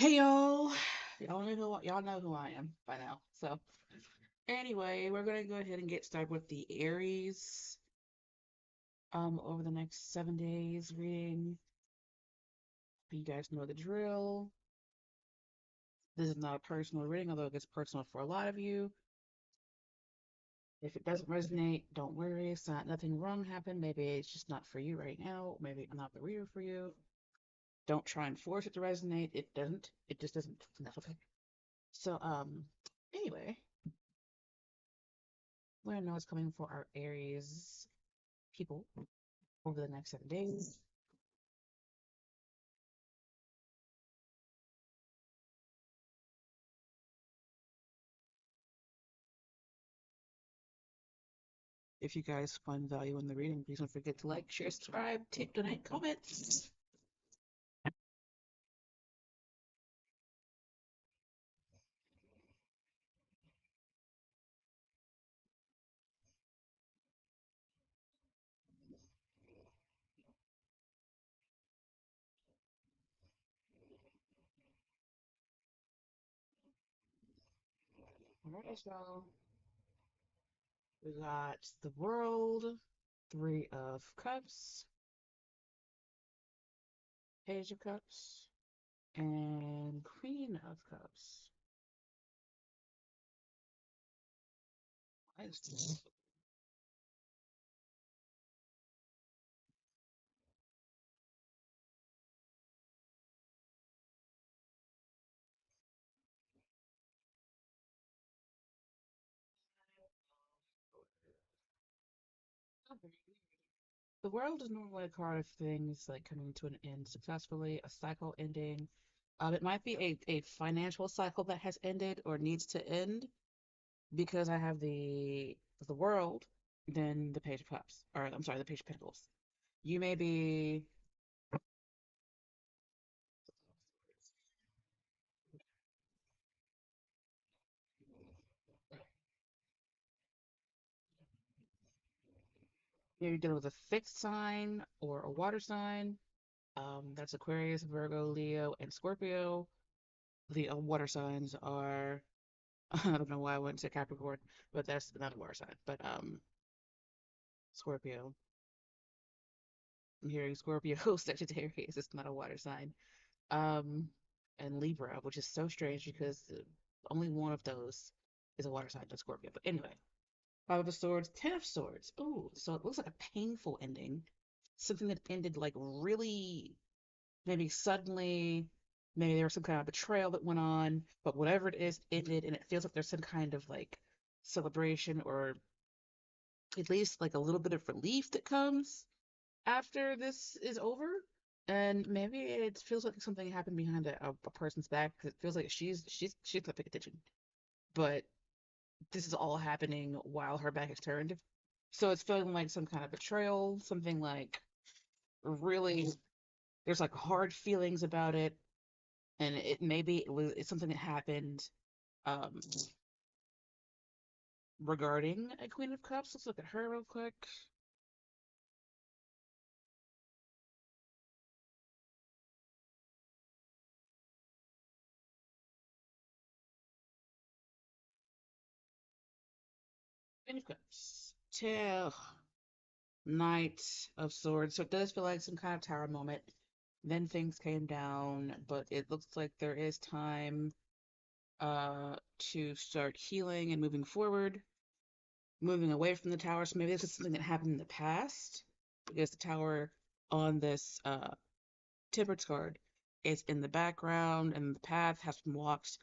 Hey y'all, y'all know who I am by now. So anyway, we're gonna go ahead and get started with the Aries over the next 7 days reading. You guys know the drill. This is not a personal reading, although it gets personal for a lot of you. If it doesn't resonate, don't worry. It's not nothing wrong happened. Maybe it's just not for you right now. Maybe I'm not the reader for you. Don't try and force it to resonate. It doesn't. It just doesn't. That's okay. So anyway, we know what's coming for our Aries people over the next 7 days. If you guys find value in the reading, please don't forget to like, share, subscribe, tip, donate, comment. Alright, so we got the World, Three of Cups, Page of Cups, and Queen of Cups. Nice. The World is normally a card of things like coming to an end successfully, a cycle ending. It might be a financial cycle that has ended or needs to end because I have the World, then the Page of Cups, or I'm sorry, the Page of Pentacles. You may be maybe dealing with a fixed sign or a water sign. That's Aquarius, Virgo, Leo, and Scorpio. The water signs are I don't know why I went to Capricorn, but that's not a water sign. But Scorpio. I'm hearing Scorpio, Sagittarius. It's not a water sign. Um, and Libra, which is so strange because only one of those is a water sign, the Scorpio. But anyway, Five of Swords, Ten of Swords. Ooh, so it looks like a painful ending. Something that ended like really, maybe suddenly, maybe there was some kind of betrayal that went on, but whatever it is, ended, and it feels like there's some kind of like celebration or at least like a little bit of relief that comes after this is over. And maybe it feels like something happened behind a person's back because it feels like she's not paying attention. But this is all happening while her back is turned. So it's feeling like some kind of betrayal, something like really there's like hard feelings about it, and it's something that happened um regarding a Queen of Cups. Let's look at her real quick. Queen of Cups. Knight of Swords. So it does feel like some kind of tower moment. Then things came down, but it looks like there is time to start healing and moving forward, moving away from the tower. So maybe this is something that happened in the past because the tower on this Temperance card is in the background and the path has been walked.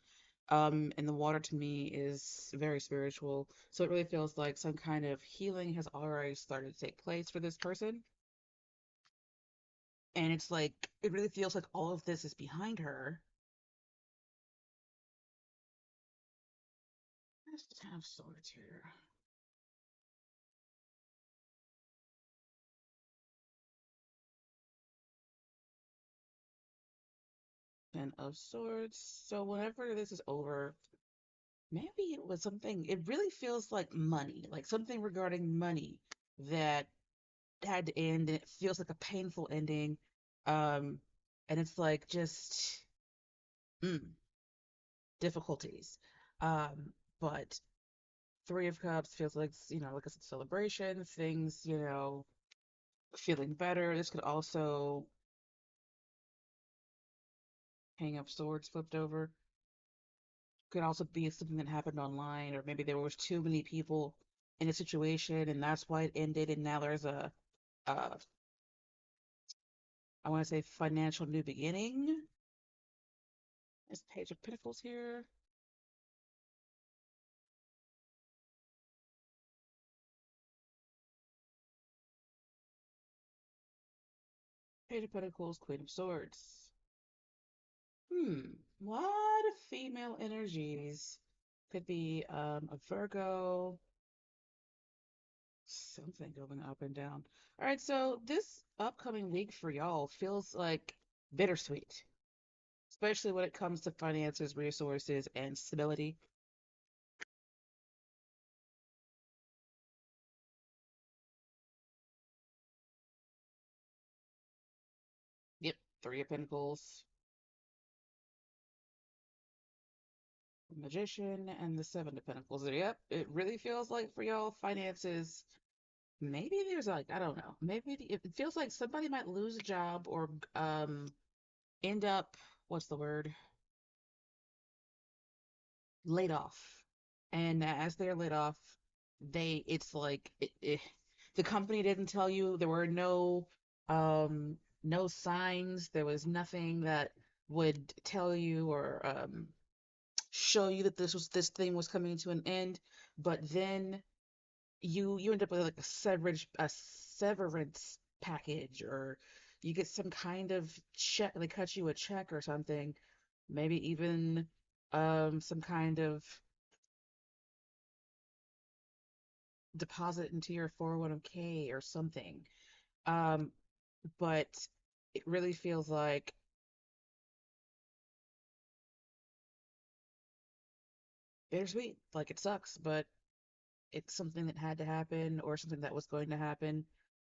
And the water to me is very spiritual. So it really feels like some kind of healing has already started to take place for this person. And it's like, it really feels like all of this is behind her. Let's just have swords here. Ten of Swords. So whenever this is over, maybe it was something, it really feels like money, like something regarding money that had to end, and it feels like a painful ending. Um, and it's like just mm, difficulties. Um, but Three of Cups feels like, like a celebration, things, feeling better. This could also hang of swords flipped over. Could also be something that happened online, or maybe there was too many people in a situation, and that's why it ended. And now there's uh, I want to say financial new beginning. There's Page of Pentacles here. Page of Pentacles, Queen of Swords. A lot of female energies. Could be a Virgo, something going up and down. All right, so this upcoming week for y'all feels like bittersweet, especially when it comes to finances, resources, and stability. Yep, Three of Pentacles, Magician, and the Seven of Pentacles. Yep, it really feels like for y'all finances. Maybe there's like, I don't know. Maybe it feels like somebody might lose a job or end up, what's the word? Laid off. And as they're laid off, it's like the company didn't tell you. There were no signs. There was nothing that would tell you or show you that this thing was coming to an end. But then you end up with like a severance package, or you get some kind of check. They cut you a check or something, maybe even some kind of deposit into your 401k or something. Um, but it really feels like bittersweet. Like it sucks, but it's something that had to happen or something that was going to happen.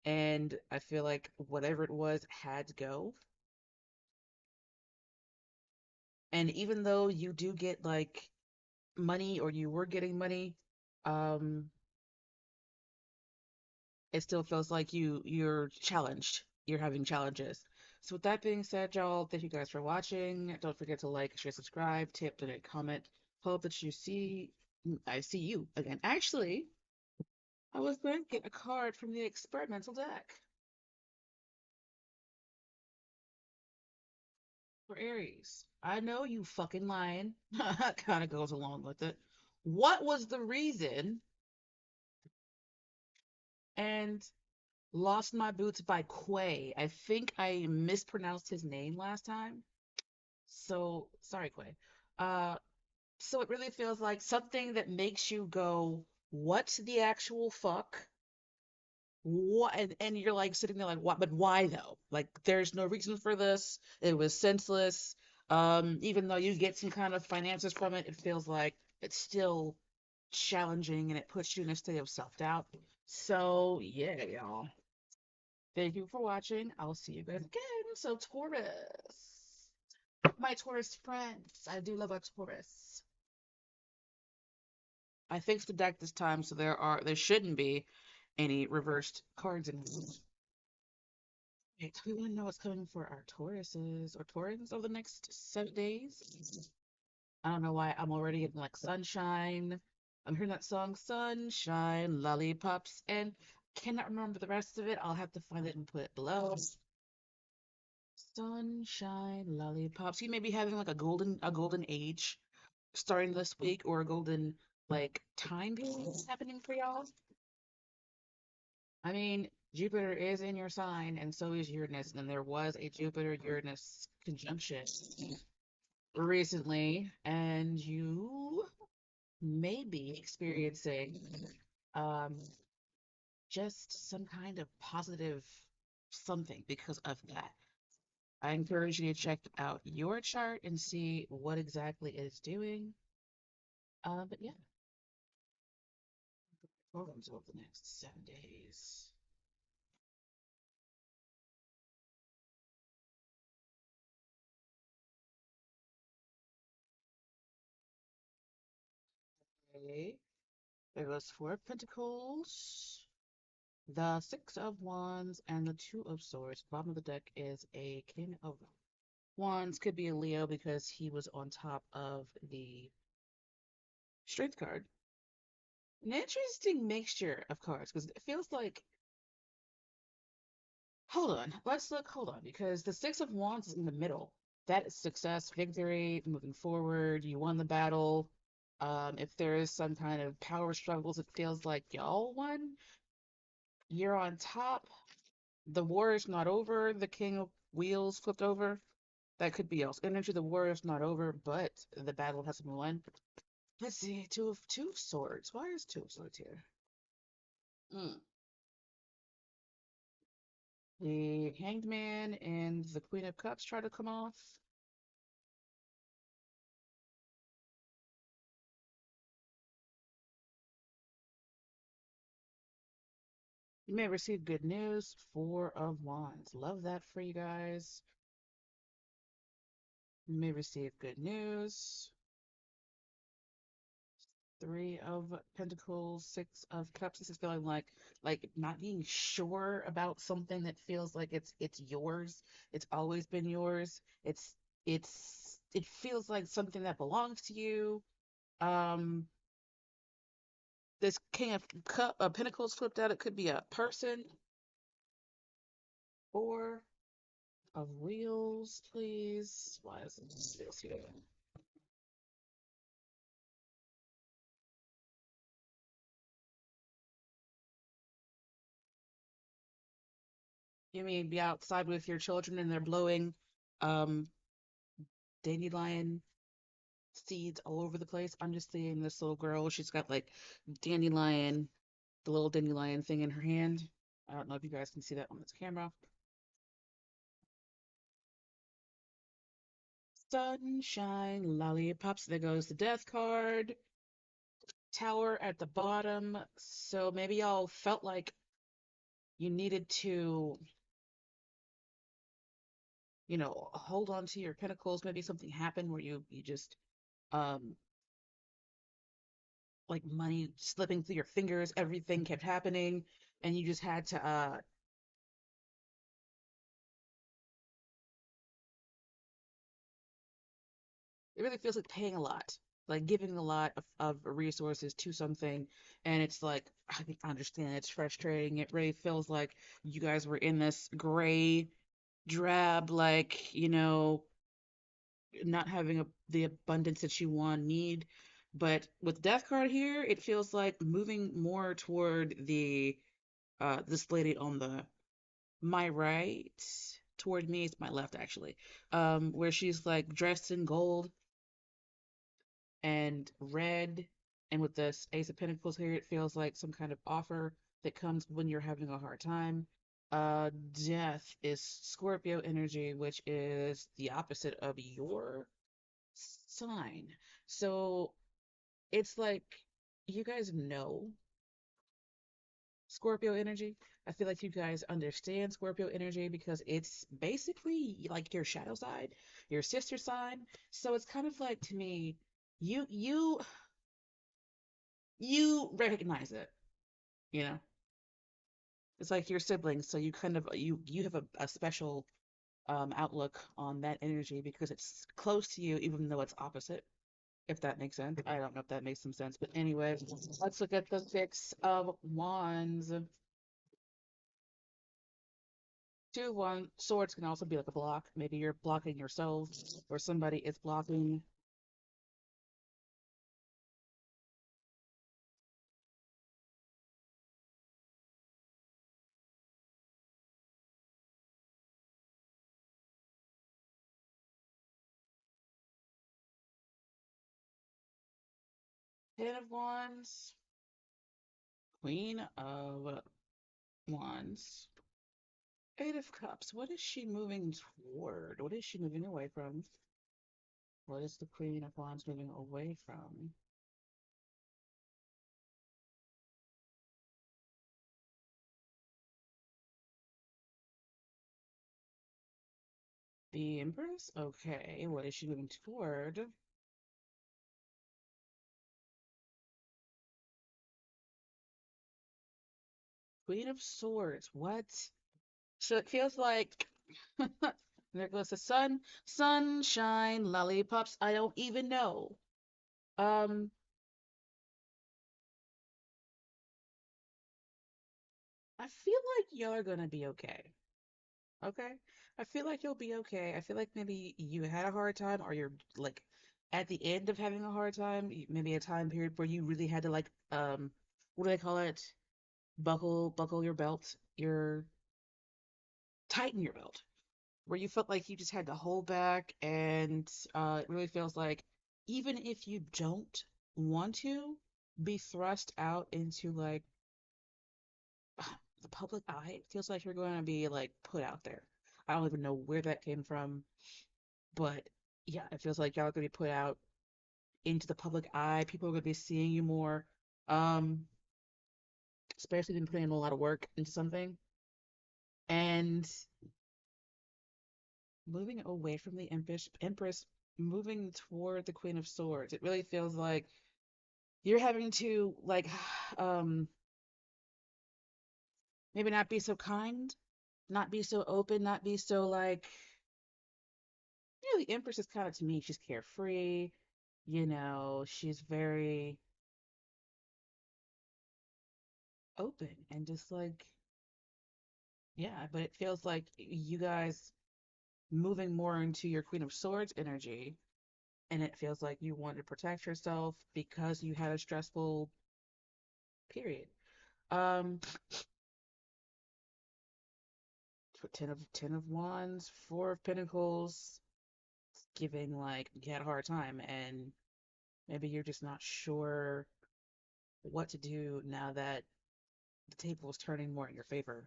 And I feel like whatever it was had to go. And even though you do get like money, or you were getting money, um, it still feels like you're challenged. You're having challenges. So with that being said, y'all, thank you guys for watching. Don't forget to like, share, subscribe, tip, donate, comment. Hope that I see you again. Actually, I was going to get a card from the experimental deck for Aries. I know you fucking lying. Kind of goes along with it. What was the reason? And Lost My Boots by Quay. I think I mispronounced his name last time. So sorry, Quay. Uh, so it really feels like something that makes you go, "What the actual fuck?" What? And you're like sitting there like, "What? But why though? Like, there's no reason for this. It was senseless." Even though you get some kind of finances from it, it feels like it's still challenging, and it puts you in a state of self-doubt. So yeah, y'all. Thank you for watching. I'll see you guys again. So Taurus, my Taurus friends, I do love a Taurus. I fixed the deck this time, so there shouldn't be any reversed cards in here. Wait, we want to know what's coming for our Tauruses or Taurans over the next 7 days. I don't know why I'm already getting like sunshine. I'm hearing that song, Sunshine, Lollipops, and cannot remember the rest of it. I'll have to find it and put it below. Sunshine, lollipops. You may be having like a golden age starting this week, or a golden like time period happening for y'all. I mean, Jupiter is in your sign, and so is Uranus, and there was a Jupiter-Uranus conjunction recently, and you may be experiencing um just some kind of positive something because of that. I encourage you to check out your chart and see what exactly it's doing. But yeah, programs over the next 7 days. Okay. There goes Four of Pentacles, the Six of Wands, and the Two of Swords. Bottom of the deck is a King of Wands. Could be a Leo because he was on top of the Strength card. An interesting mixture of cards because it feels like. Hold on, let's look. Hold on, because the Six of Wands is in the middle. That is success, victory, moving forward. You won the battle. If there is some kind of power struggles, it feels like y'all won. You're on top. The war is not over. The King of Wheels flipped over. That could be else. Energy, the war is not over, but the battle hasn't been won. Let's see. Two of Swords. Why is Two of Swords here? Mm. The Hanged Man and the Queen of Cups try to come off. You may receive good news. Four of Wands. Love that for you guys. You may receive good news. Three of Pentacles, Six of Cups. This is feeling like not being sure about something that feels like it's yours. It's always been yours. It feels like something that belongs to you. Um, this Pentacles flipped out. It could be a person. Four of Wheels, please. Why is it wheels here? You mean be outside with your children and they're blowing um dandelion seeds all over the place? I'm just seeing this little girl. She's got like dandelion, the little dandelion thing in her hand. I don't know if you guys can see that on this camera. Sunshine, lollipops. There goes the death card. Tower at the bottom. So maybe y'all felt like you needed to, hold on to your pentacles. Maybe something happened where you just um like money slipping through your fingers, everything kept happening, and you just had to it really feels like paying a lot, like giving a lot of resources to something, and it's like I understand it's frustrating. It really feels like you guys were in this gray, drab, like, not having the abundance that you want, need. But with Death card here, it feels like moving more toward the this lady on the my right, toward me, it's my left actually, where she's like dressed in gold and red, and with this Ace of Pentacles here, it feels like some kind of offer that comes when you're having a hard time. Death is Scorpio energy, which is the opposite of your sign. So it's like you guys know Scorpio energy. I feel like you guys understand Scorpio energy because it's basically like your shadow side, your sister sign. So it's kind of like, to me, you you you recognize it, you know. It's like your siblings, so you kind of you have a special outlook on that energy because it's close to you even though it's opposite, if that makes sense. I don't know if that makes some sense, but anyway, let's look at the Six of Wands. Two of one swords can also be like a block. Maybe you're blocking yourself or somebody is blocking. Ten of Wands, Queen of Wands, Eight of Cups. What is she moving toward? What is she moving away from? What is the Queen of Wands moving away from? The Empress? Okay, what is she moving toward? Queen of Swords. What? So it feels like there goes the sun, sunshine, lollipops. I don't even know. Um, I feel like y'all are gonna be okay. Okay? I feel like you'll be okay. I feel like maybe you had a hard time or you're like at the end of having a hard time, maybe a time period where you really had to like what do they call it? Buckle your belt, your tighten your belt. Where you felt like you just had to hold back and it really feels like even if you don't want to be thrust out into like the public eye, it feels like you're going to be like put out there. I don't even know where that came from, but yeah, it feels like y'all are going to be put out into the public eye. People are going to be seeing you more, um, especially if you've been putting in a lot of work into something. And moving away from the Empress, moving toward the Queen of Swords. It really feels like you're having to like um maybe not be so kind, not be so open, not be so like the Empress is kind of to me, she's carefree, she's very open and just like yeah, but it feels like you guys moving more into your Queen of Swords energy and it feels like you want to protect yourself because you had a stressful period. Um, ten of Wands, Four of Pentacles, giving like you had a hard time, and maybe you're just not sure what to do now that the table is turning more in your favor.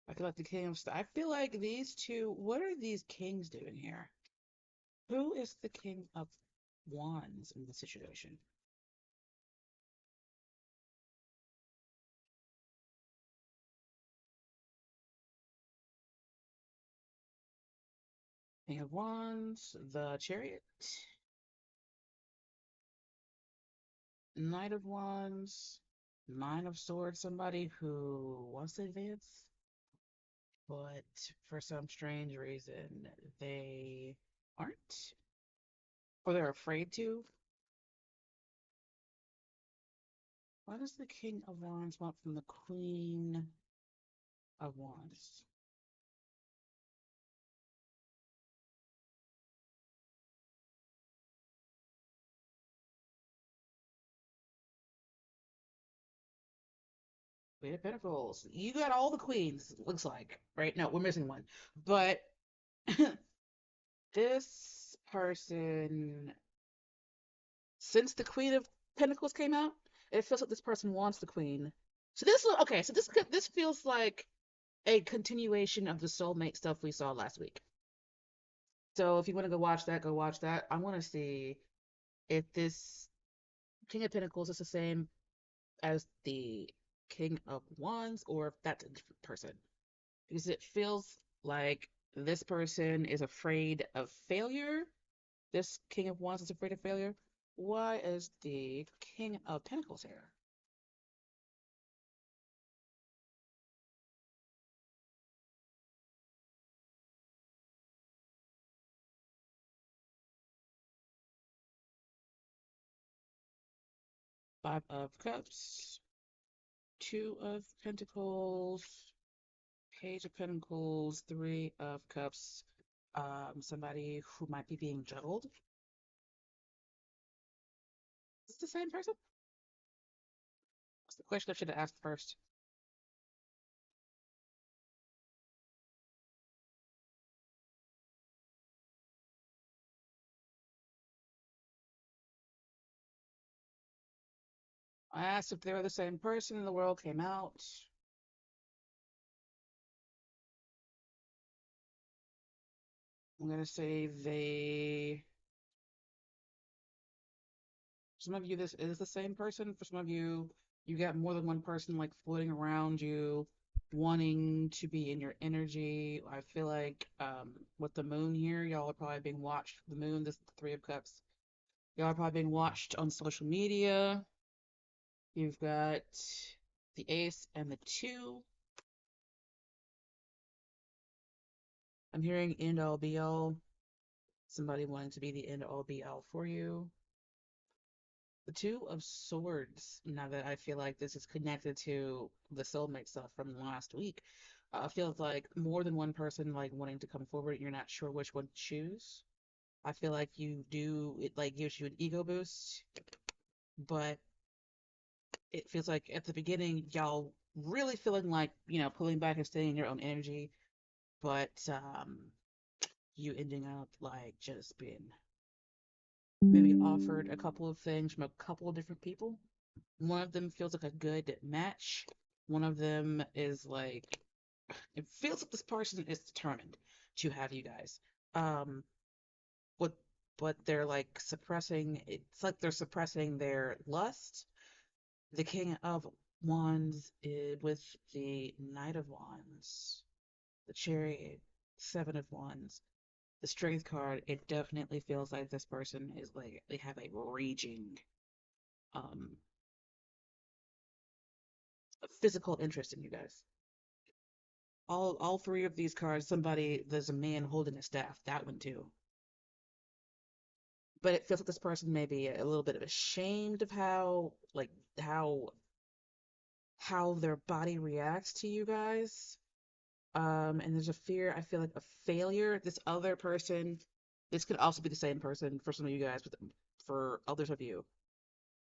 I feel like the King of I feel like these two. What are these kings doing here? Who is the King of Wands in the situation? King of Wands, the Chariot, Knight of Wands, Nine of Swords, somebody who wants to advance, but for some strange reason they aren't, or they're afraid to. What does the King of Wands want from the Queen of Wands? Queen of Pentacles. You got all the queens, looks like, right? No, we're missing one. But this person, since the Queen of Pentacles came out, it feels like this person wants the Queen. So this, okay, so this feels like a continuation of the soulmate stuff we saw last week. So if you want to go watch that, go watch that. I want to see if this King of Pentacles is the same as the King of Wands or if that's a different person. Because it feels like this person is afraid of failure. This King of Wands is afraid of failure. Why is the King of Pentacles here? Five of Cups, Two of Pentacles, Page of Pentacles, Three of Cups. Somebody who might be being juggled. Is this the same person? That's the question I should have asked first. I asked if they were the same person and the world came out. I'm gonna say they. Some of you, this is the same person. For some of you, you got more than one person like floating around you, wanting to be in your energy. I feel like with the moon here, y'all are probably being watched. The moon, this Three of Cups. Y'all are probably being watched on social media. You've got the Ace, and the Two. I'm hearing end all be all. Somebody wanting to be the end all be all for you. The Two of Swords. Now that I feel like this is connected to the soulmate stuff from last week, feels like more than one person like wanting to come forward. You're not sure which one to choose. I feel like you do it like gives you an ego boost, but it feels like at the beginning y'all really feeling like pulling back and staying in your own energy, but you ending up like just being maybe offered a couple of things from a couple of different people. One of them feels like a good match. One of them is like, it feels like this person is determined to have you guys. Um, what, but they're like suppressing, it's like they're suppressing their lust. The King of Wands with the Knight of Wands, the Chariot, Seven of Wands, the Strength card, it definitely feels like this person is like they have a raging um physical interest in you guys. All three of these cards, there's a man holding a staff, that one too. But it feels like this person may be a little bit of ashamed of how how their body reacts to you guys. And there's a fear, I feel like, of failure. This other person, this could also be the same person for some of you guys, but for others of you,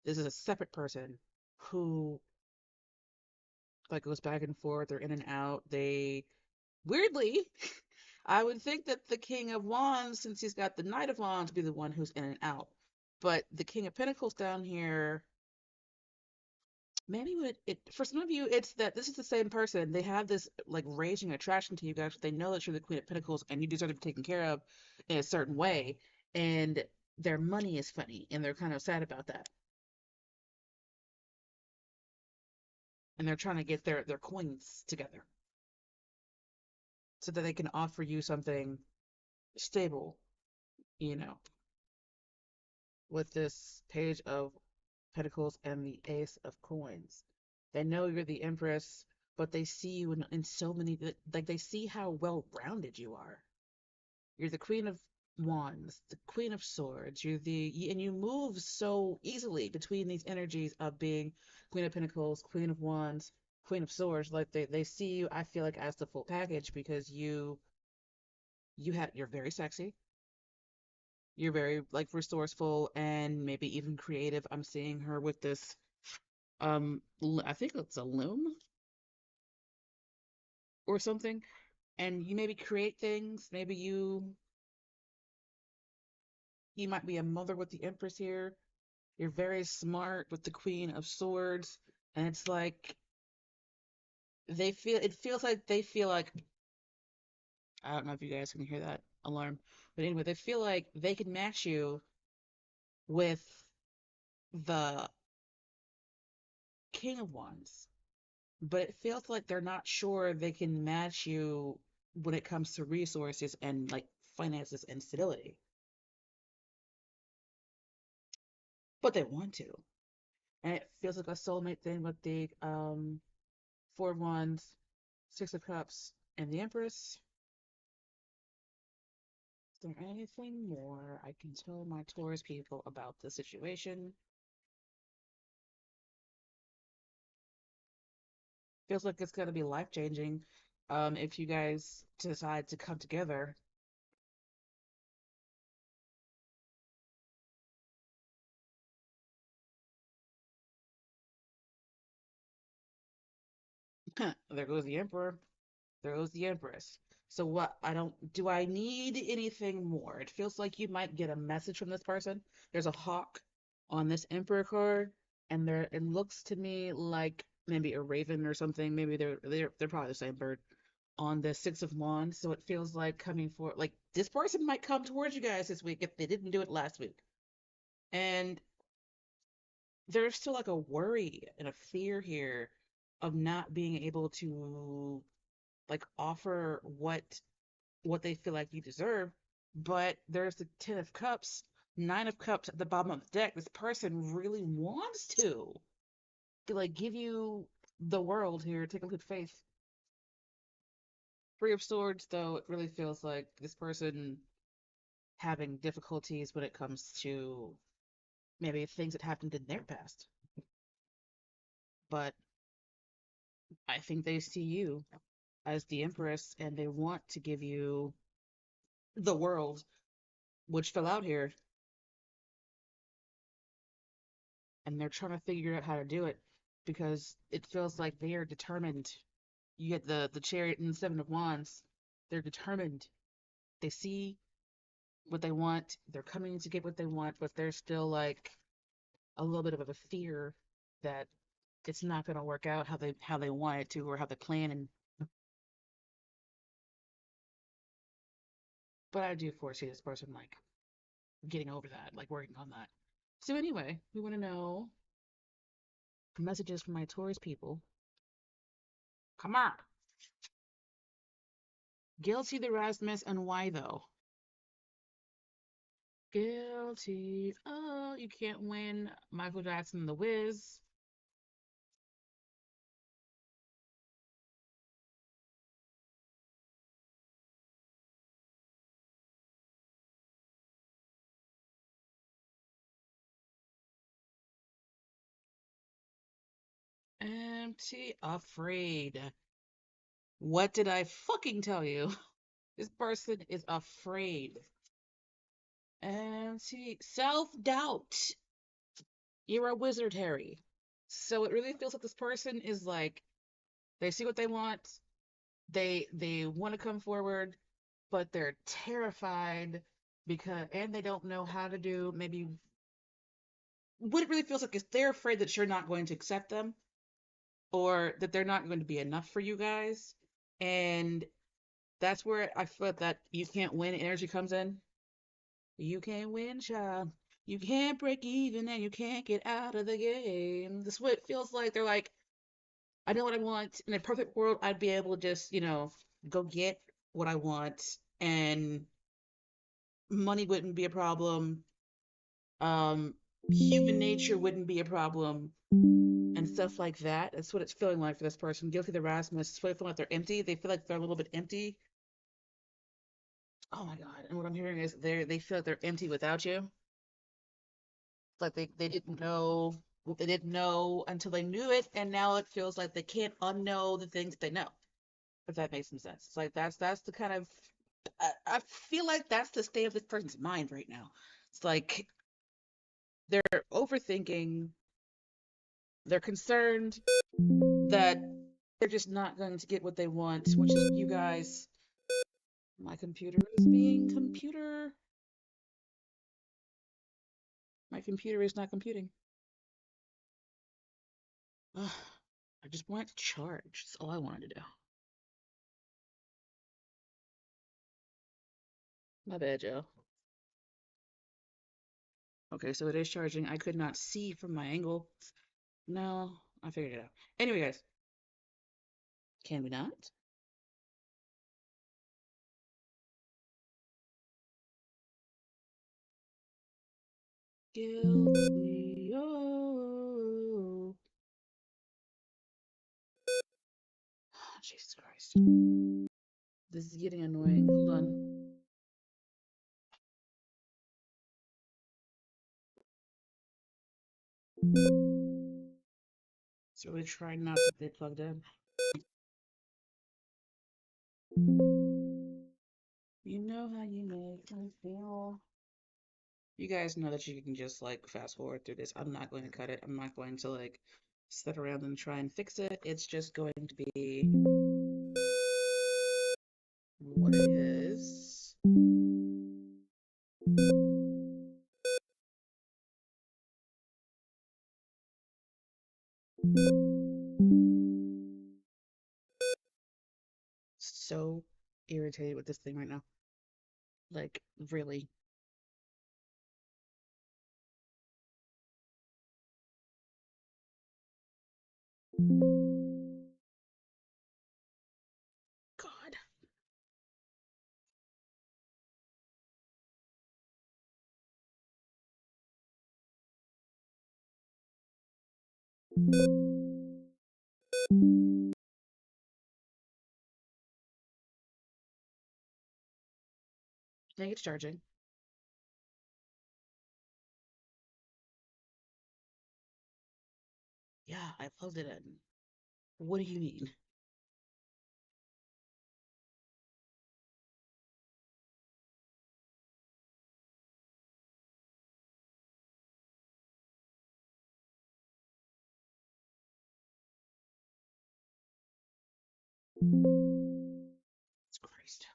this is a separate person who like goes back and forth, they're in and out. They weirdly, I would think that the King of Wands, since he's got the Knight of Wands, be the one who's in and out. But the King of Pentacles down here, maybe for some of you, it's that this is the same person. They have this like raging attraction to you guys. But they know that you're the Queen of Pentacles and you deserve to be taken care of in a certain way. And their money is funny, and they're kind of sad about that. And they're trying to get their coins together so that they can offer you something stable, you know, with this Page of Pentacles and the Ace of Coins. They know you're the Empress, but they see you in so many, like they see how well rounded you are. You're the Queen of Wands, the Queen of Swords. And you move so easily between these energies of being Queen of Pentacles, Queen of Wands, Queen of Swords. Like they see you, I feel like, as the full package because you're very sexy. You're very like resourceful and maybe even creative. I'm seeing her with this I think it's a loom or something, and you maybe create things. Maybe you might be a mother with the Empress here. You're very smart with the Queen of Swords, and it's like it feels like they feel like, I don't know if you guys can hear that alarm, but anyway, they feel like they can match you with the King of Wands, but it feels like they're not sure they can match you when it comes to resources and like finances and stability, but they want to. And it feels like a soulmate thing with the Four of Wands, Six of Cups, and the Empress. Is there anything more I can tell my Taurus people about the situation? Feels like it's gonna be life changing if you guys decide to come together. There goes the Emperor. There goes the Empress. So what, do I need anything more? It feels like you might get a message from this person. There's a hawk on this Emperor card, and it looks to me like maybe a raven or something. Maybe they're probably the same bird on the Six of Wands. So it feels like coming for like this person might come towards you guys this week if they didn't do it last week. And there's still like a worry and a fear here of not being able to like offer what they feel like you deserve. But there's the Ten of Cups, Nine of Cups at the bottom of the deck. This person really wants to like give you the world here, take a leap of faith. Three of Swords, though, it really feels like this person having difficulties when it comes to maybe things that happened in their past. But I think they see you as the Empress and they want to give you the world, which fell out here, and they're trying to figure out how to do it because it feels like they are determined. You get the Chariot and the Seven of Wands. They're determined. They see what they want. They're coming to get what they want, but there's still like a little bit of a fear that it's not going to work out how they want it to or how they plan. And but I do foresee this person like getting over that, like working on that. So anyway, we want to know messages from my Taurus people. Come on. Guilty the Rasmus, and why though? Guilty. Oh, you can't win. Michael Jackson, The Wiz. Empty. Afraid. What did I fucking tell you? This person is afraid. Empty. Self-doubt. You're a wizard, Harry. So it really feels like this person is like, they see what they want. They want to come forward, but they're terrified and they don't know how to do maybe what it really feels like is they're afraid that you're not going to accept them or that they're not going to be enough for you guys. And that's where I feel that you can't win energy comes in. You can't win, child. You can't break even and you can't get out of the game. This is what it feels like. They're like, I know what I want. In a perfect world, I'd be able to just, go get what I want and money wouldn't be a problem. Um, Human nature wouldn't be a problem and stuff like that. That's what it's feeling like for this person. Guilty the Rasmus. It's feeling like they're empty. They feel like they're a little bit empty. Oh my God. And what I'm hearing is they feel like they're empty without you. It's like they didn't know what they didn't know until they knew it, and now it feels like they can't unknow the things they know. If that makes some sense. It's like that's the kind of I feel like that's the state of this person's mind right now. It's like they're overthinking, they're concerned that they're just not going to get what they want, which is you guys. My computer is being computer. My computer is not computing. Ugh, I just want it to charge. That's all I wanted to do. My bad, Joe. Okay, so it is charging. I could not see from my angle. No, I figured it out. Anyway, guys, can we not? Guilty. Oh, Jesus Christ. This is getting annoying. Hold on. So really try not to stay plugged in. You know how you make me feel. You guys know that you can just like fast forward through this. I'm not going to cut it. I'm not going to like sit around and try and fix it. It's just going to be what it is. So irritated with this thing right now. Like, really. God. I think it's charging. Yeah, I plugged it in. What do you mean? Christ.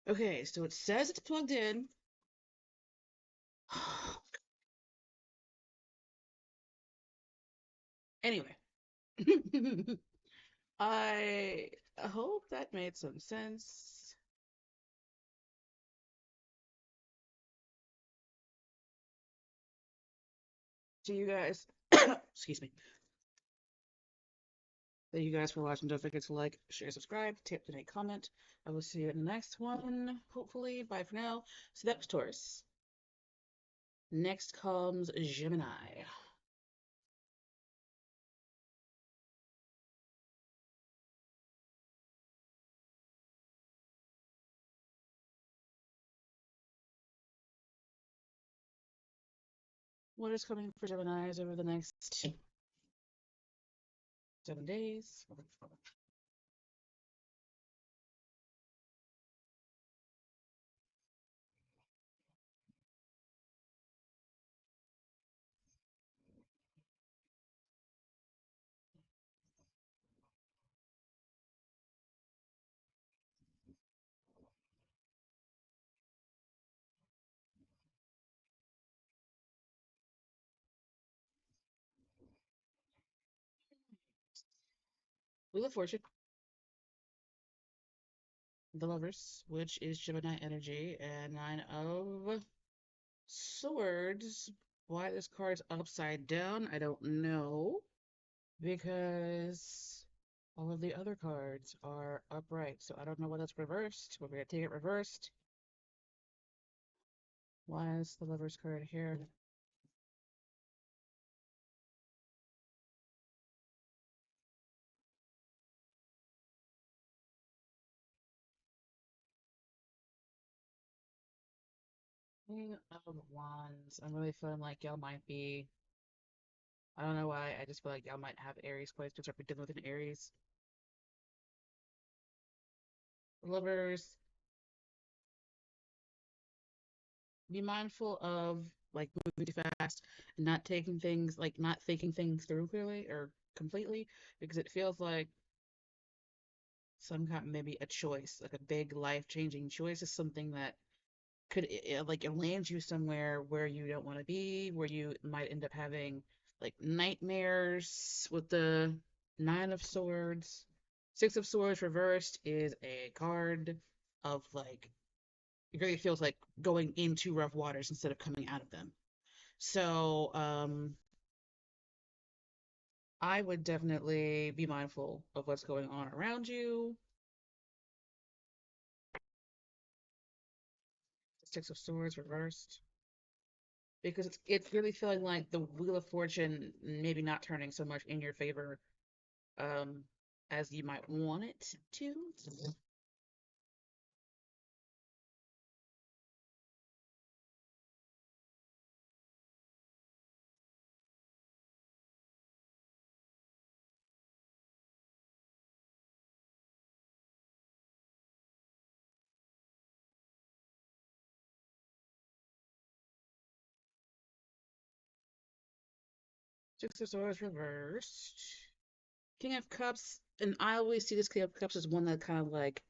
Okay, so it says it's plugged in. Anyway, I hope that made some sense to you guys. Excuse me. Thank you guys for watching. Don't forget to like, share, subscribe, tip, donate, comment. I will see you in the next one, hopefully. Bye for now. So that was Taurus. Next comes Gemini. What is coming for Geminis over the next 7 days? Wheel of Fortune, the Lovers, which is Gemini energy, and Nine of Swords. Why this card's upside down, I don't know, because all of the other cards are upright, so I don't know why that's reversed. We're gonna take it reversed. Why is the Lovers card here? King of Wands. I'm really feeling like y'all might be. I don't know why. I just feel like y'all might have Aries placements or be dealing with an Aries. Lovers, be mindful of like moving too fast and not taking things like not thinking things through clearly or completely because it feels like some kind maybe a choice, like a big life changing choice is something that could like it lands you somewhere where you don't want to be, where you might end up having like nightmares with the Nine of Swords. Six of Swords reversed is a card of like it really feels like going into rough waters instead of coming out of them. So, I would definitely be mindful of what's going on around you. Six of Swords reversed. Because it's really feeling like the Wheel of Fortune maybe not turning so much in your favor um as you might want it to. Six of Swords reversed. King of Cups, and I always see this King of Cups as one that kind of like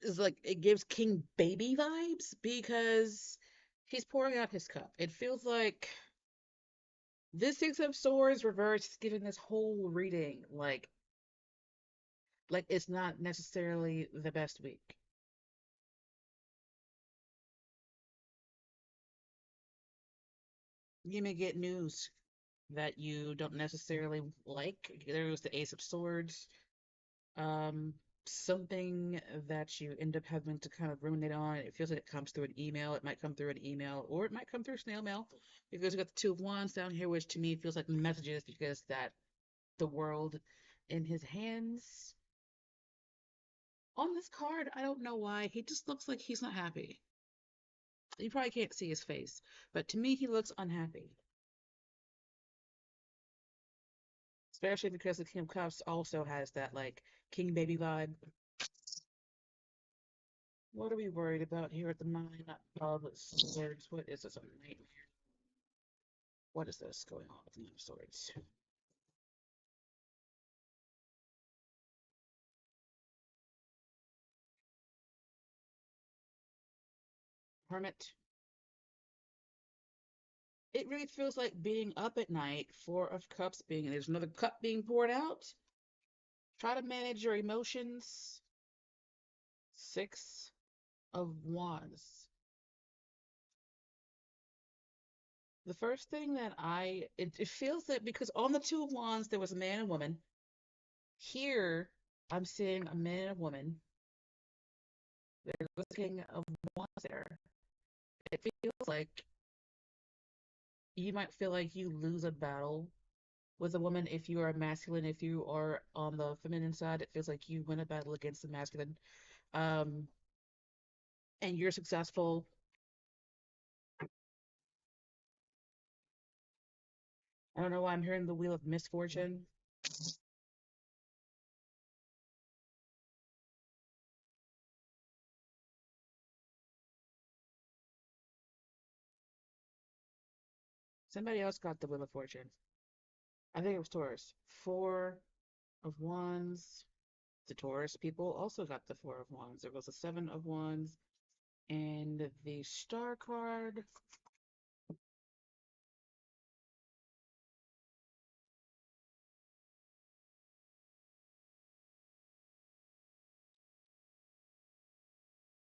is like it gives King Baby vibes because he's pouring out his cup. It feels like this Six of Swords reversed is giving this whole reading like it's not necessarily the best week. You may get news that you don't necessarily like. There was the Ace of Swords, um, something that you end up having to kind of ruminate on. It feels like it comes through an email. It might come through an email, or it might come through snail mail, because we got the Two of Wands down here, which to me feels like messages because that the world in his hands. On this card, I don't know why, he just looks like he's not happy. You probably can't see his face, but to me, he looks unhappy. Especially because the King of Cups also has that like King Baby vibe. What are we worried about here at the Nine of Swords? What is this? A nightmare? What is this going on with the Nine of Swords? Hermit. It really feels like being up at night. Four of Cups being, there's another cup being poured out. Try to manage your emotions. Six of Wands. The first thing that it feels that because on the Two of Wands there was a man and woman. Here I'm seeing a man and a woman. There's a King of Wands there. It feels like you might feel like you lose a battle with a woman if you are masculine. If you are on the feminine side, it feels like you win a battle against the masculine. Um, and you're successful. I don't know why I'm hearing the Wheel of Misfortune. Somebody else got the Wheel of Fortune. I think it was Taurus. Four of Wands. The Taurus people also got the Four of Wands. There was a Seven of Wands and the Star card.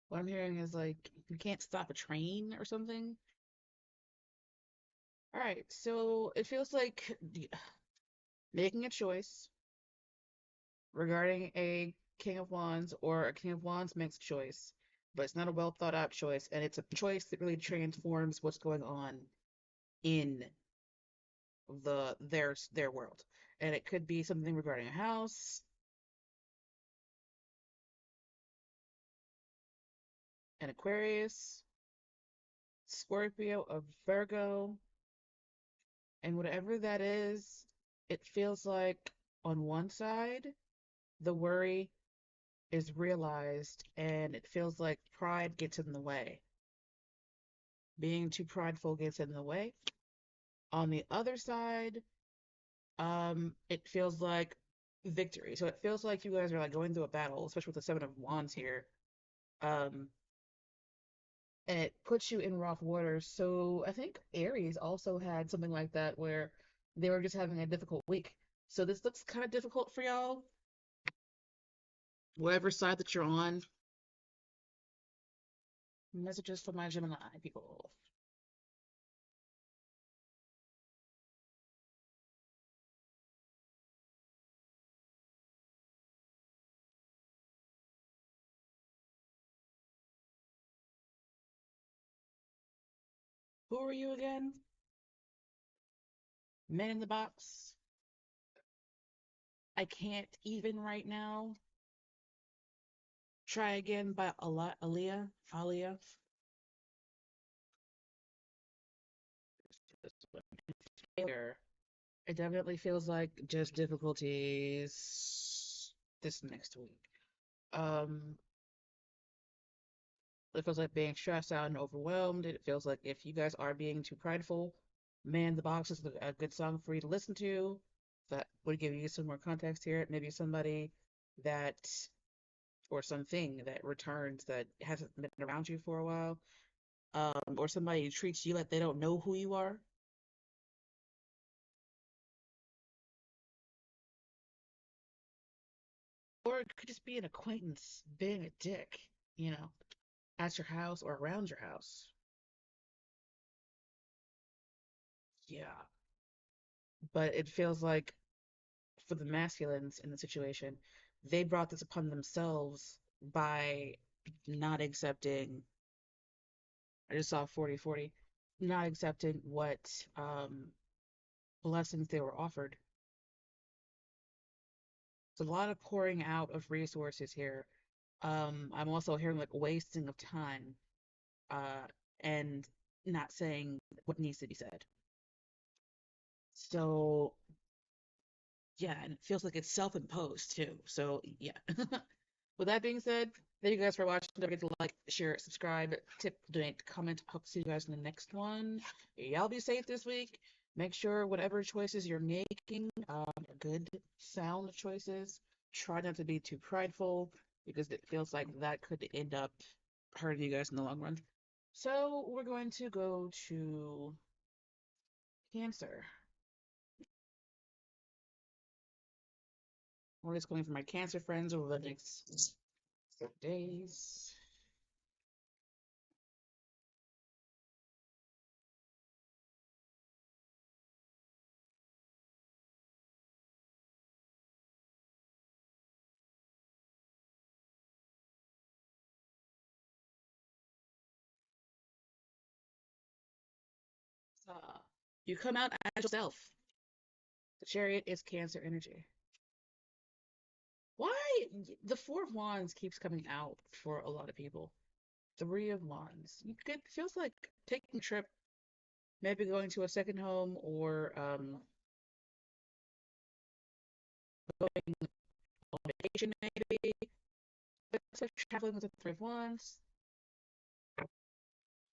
What I'm hearing is like you can't stop a train or something. All right, so it feels like making a choice regarding a King of Wands or a King of Wands makes a choice, but it's not a well thought out choice, and it's a choice that really transforms what's going on in their world. And it could be something regarding a house, an Aquarius, Scorpio, a Virgo, and whatever that is, it feels like on one side, the worry is realized, and it feels like pride gets in the way. Being too prideful gets in the way. On the other side, it feels like victory. So it feels like you guys are like going through a battle, especially with the Seven of Wands here. Um, and it puts you in rough waters. So I think Aries also had something like that where they were just having a difficult week. So this looks kind of difficult for y'all, whatever side that you're on. Messages for my Gemini people. Who are you again? Men in the box. I can't even right now. Try again by Aaliyah. Aaliyah. Failure. It definitely feels like just difficulties this next week. Um, it feels like being stressed out and overwhelmed. It feels like if you guys are being too prideful, Man the Box is a good song for you to listen to. That would give you some more context here. Maybe somebody that, or something that returns that hasn't been around you for a while, or somebody who treats you like they don't know who you are. Or it could just be an acquaintance being a dick, you know, at your house or around your house. Yeah. But it feels like for the masculines in the situation, they brought this upon themselves by not accepting, I just saw 40-40, not accepting what blessings they were offered. It's a lot of pouring out of resources here. I'm also hearing like wasting of time, uh, and not saying what needs to be said. So yeah, and it feels like it's self-imposed too. So yeah. With that being said, thank you guys for watching. Don't forget to like, share, subscribe, tip, donate, comment. Hope to see you guys in the next one. Y'all be safe this week. Make sure whatever choices you're making are good, sound choices. Try not to be too prideful because it feels like that could end up hurting you guys in the long run. So we're going to go to Cancer. We're just going for my Cancer friends over the next days. Uh, you come out as yourself. The Chariot is Cancer energy. Why the Four of Wands keeps coming out for a lot of people? Three of Wands. You get feels like taking a trip, maybe going to a second home or going on vacation maybe. But it's like traveling with the Three of Wands.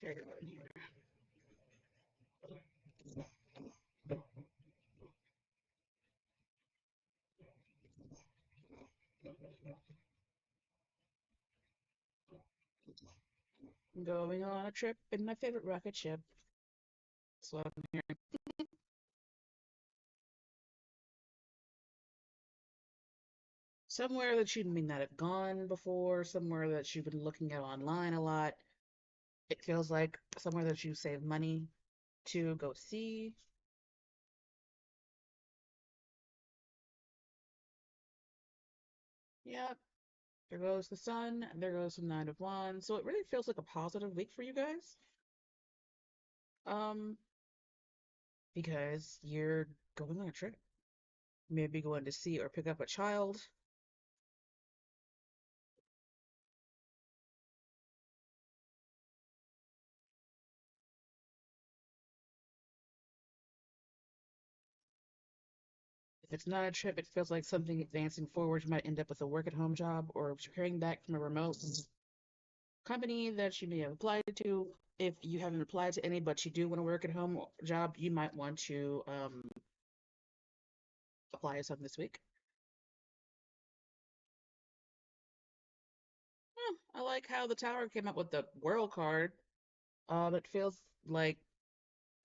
There you go. Going on a trip in my favorite rocket ship. That's what I'm hearing. Somewhere that you may not have gone before, somewhere that you've been looking at online a lot. It feels like somewhere that you save money to go see. Yep, there goes the sun, and there goes the Nine of Wands. So it really feels like a positive week for you guys. Um, because you're going on a trip. Maybe going to see or pick up a child. If it's not a trip, it feels like something advancing forward. You might end up with a work at home job or hearing back from a remote company that you may have applied to. If you haven't applied to any, but you do want to work at home job, you might want to apply to something this week. I like how the tower came up with the world card. It feels like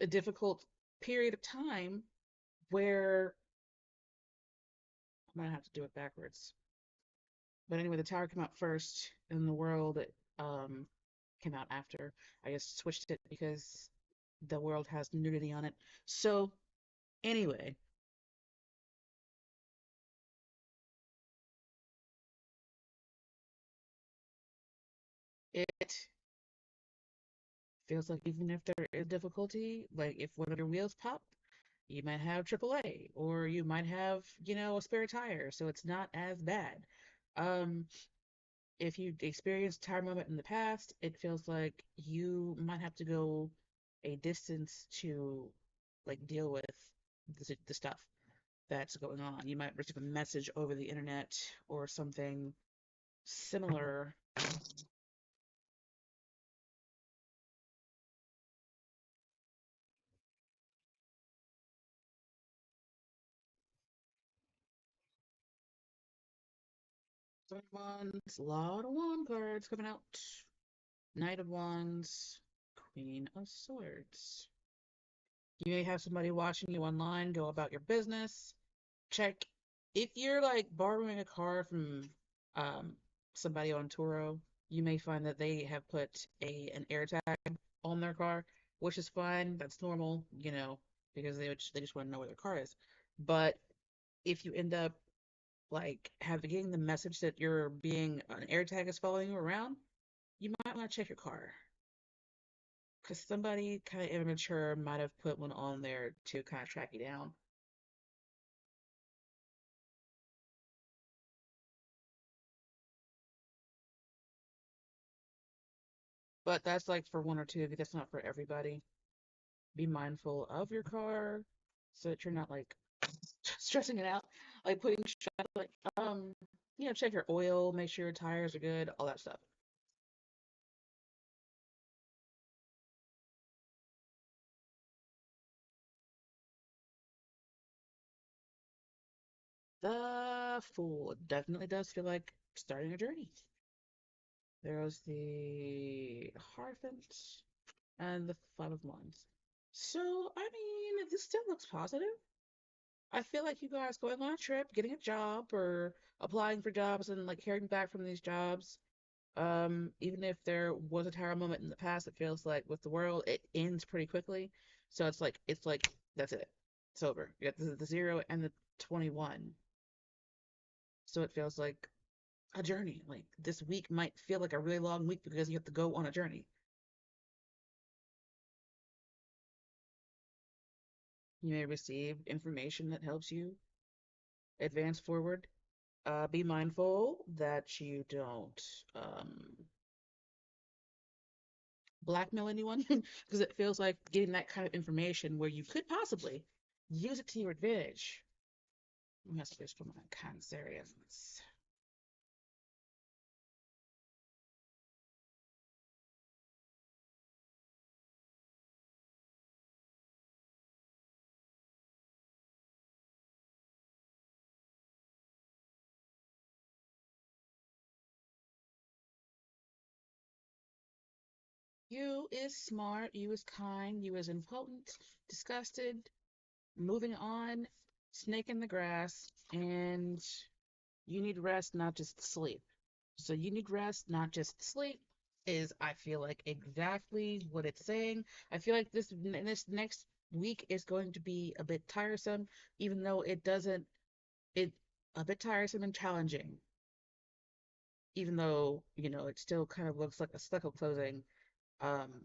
a difficult period of time where I'm gonna have to do it backwards. But anyway, the tower came out first, and the world came out after. I just switched it because the world has nudity on it. So anyway, it feels like even if there is difficulty, like if one of your wheels pop, you might have AAA, or you might have, a spare tire, so it's not as bad. Um, if you experienced a tire moment in the past, it feels like you might have to go a distance to like deal with the stuff that's going on. You might receive a message over the internet or something similar. Seven of Wands, a lot of wand cards coming out. Knight of Wands, Queen of Swords. You may have somebody watching you online, go about your business. Check if you're like borrowing a car from um, somebody on Turo, you may find that they have put an air tag on their car, which is fine. That's normal, because they just want to know where their car is. But if you end up like getting the message that you're being an air tag is following you around, you might want to check your car because somebody kind of immature might have put one on there to kind of track you down. But that's like for one or two of you. That's not for everybody. Be mindful of your car so that you're not like stressing it out, like putting stress, like check your oil, make sure your tires are good, all that stuff. The Fool definitely does feel like starting a journey. There's the Hierophant and the Five of Wands. So, I mean, this still looks positive. I feel like you guys going on a trip, getting a job, or applying for jobs and like hearing back from these jobs. Even if there was a tower moment in the past, it feels like with the world, it ends pretty quickly. So it's like that's it. It's over. You got the 0 and the 21. So it feels like a journey. Like this week might feel like a really long week because you have to go on a journey. You may receive information that helps you advance forward. Be mindful that you don't blackmail anyone because it feels like getting that kind of information where you could possibly use it to your advantage. Messages from my Cancerians. You is smart, you is kind, you is impotent, disgusted, moving on, snake in the grass, and you need rest, not just sleep. So you need rest, not just sleep, is I feel like exactly what it's saying. I feel like this next week is going to be a bit tiresome, even though it doesn't it a bit tiresome and challenging, even though, it still kind of looks like a stucco closing. Um,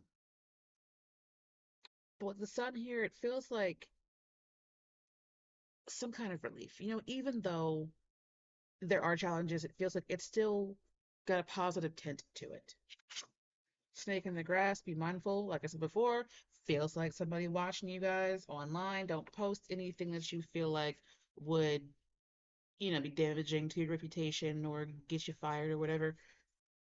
but with the sun here, it feels like some kind of relief. Even though there are challenges, it feels like it's still got a positive tint to it. Snake in the grass, be mindful. Like I said before, feels like somebody watching you guys online. Don't post anything that you feel like would, be damaging to your reputation or get you fired or whatever.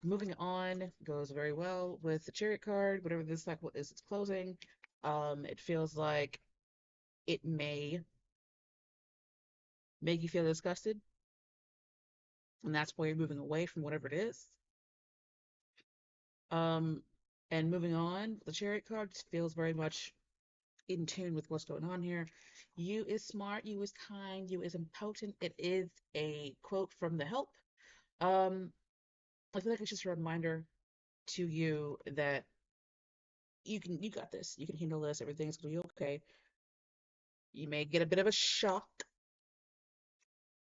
Moving on goes very well with the Chariot card. Whatever this cycle is, it's closing. It feels like it may make you feel disgusted, and that's why you're moving away from whatever it is. Um, and moving on, the Chariot card feels very much in tune with what's going on here. You is smart, you is kind, you is impotent. It is a quote from the Help. Um, I feel like it's just a reminder to you that you got this. You can handle this. Everything's gonna be okay. You may get a bit of a shock,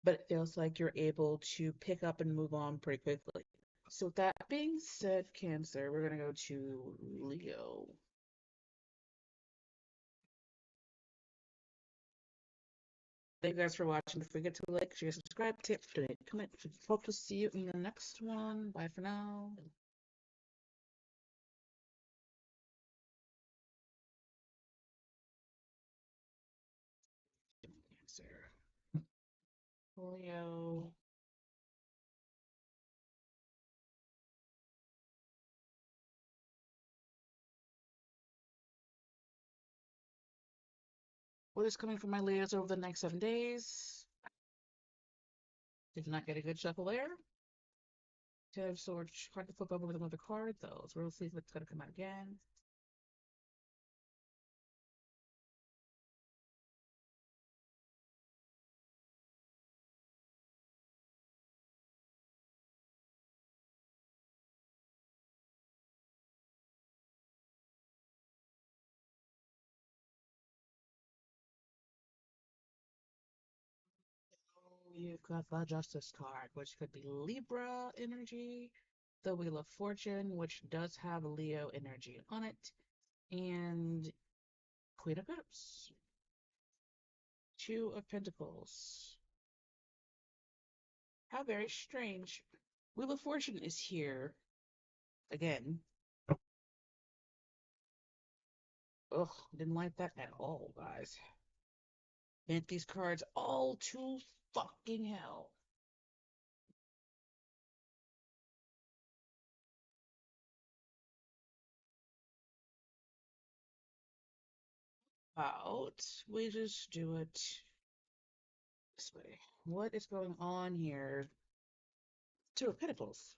but it feels like you're able to pick up and move on pretty quickly. So with that being said, Cancer, we're gonna go to Leo. Thank you guys for watching. Don't forget to like, share, subscribe, tip, donate, comment. Hope to see you in the next one. Bye for now. Cancer. Leo. What is coming from my Leos over the next 7 days? Did not get a good shuffle there. Ten of Swords. Hard to flip over with another card, though. So we'll see if it's going to come out again. You've got the Justice card, which could be Libra energy, the Wheel of Fortune, which does have Leo energy on it, and Queen of Cups, Two of Pentacles. How very strange. Wheel of Fortune is here again. Ugh, didn't like that at all, guys. Meant these cards all to fucking hell. Out. We just do it this way. What is going on here? Two of Pentacles.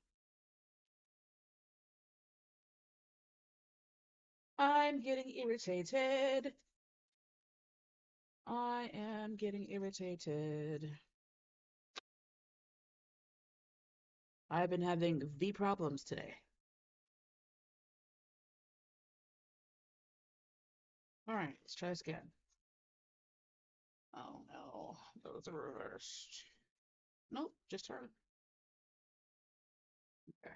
I'm getting irritated. I am getting irritated. I've been having the problems today. Alright, let's try this again. Oh no, those are reversed. Nope, just her. Okay.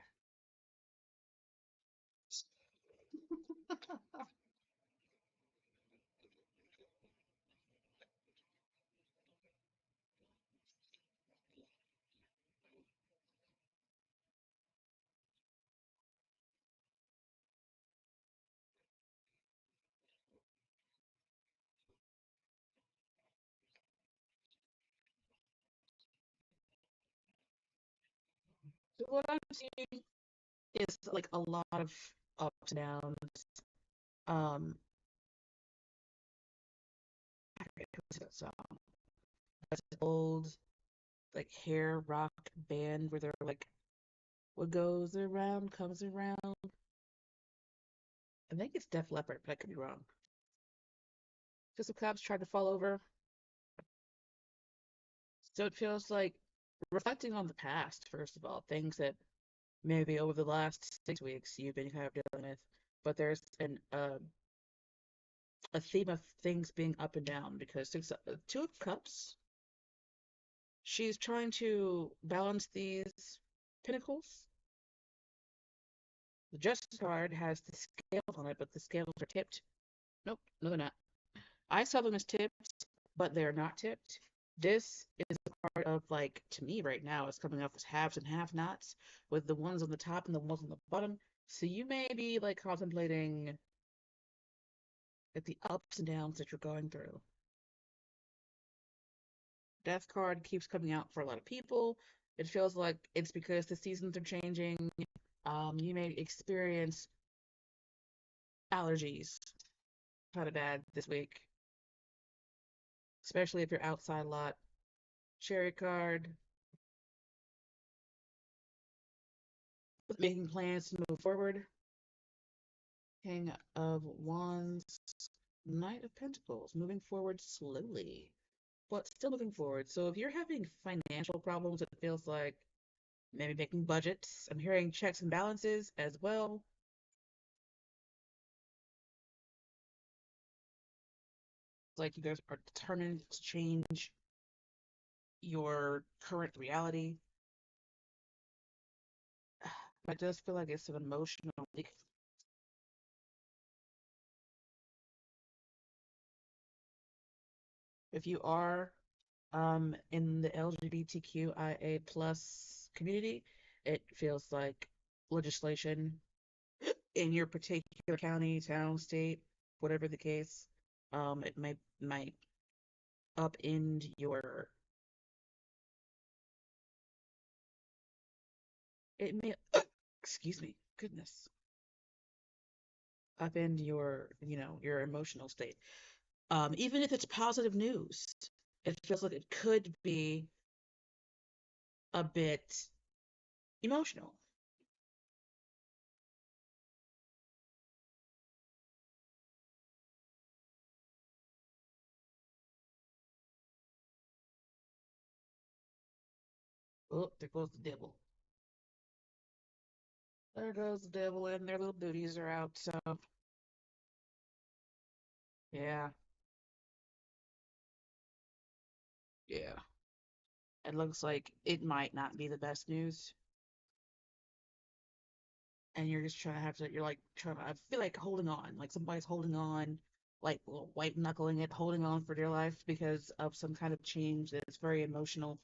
So what I'm seeing is like a lot of ups and downs. Um, what's that song? That's an old like hair rock band where they're like, what goes around comes around. I think it's Def Leppard, but I could be wrong. Just the cops tried to fall over. So it feels like reflecting on the past, first of all, things that maybe over the last 6 weeks you've been kind of dealing with, but there's a theme of things being up and down because Two of Cups, she's trying to balance these pentacles. The Justice card has the scales on it, but the scales are tipped. Nope, no, they're not. I saw them as tipped, but they're not tipped. This is a part of, like, to me right now, it's coming off as halves and half nots with the ones on the top and the ones on the bottom. So you may be like contemplating at the ups and downs that you're going through. Death card keeps coming out for a lot of people. It feels like it's because the seasons are changing. You may experience allergies kind of bad this week, especially if you're outside a lot. Cherry card, making plans to move forward. King of Wands, Knight of Pentacles, moving forward slowly, but still moving forward. So if you're having financial problems, it feels like maybe making budgets. I'm hearing checks and balances as well. It's like you guys are determined to change your current reality. I just feel like it's an emotional week. If you are in the LGBTQIA plus community, it feels like legislation in your particular county, town, state, whatever the case. It might upend your it may excuse me, goodness, upend your your emotional state. Even if it's positive news, it feels like it could be a bit emotional. Oh, there goes the devil. There goes the devil, and their little booties are out. So, yeah, yeah. It looks like it might not be the best news, and you're just trying to have to. You're like trying to. I feel like holding on, like somebody's holding on, like white knuckling it, holding on for dear life because of some kind of change that's very emotional.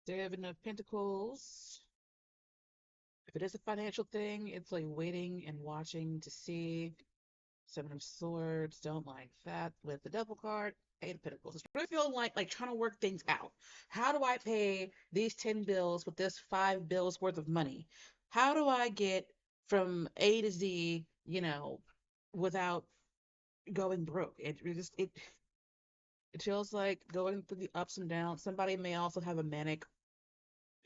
Seven of Pentacles. If it is a financial thing, it's like waiting and watching to see. Seven of Swords, don't like that. With the Devil card, Eight of Pentacles. It's really feeling like trying to work things out. How do I pay these 10 bills with this 5 bills worth of money? How do I get from A to Z, without going broke? It feels like going through the ups and downs. Somebody may also have a manic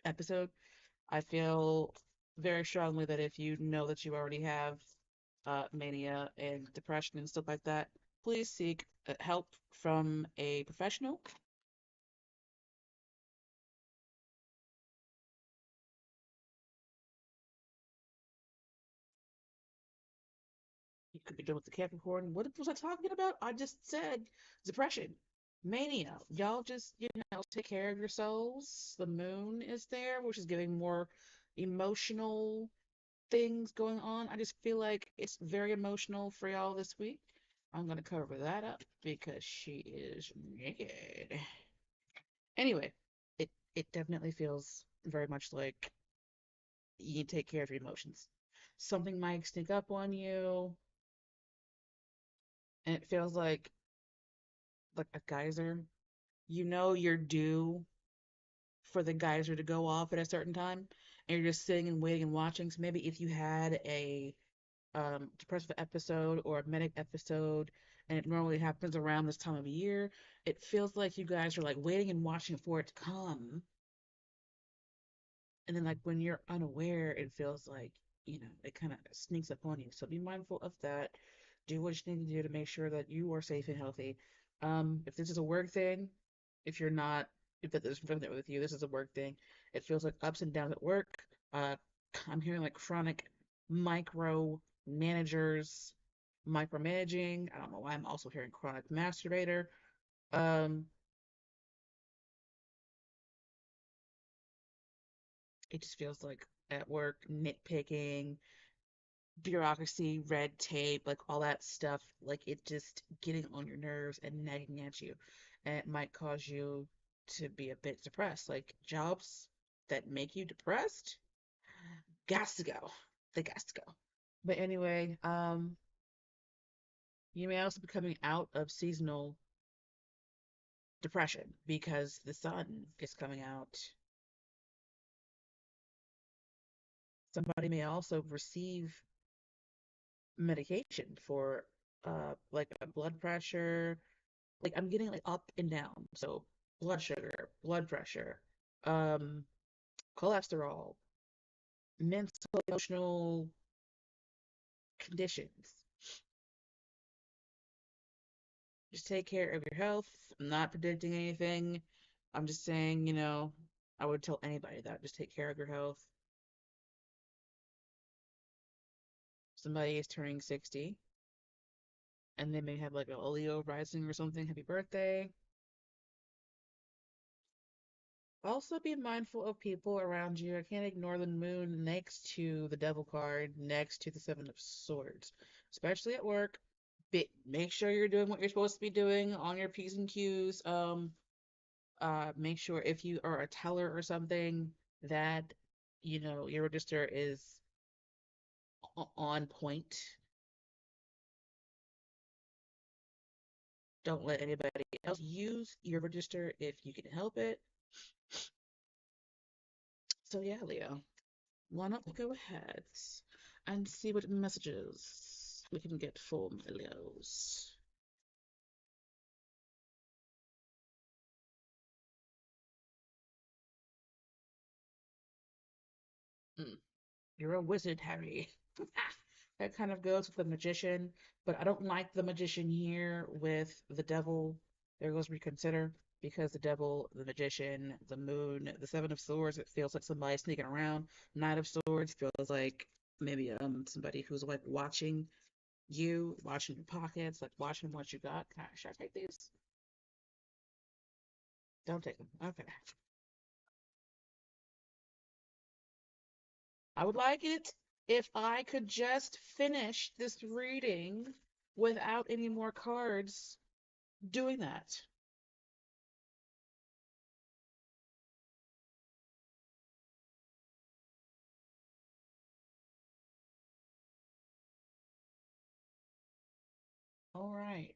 episode. I feel very strongly that if you know that you already have mania and depression and stuff like that, please seek help from a professional. You could be done with the Capricorn. What was I talking about? I just said depression, mania. Y'all just, take care of yourselves. The moon is there, which is giving more emotional things going on. I just feel like it's very emotional for y'all this week. I'm gonna cover that up because she is naked. Anyway, it definitely feels very much like you need to take care of your emotions. Something might sneak up on you, and it feels like a geyser. You know you're due for the geyser to go off at a certain time, and you're just sitting and waiting and watching. So maybe if you had a depressive episode or a manic episode, and it normally happens around this time of year, it feels like you guys are like waiting and watching for it to come. And then, like, when you're unaware, it feels like, it kind of sneaks up on you. So be mindful of that. Do what you need to do to make sure that you are safe and healthy. If this is a work thing, if you're not, if that is familiar with you, this is a work thing. It feels like ups and downs at work. Uh, I'm hearing like chronic micro managers, micromanaging. I don't know why I'm also hearing chronic masturbator. Um, it just feels like at work, nitpicking, bureaucracy, red tape, like all that stuff, like it just getting on your nerves and nagging at you. And it might cause you to be a bit depressed. Like jobs that make you depressed, got to go. They got to go. But anyway, you may also be coming out of seasonal depression because the sun is coming out. Somebody may also receive medication for like a blood pressure. Like I'm getting like up and down. So blood sugar, blood pressure, um, cholesterol, mental, emotional conditions. Just take care of your health. I'm not predicting anything. I'm just saying, I would tell anybody that. Just take care of your health. Somebody is turning 60 and they may have like a Leo rising or something. Happy birthday. Also, be mindful of people around you. I can't ignore the moon next to the devil card, next to the seven of swords, especially at work. Make sure you're doing what you're supposed to be doing on your P's and Q's. Make sure if you are a teller or something that, your register is on point. Don't let anybody else use your register if you can help it. So yeah, Leo. Why not we go ahead and see what messages we can get for my Leos? Mm, you're a wizard, Harry. That kind of goes with the magician, but I don't like the magician here with the devil. There goes reconsider because the devil, the magician, the moon, the seven of swords, it feels like somebody sneaking around. Knight of swords feels like maybe somebody who's like watching you, watching your pockets, like watching what you got. Should I take these? Don't take them. Okay. I would like it if I could just finish this reading without any more cards doing that. All right.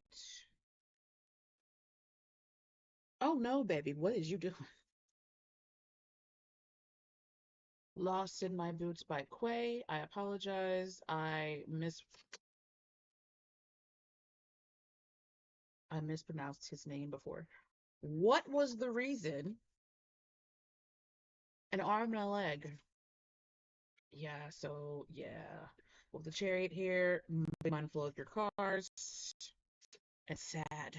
Oh no, baby, what is you doing? Lost in My Boots by Quay. I apologize. I mispronounced his name before. What was the reason? An arm and a leg. Yeah, so yeah. With the chariot here, be mindful of your cars. It's sad.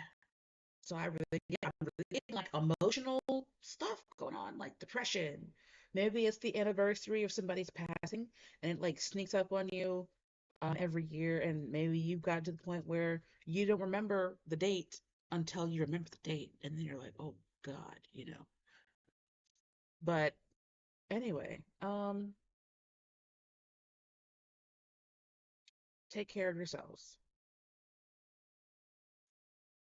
So I'm really getting like emotional stuff going on, like depression. Maybe it's the anniversary of somebody's passing, and it like sneaks up on you every year, and maybe you've gotten to the point where you don't remember the date until you remember the date, and then you're like, oh God, you know. But anyway, take care of yourselves.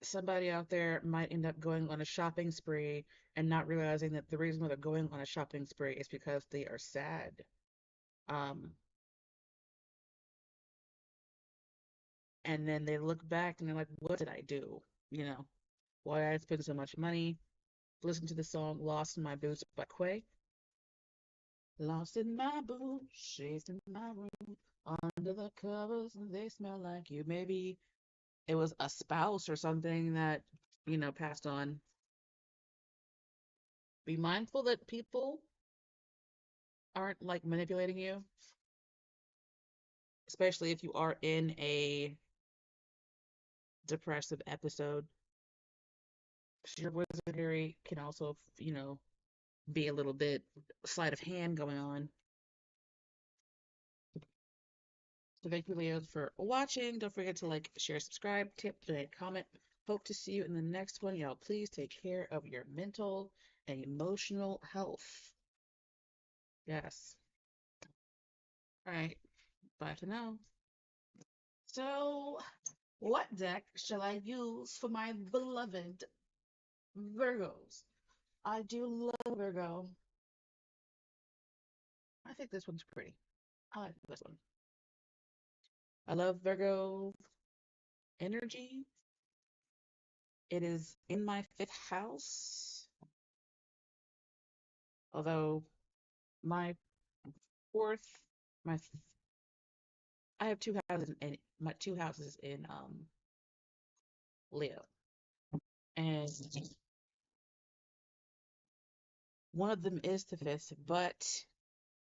Somebody out there might end up going on a shopping spree and not realizing that the reason why they're going on a shopping spree is because they are sad. Um, and then they look back and they're like, what did I do? You know, why did I spend so much money? Listen to the song Lost in My Boots by Quay. Lost in my boots, shades in my room, under the covers, and they smell like you. Maybe it was a spouse or something that, passed on. Be mindful that people aren't like manipulating you, especially if you are in a depressive episode. Your wizardry can also, be a little bit sleight of hand going on. So thank you, Leos, for watching. Don't forget to like, share, subscribe, tip, donate, comment. Hope to see you in the next one. Y'all, please take care of your mental and emotional health. Yes. All right. Bye for now. So, what deck shall I use for my beloved Virgos? I do love Virgo. I think this one's pretty. I like this one. I love Virgo energy. It is in my fifth house, although my fourth, my I have two houses in my two houses in Leo, and one of them is the fifth, but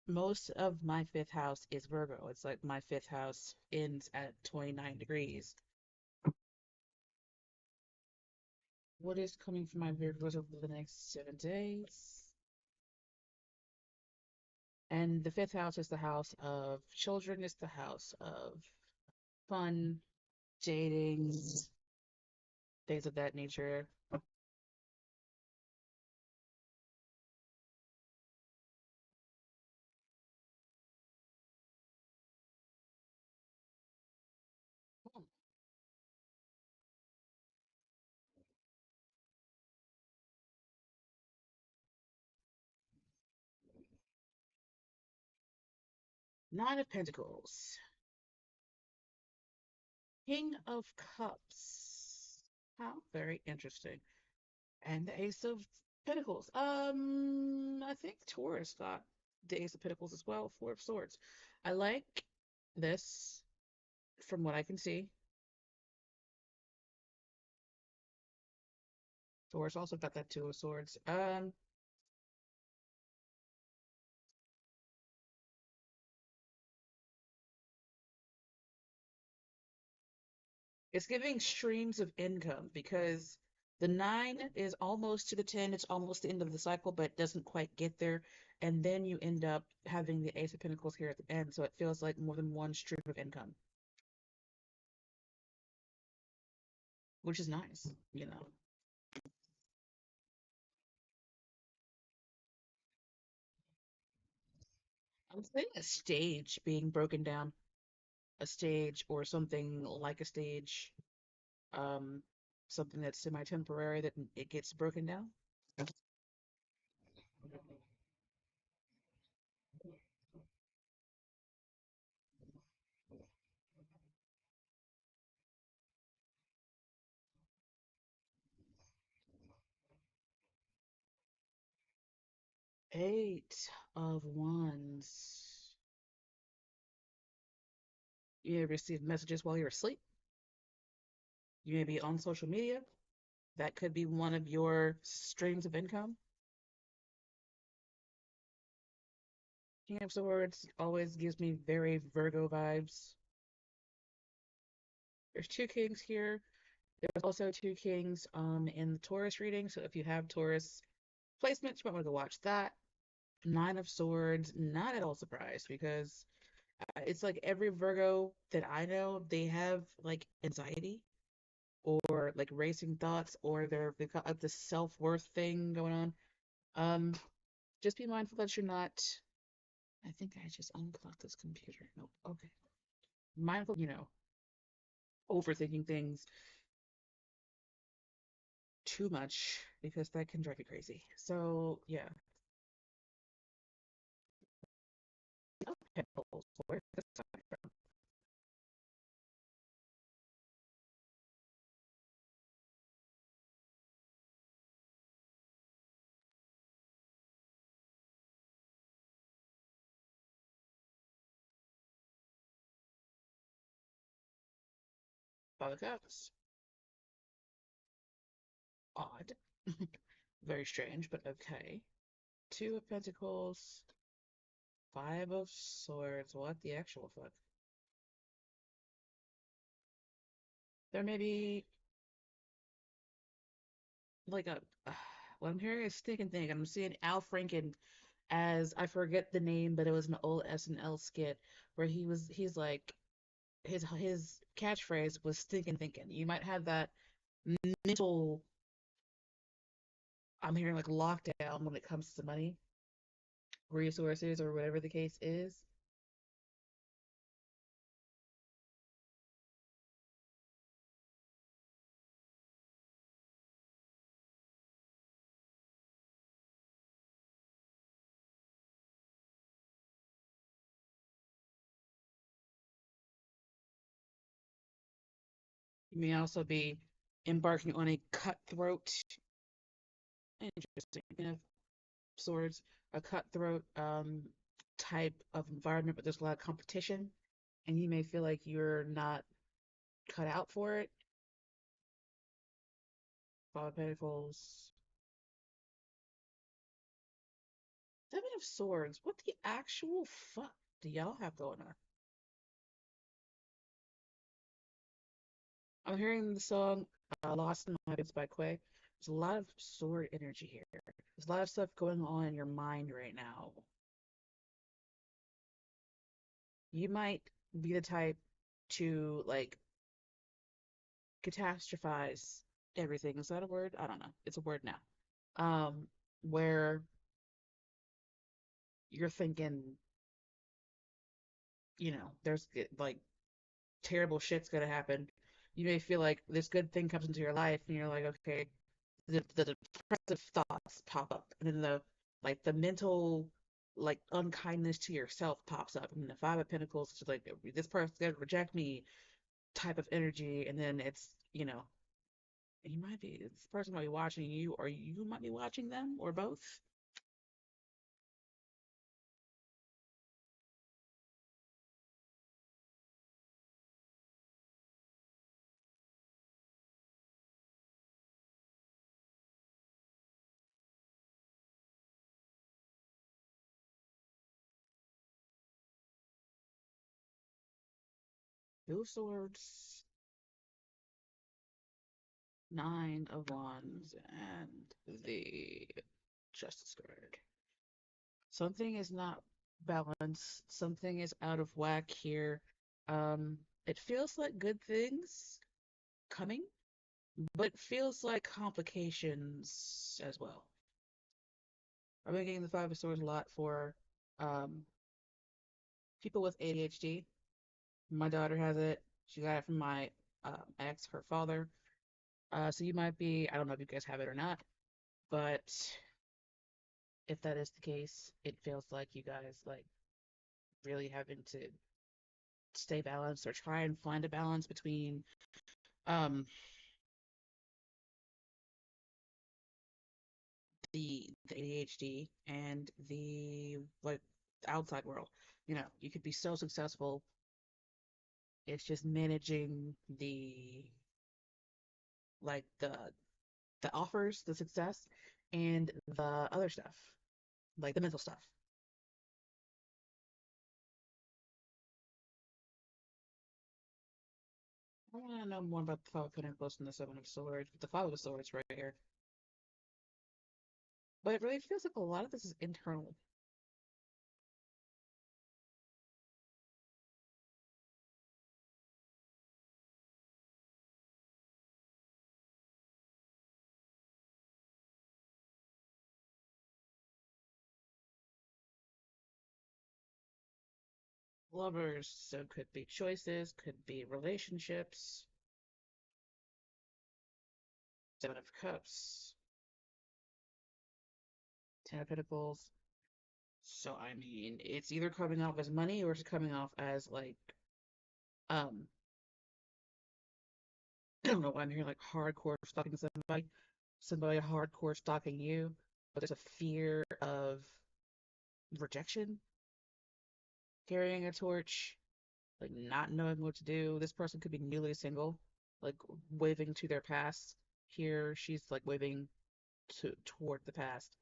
most of my fifth house is Virgo. It's like my fifth house ends at 29 degrees. What is coming for my Virgos over the next 7 days? And the fifth house is the house of children, it's the house of fun, dating, things of that nature. Nine of Pentacles, King of Cups. How very interesting. And the Ace of Pentacles. I think Taurus got the Ace of Pentacles as well, Four of Swords. I like this from what I can see. Taurus also got that Two of Swords. It's giving streams of income because the nine is almost to the 10, it's almost the end of the cycle, but it doesn't quite get there. And then you end up having the Ace of Pentacles here at the end, so it feels like more than one stream of income, which is nice, you know. I'm saying a stage being broken down, a stage or something like a stage, um, something that's semi-temporary that it gets broken down. 8 of Wands. You may receive messages while you're asleep. You may be on social media. That could be one of your streams of income. King of Swords always gives me very Virgo vibes. There's two kings here. There's also two kings in the Taurus reading. So if you have Taurus placements, you might want to go watch that. Nine of Swords, not at all surprised because it's like every Virgo that I know, they have like anxiety or like racing thoughts, or they've got like this self-worth thing going on. Um, just be mindful that you're not. I think I just unplugged this computer. Nope. Okay. Mindful, overthinking things too much because that can drive you crazy. So yeah. Pentacles. Where's this coming from? Five of Cups. Odd. Very strange, but okay. Two of Pentacles. Five of Swords. What the actual fuck? There may be like a. What I'm hearing is stinking thing. I'm seeing Al Franken as I forget the name, but it was an old SNL skit where he's like his catchphrase was stinking thinking. You might have that mental. I'm hearing like lockdown when it comes to money, resources, or whatever the case is. You may also be embarking on a cutthroat, interesting of swords, a cutthroat type of environment, but there's a lot of competition, and you may feel like you're not cut out for it. Five of Pentacles, Seven of Swords. What the actual fuck do y'all have going on? I'm hearing the song Lost in My Boots by Quay. There's a lot of sword energy here. There's a lot of stuff going on in your mind right now. You might be the type to like catastrophize everything. Is that a word? I don't know. It's a word now. Where you're thinking, there's like terrible shit's gonna happen. You may feel like this good thing comes into your life, and you're like, okay, the depressive thoughts pop up, and then the mental like unkindness to yourself pops up, and the Five of Pentacles is just like this person's gonna reject me type of energy, and then it's this person might be watching you, or you might be watching them, or both. Two of Swords. Nine of Wands and the Justice card. Something is not balanced. Something is out of whack here. It feels like good things coming, but it feels like complications as well. I've been getting the Five of Swords a lot for um, people with ADHD. My daughter has it. She got it from my ex, her father. So you might be, I don't know if you guys have it or not, but if that is the case, it feels like you guys like really having to stay balanced or try and find a balance between um the ADHD and the like outside world. You know, you could be so successful. It's just managing like the offers, the success, and the other stuff, like the mental stuff. I want to know more about the Five of Pentacles and the Seven of Swords, but the Five of Swords right here. But it really feels like a lot of this is internal. Lovers, so could be choices, could be relationships. Seven of Cups, Ten of Pentacles. So I mean, it's either coming off as money or it's coming off as like um I don't know why I'm hearing like hardcore stalking somebody, somebody hardcore stalking you, but there's a fear of rejection, carrying a torch, like not knowing what to do. This person could be newly single, like waving to their past. Here she's like waving to toward the past.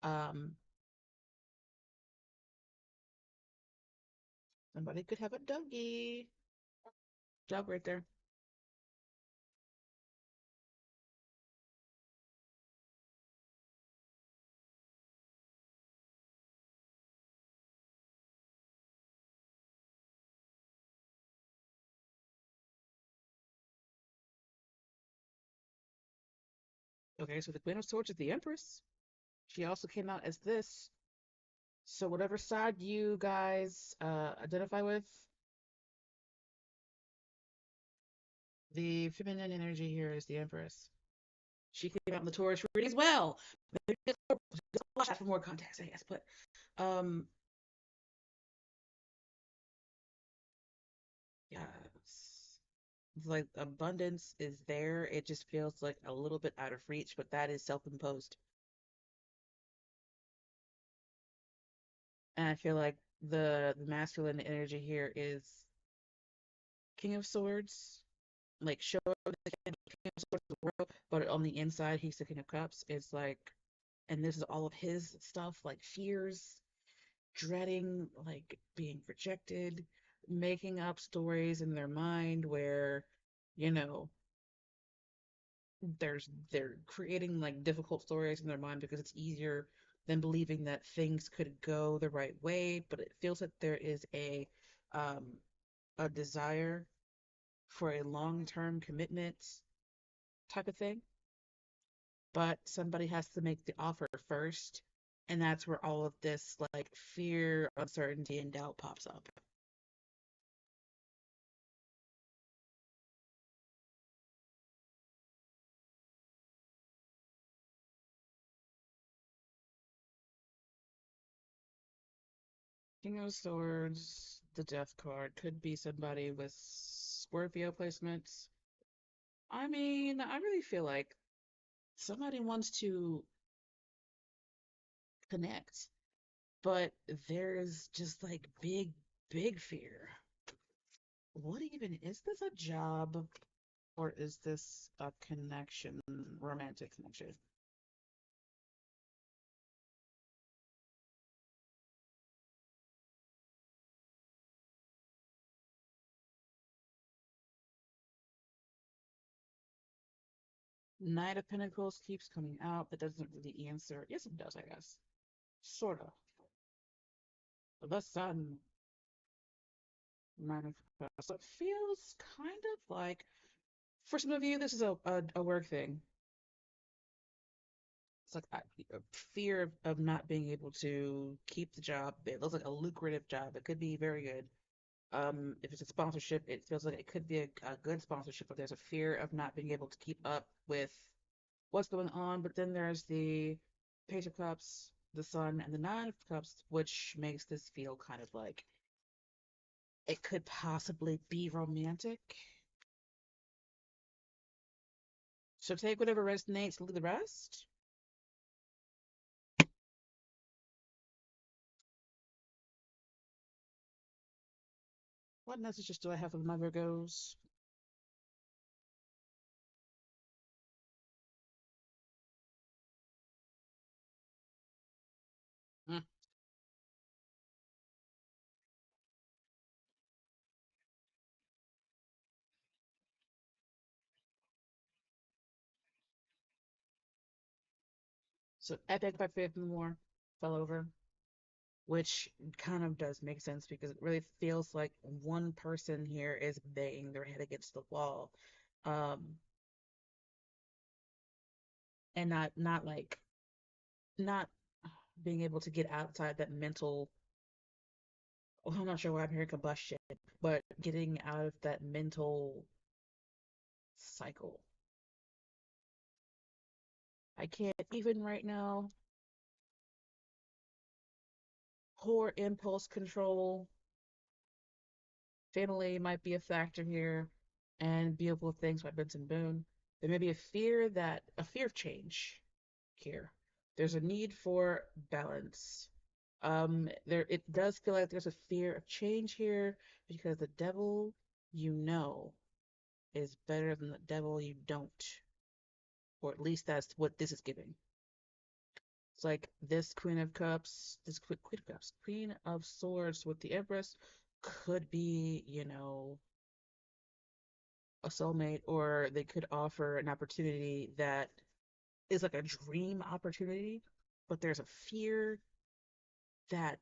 Um, Somebody could have a doggy. Dog right there. Okay, so the Queen of Swords is the Empress. She also came out as this. So whatever side you guys identify with, the feminine energy here is the Empress. She came out in the Taurus reading as well. Watch out for more context, I guess. But um, yes, like abundance is there. It just feels like a little bit out of reach, but that is self-imposed. And I feel like the masculine energy here is King of Swords, like show the King of Swords of the world, but on the inside he's the King of Cups. It's like, and this is all of his stuff, like fears, dreading, like being rejected, making up stories in their mind where, you know, they're creating like difficult stories in their mind because it's easier than believing that things could go the right way, but it feels like there is um a desire for a long-term commitment type of thing, but somebody has to make the offer first, and that's where all of this like fear, uncertainty, and doubt pops up. King of Swords, the Death card could be somebody with Scorpio placements. I mean, I really feel like somebody wants to connect, but there's just like big fear. What even is this, a job or is this a connection, romantic connection? Knight of Pentacles keeps coming out. That doesn't really answer. Yes, it does, I guess. Sort of. The Sun. Nine of Cups. So it feels kind of like, for some of you, this is a work thing. It's like a fear of not being able to keep the job. It looks like a lucrative job. It could be very good. If it's a sponsorship, it feels like it could be a good sponsorship, but there's a fear of not being able to keep up with what's going on. But then there's the Page of Cups, the Sun, and the Nine of Cups, which makes this feel kind of like it could possibly be romantic. So take whatever resonates, leave the rest. What messages do I have for my Virgos? Mm. So Epic by Faith No More fell over, which kind of does make sense because it really feels like one person here is banging their head against the wall, um, and not like not being able to get outside that mental. Well, I'm not sure why I'm hearing combustion, but getting out of that mental cycle. I can't even right now. Poor impulse control. Family might be a factor here, and Beautiful Things by Benson Boone. There may be a fear of change here. There's a need for balance. There it does feel like there's a fear of change here because the devil you know is better than the devil you don't, or at least that's what this is giving. It's like this Queen of Cups, this Queen of Cups, Queen of Swords with the Empress could be, a soulmate, or they could offer an opportunity that is like a dream opportunity, but there's a fear that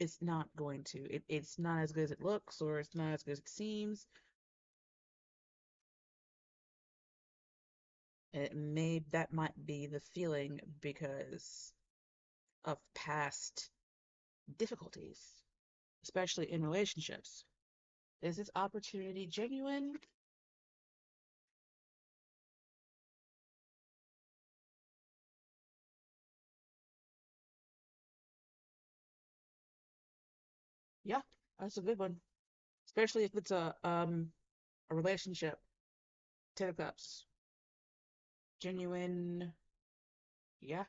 it's not going to. It's not as good as it looks, or it's not as good as it seems. That might be the feeling because of past difficulties, especially in relationships. Is this opportunity genuine? Yeah, that's a good one. Especially if it's a relationship. Ten of Cups. Genuine. Yeah.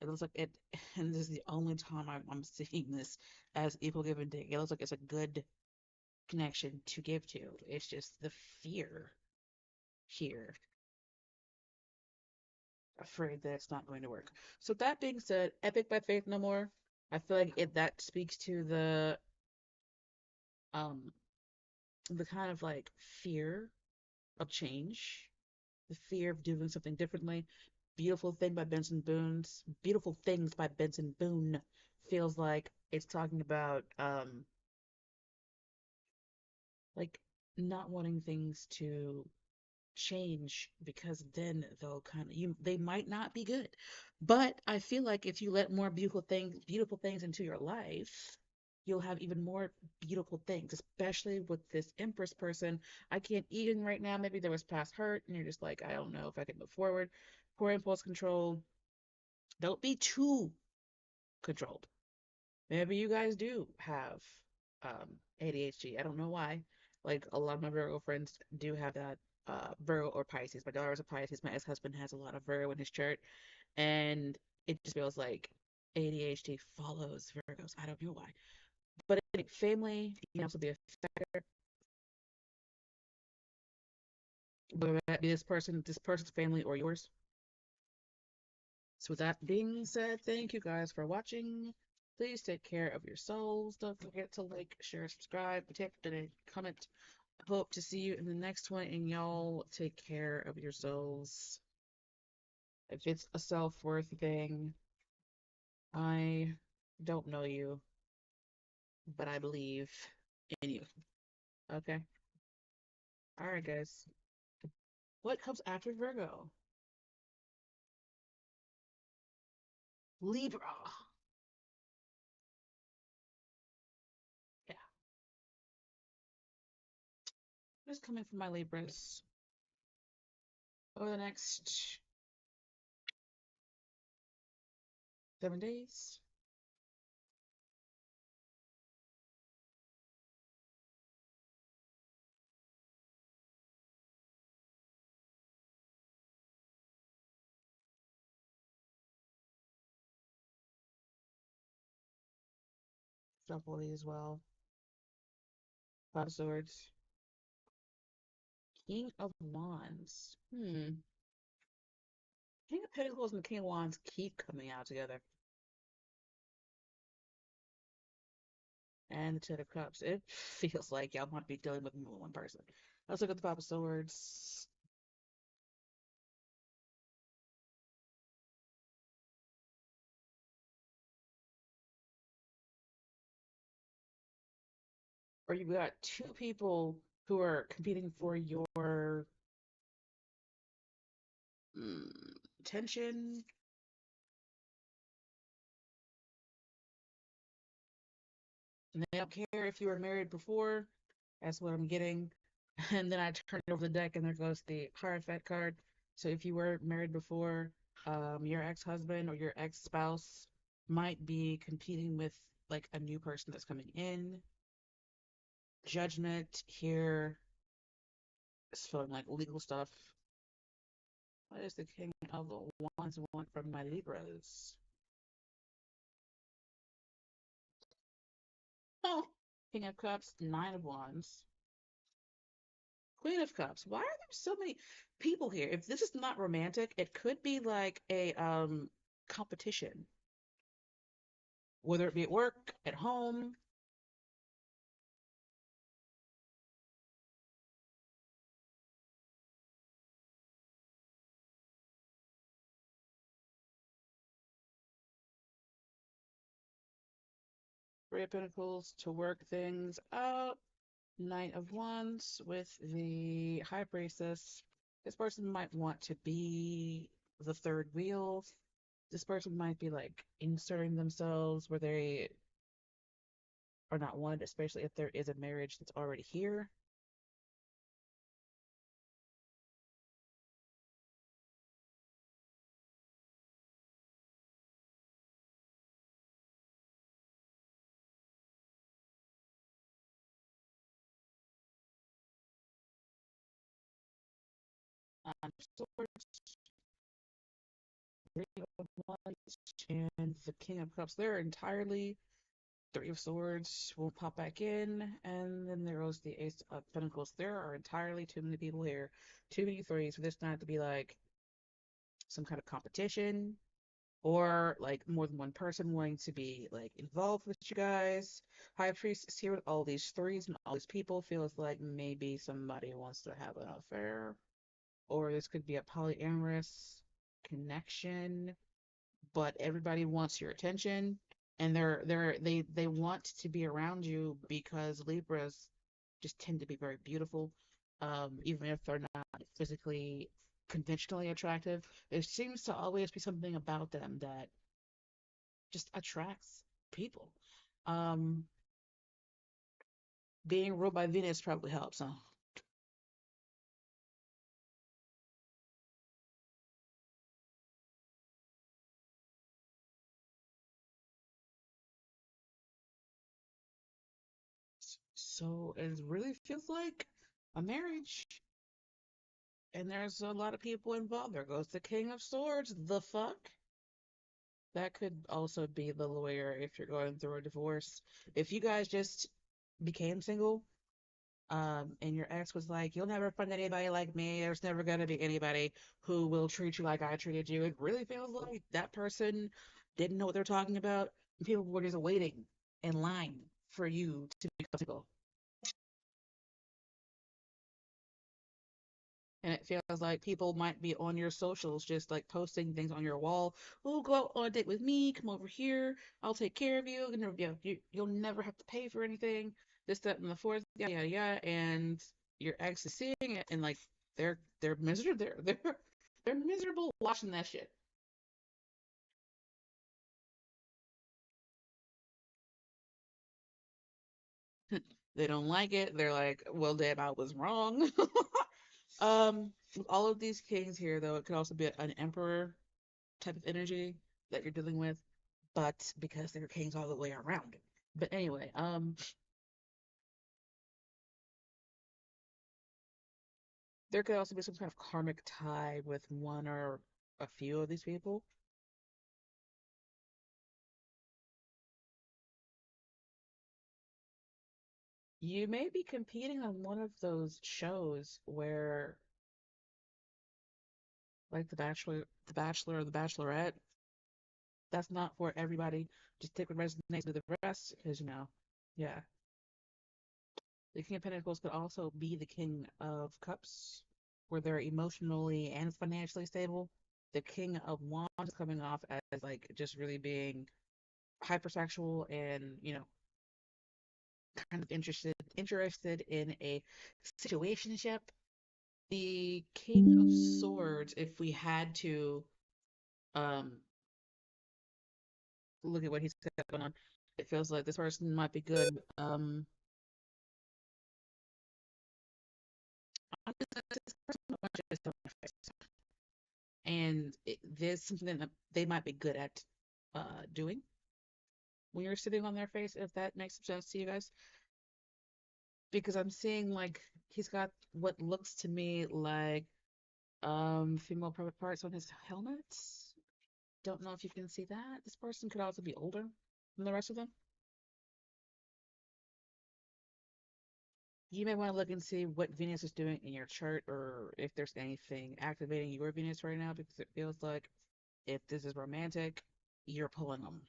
It looks like it, and this is the only time I'm seeing this as equal give and take. It looks like it's a good connection to give to. It's just the fear here, afraid that it's not going to work. So that being said, Epic by Faith No More. I feel like that speaks to um the kind of like fear of change, the fear of doing something differently. Beautiful Things by Benson Boone feels like it's talking about like not wanting things to change because then they'll kind of they might not be good. But I feel like if you let more beautiful things into your life, you'll have even more beautiful things, especially with this Empress person. I can't even right now, maybe there was past hurt and you're just like, I don't know if I can move forward. Poor impulse control. Don't be too controlled. Maybe you guys do have ADHD. I don't know why. Like a lot of my Virgo friends do have that, Virgo or Pisces. My daughter is a Pisces. My ex-husband has a lot of Virgo in his chart, and it just feels like ADHD follows Virgos. I don't know why. But anyway, family can also be a factor. Whether that be this person's family, or yours. So with that being said, thank you guys for watching. Please take care of your souls. Don't forget to like, share, subscribe, tip, and comment Hope to see you in the next one, and y'all take care of yourselves. If it's a self-worth thing, I don't know you, but I believe in you. Okay? All right, guys. What comes after Virgo? Libra. Yeah. What's coming for my Libras over the next 7 days? Shuffle these as well. Five of Swords. King of Wands. King of Pentacles and King of Wands keep coming out together. And the Ten of Cups. It feels like y'all might be dealing with more than one person. Let's look at the Five of Swords. Or you got two people who are competing for your attention. And they don't care if you were married before. That's what I'm getting. And then I turn over the deck, and there goes the Hierophant card. So if you were married before, your ex-husband or your ex-spouse might be competing with like a new person that's coming in. Judgment here is feeling like legal stuff. What is the King of Wands want from my Libras? Oh, King of Cups, Nine of Wands. Queen of Cups. Why are there so many people here? If this is not romantic, it could be like a competition, whether it be at work, at home. Three of Pentacles to work things out. Knight of Wands with the High Priestess. This person might want to be the third wheel. This person might be like inserting themselves where they are not wanted, especially if there is a marriage that's already here. Swords, Three of Wands, and the King of Cups. They're entirely Three of Swords will pop back in, and then there goes the Ace of Pentacles. There are entirely too many people here, too many threes for this not to be like some kind of competition or like more than one person wanting to be like involved with you guys. High Priest is here with all these threes and all these people. Feels like maybe somebody wants to have an affair, or this could be a polyamorous connection, but everybody wants your attention, and they want to be around you because Libras just tend to be very beautiful, even if they're not physically conventionally attractive. There seems to always be something about them that just attracts people. Um, Being ruled by Venus probably helps, huh? So it really feels like a marriage, and there's a lot of people involved. There goes the King of Swords. The fuck? That could also be the lawyer if you're going through a divorce. If you guys just became single, and your ex was like, "You'll never find anybody like me. There's never gonna be anybody who will treat you like I treated you." It really feels like that person didn't know what they're talking about. People were just waiting in line for you to become single. And it feels like people might be on your socials just like posting things on your wall. Oh, go out on a date with me. Come over here. I'll take care of you. You'll never have to pay for anything. This, that, and the fourth. Yeah, yeah, yeah. And your ex is seeing it, and like they're miserable. They're miserable watching that shit. They don't like it. They're like, well, damn, I was wrong. With all of these kings here, though, it could also be an emperor type of energy that you're dealing with, but because they're kings all the way around. But anyway, there could also be some kind of karmic tie with one or a few of these people. You may be competing on one of those shows where, like The Bachelor or The Bachelorette, that's not for everybody. Just take what resonates with the rest, because yeah. The King of Pentacles could also be the King of Cups, where they're emotionally and financially stable. The King of Wands is coming off as like just really being hypersexual and kind of interested in a situationship. The King of Swords, if we had to um look at what he's got going on, it feels like this person might be good. This person might just don't and there's something that they might be good at doing when you're sitting on their face, if that makes sense to you guys. Because I'm seeing like he's got what looks to me like female private parts on his helmet. Don't know if you can see that. This person could also be older than the rest of them. You may want to look and see what Venus is doing in your chart or if there's anything activating your Venus right now because it feels like if this is romantic, you're pulling them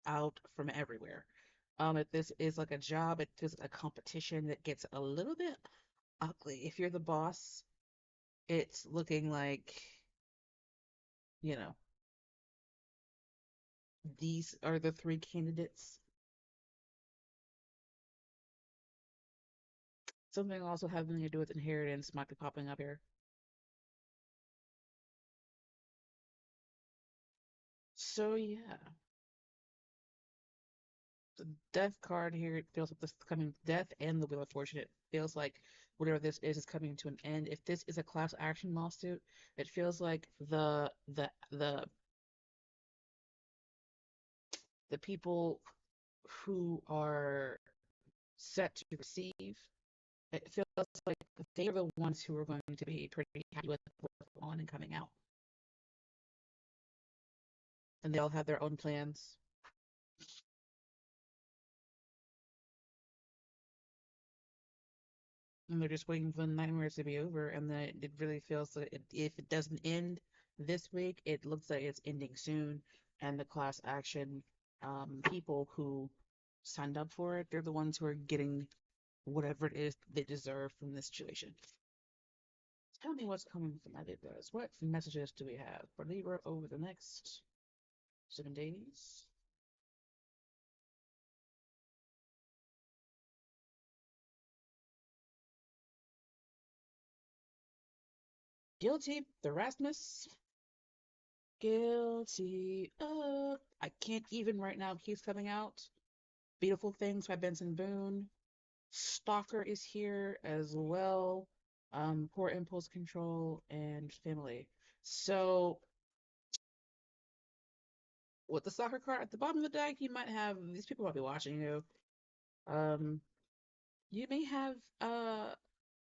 out from everywhere. If this is like a job, it feels like a competition that gets a little bit ugly. If you're the boss, it's looking like, you know, these are the three candidates. Something also having to do with inheritance might be popping up here. So yeah, the death card here, it feels like this is coming death and the wheel of fortune. It feels like whatever this is coming to an end. If this is a class action lawsuit, it feels like the people who are set to receive, it feels like they are the ones who are going to be pretty happy with what's on and coming out. And they all have their own plans. And they're just waiting for the nightmares to be over. And then it really feels like if it doesn't end this week, it looks like it's ending soon. And the class action people who signed up for it, they're the ones who are getting whatever it is they deserve from this situation. Tell me what's coming from my Libras. What messages do we have for Libra over the next 7 days? Guilty, the Rasmus. Guilty. I can't even right now. Keeps coming out. Beautiful Things by Benson Boone. Stalker is here as well. Poor impulse control and family. So with the soccer card at the bottom of the deck, you might have these people might be watching you. Um, you may have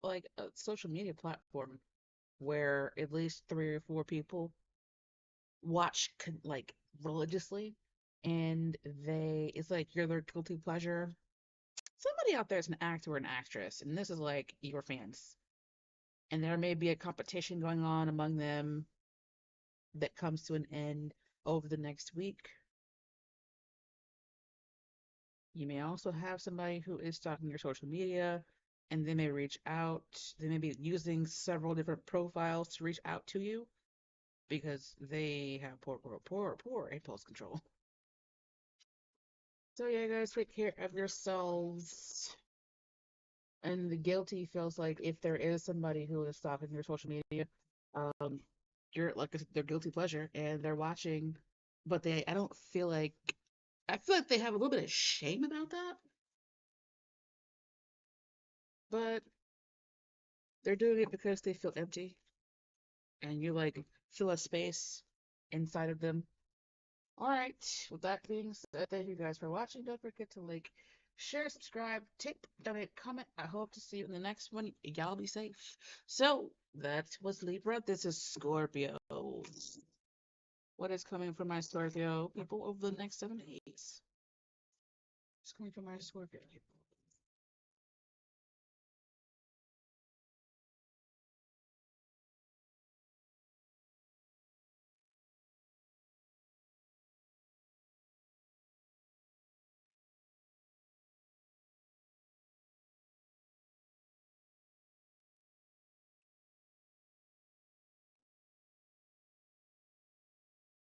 like a social media platform where at least three or four people watch like religiously, and it's like you're their guilty pleasure. Somebody out there is an actor or an actress, and this is like your fans, and there may be a competition going on among them that comes to an end over the next week. You may also have somebody who is stalking your social media and they may reach out. They may be using several different profiles to reach out to you because they have poor impulse control. So yeah, guys, take care of yourselves. And the guilty feels like if there is somebody who is stalking your social media, um, you're like their guilty pleasure, and they're watching, but I don't feel like, I feel like they have a little bit of shame about that, but they're doing it because they feel empty, and you like fill a space inside of them. All right, with that being said, thank you guys for watching. Don't forget to like, share, subscribe, tip, donate, comment. I hope to see you in the next one. Y'all be safe. So, that was Libra. This is Scorpio. What is coming from my Scorpio people over the next 7 days? What's coming from my Scorpio people?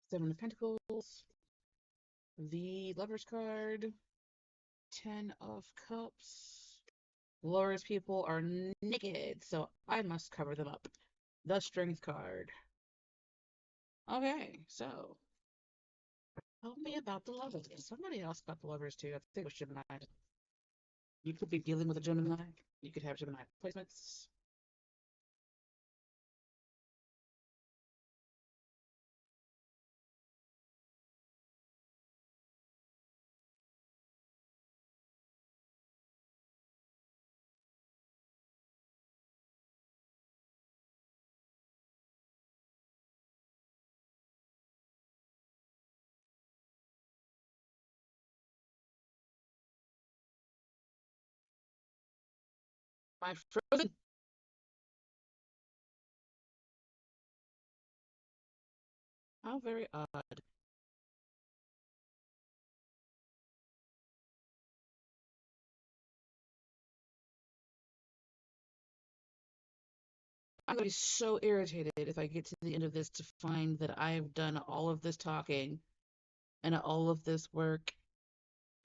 Seven of Pentacles, the Lover's card, Ten of Cups. Laura's people are naked, so I must cover them up. The Strength card. Okay, so tell me about the lovers. Somebody else got the lovers too. I think it was Gemini. You could be dealing with a Gemini. You could have Gemini placements. My frozen. How very odd. I'm gonna be so irritated if I get to the end of this to find that I've done all of this talking and all of this work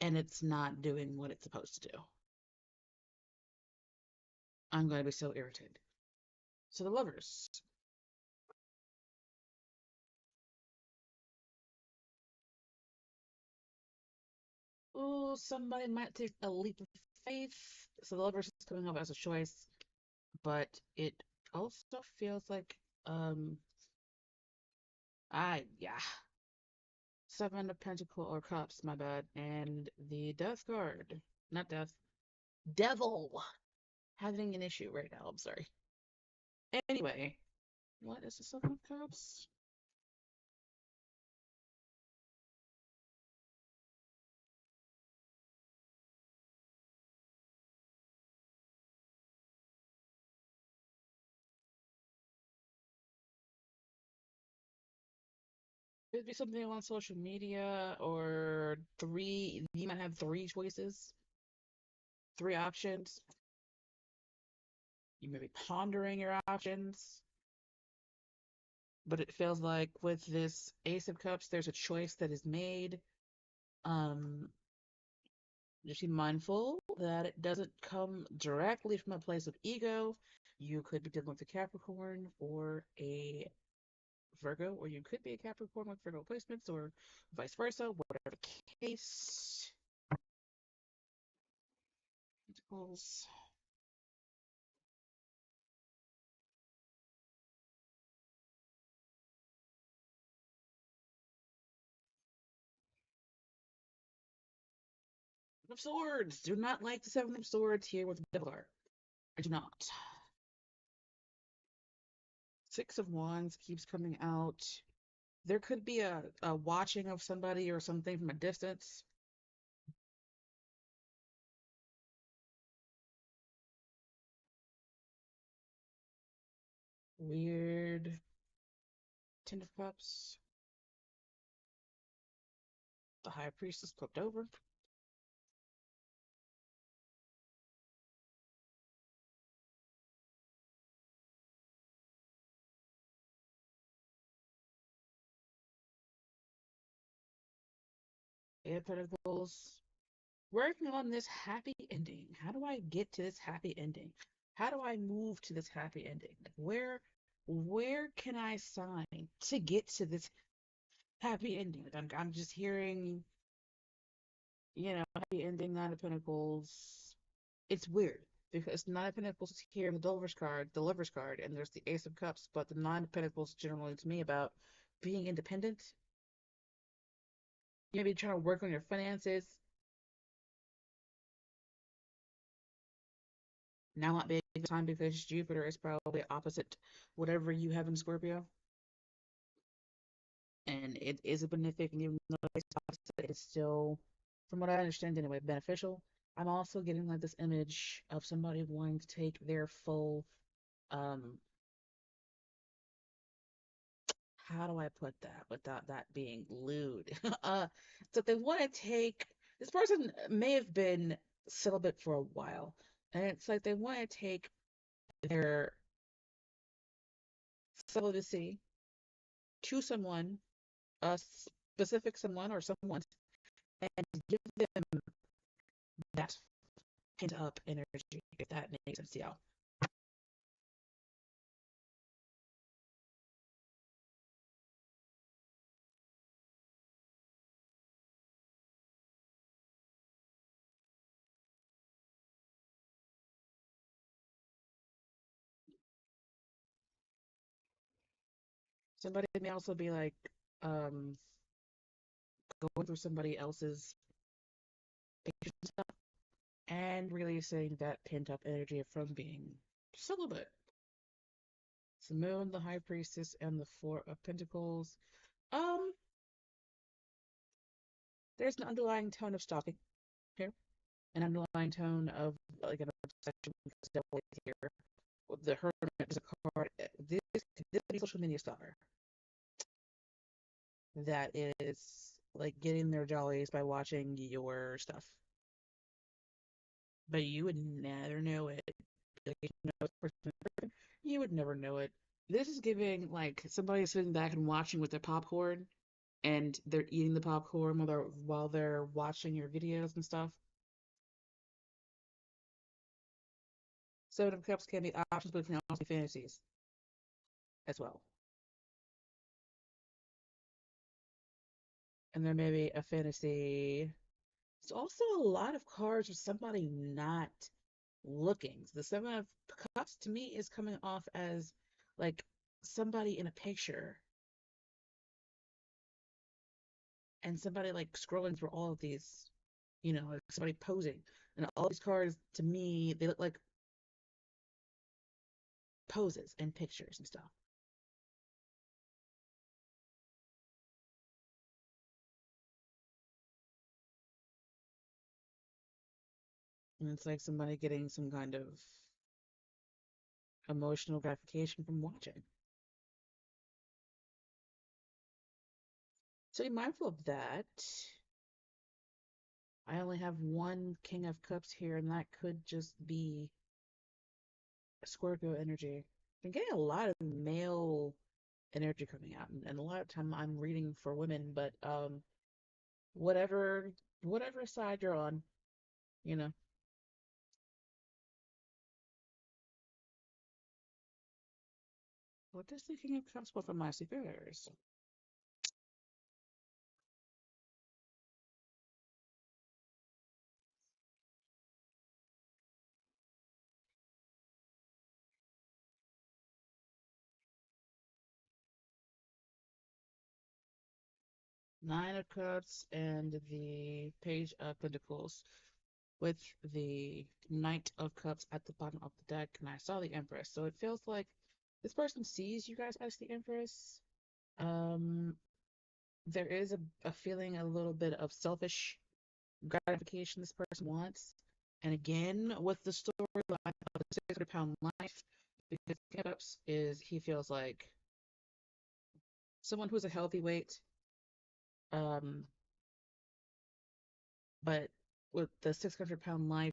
and it's not doing what it's supposed to do. I'm gonna be so irritated. So the lovers. Oh, somebody might take a leap of faith. So the lovers is coming up as a choice, but it also feels like yeah. Seven of Pentacle or Cups, my bad. And the Death card. Not Death. Devil. Having an issue right now, I'm sorry. Anyway, what is the Seven of Cups? Could be something on social media or you might have three choices, three options. You may be pondering your options, but it feels like with this Ace of Cups, there's a choice that is made. Um, just be mindful that it doesn't come directly from a place of ego. You could be dealing with a Capricorn or a Virgo, or you could be a Capricorn with Virgo placements, or vice versa, whatever the case. Pentacles. Of Swords. Do not like the Seven of Swords here with the Devil card. I do not. Six of Wands keeps coming out. There could be a watching of somebody or something from a distance. Weird. Ten of Cups. The High Priestess flipped over. Eight of Pentacles. Working on this happy ending. How do I get to this happy ending? How do I move to this happy ending? Like where can I sign to get to this happy ending? Like I'm just hearing, happy ending, Nine of Pentacles. It's weird because Nine of Pentacles is here in the Lovers card, and there's the Ace of Cups, but the Nine of Pentacles generally to me about being independent. You may be trying to work on your finances. Now might be the time because Jupiter is probably opposite whatever you have in Scorpio. And it is a benefic, and even though it's opposite, it's still, from what I understand anyway, beneficial. I'm also getting like this image of somebody wanting to take their full, um, how do I put that without that being lewd? So they want to take, this person may have been celibate for a while, and it's like they want to take their celibacy to someone, a specific someone or someone, and give them that pent up energy, if that makes sense, y'all. Somebody may also be like, um, going through somebody else's pictures and stuff and releasing that pent up energy from being celibate. It's the Moon, the High Priestess, and the Four of Pentacles. Um, there's an underlying tone of stalking here, an underlying tone of like an obsession because devil is here. The Hermit is a card. This is a social media stalker that is like getting their jollies by watching your stuff, but you would never know it. Like, you would never know it. This is giving like somebody sitting back and watching with their popcorn, and they're eating the popcorn while they're watching your videos and stuff. Seven of Cups can be options, but it can also be fantasies as well. And there may be a fantasy. It's also a lot of cards with somebody not looking. The Seven of Cups to me is coming off as like somebody in a picture and somebody like scrolling through all of these, like somebody posing. And all these cards to me, they look like poses and pictures and stuff. And it's like somebody getting some kind of emotional gratification from watching. So be mindful of that. I only have one King of Cups here, and that could just be Scorpio energy. I'm getting a lot of male energy coming out, and a lot of time I'm reading for women, but whatever whatever side you're on, you know. What does the King of Cups want from my superiors? Nine of Cups and the Page of Pentacles with the Knight of Cups at the bottom of the deck, and I saw the Empress. So it feels like this person sees you guys as the Empress. Um, there is a feeling a little bit of selfish gratification this person wants. And again, with the storyline of the 600-pound life, because Cups is he feels like someone who's a healthy weight, um, but with the 600-pound life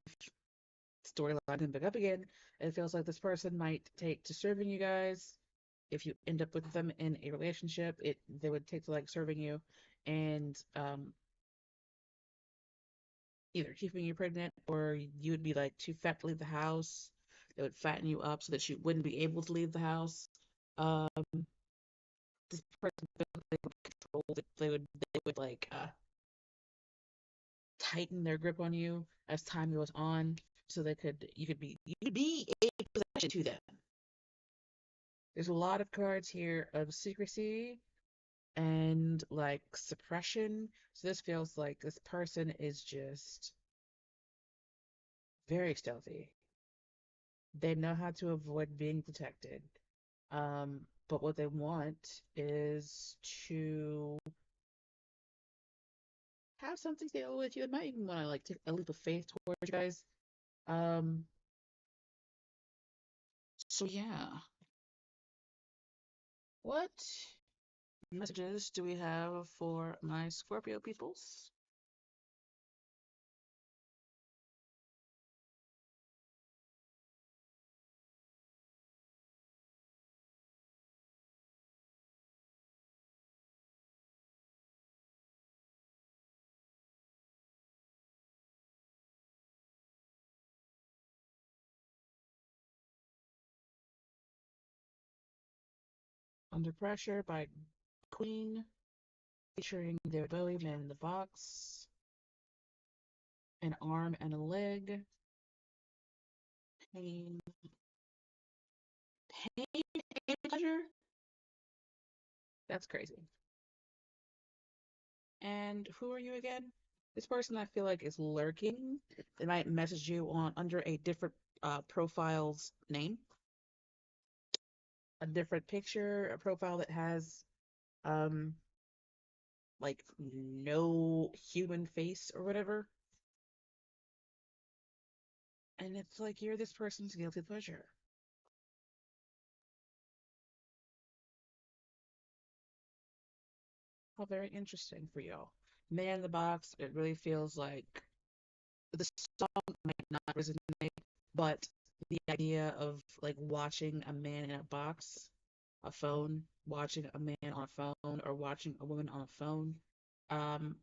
storyline and pick up again, it feels like this person might take to serving you guys. If you end up with them in a relationship, they would take to like serving you, and either keeping you pregnant or you would be like too fat to leave the house. They would fatten you up so that you wouldn't be able to leave the house. Um, this person they would control. They would like tighten their grip on you as time goes on, so you could be a possession to them. There's a lot of cards here of secrecy and like suppression. So this feels like this person is just very stealthy. They know how to avoid being detected. But what they want is to have something stable with you. It might even want to like take a leap of faith towards you guys. Um, so yeah. What messages do we have for my Scorpio peoples? Under Pressure by Queen, featuring David Bowie, Man in the Box, an arm and a leg, pain, pain and pleasure. That's crazy. And who are you again? This person I feel like is lurking. They might message you on under a different profile's name, a different picture, a profile that has um like no human face or whatever. And it's like you're this person's guilty pleasure. How very interesting for y'all. Man in the Box, it really feels like the song might not resonate, but the idea of like watching a man in a box, a phone, watching a man on a phone, or watching a woman on a phone, um,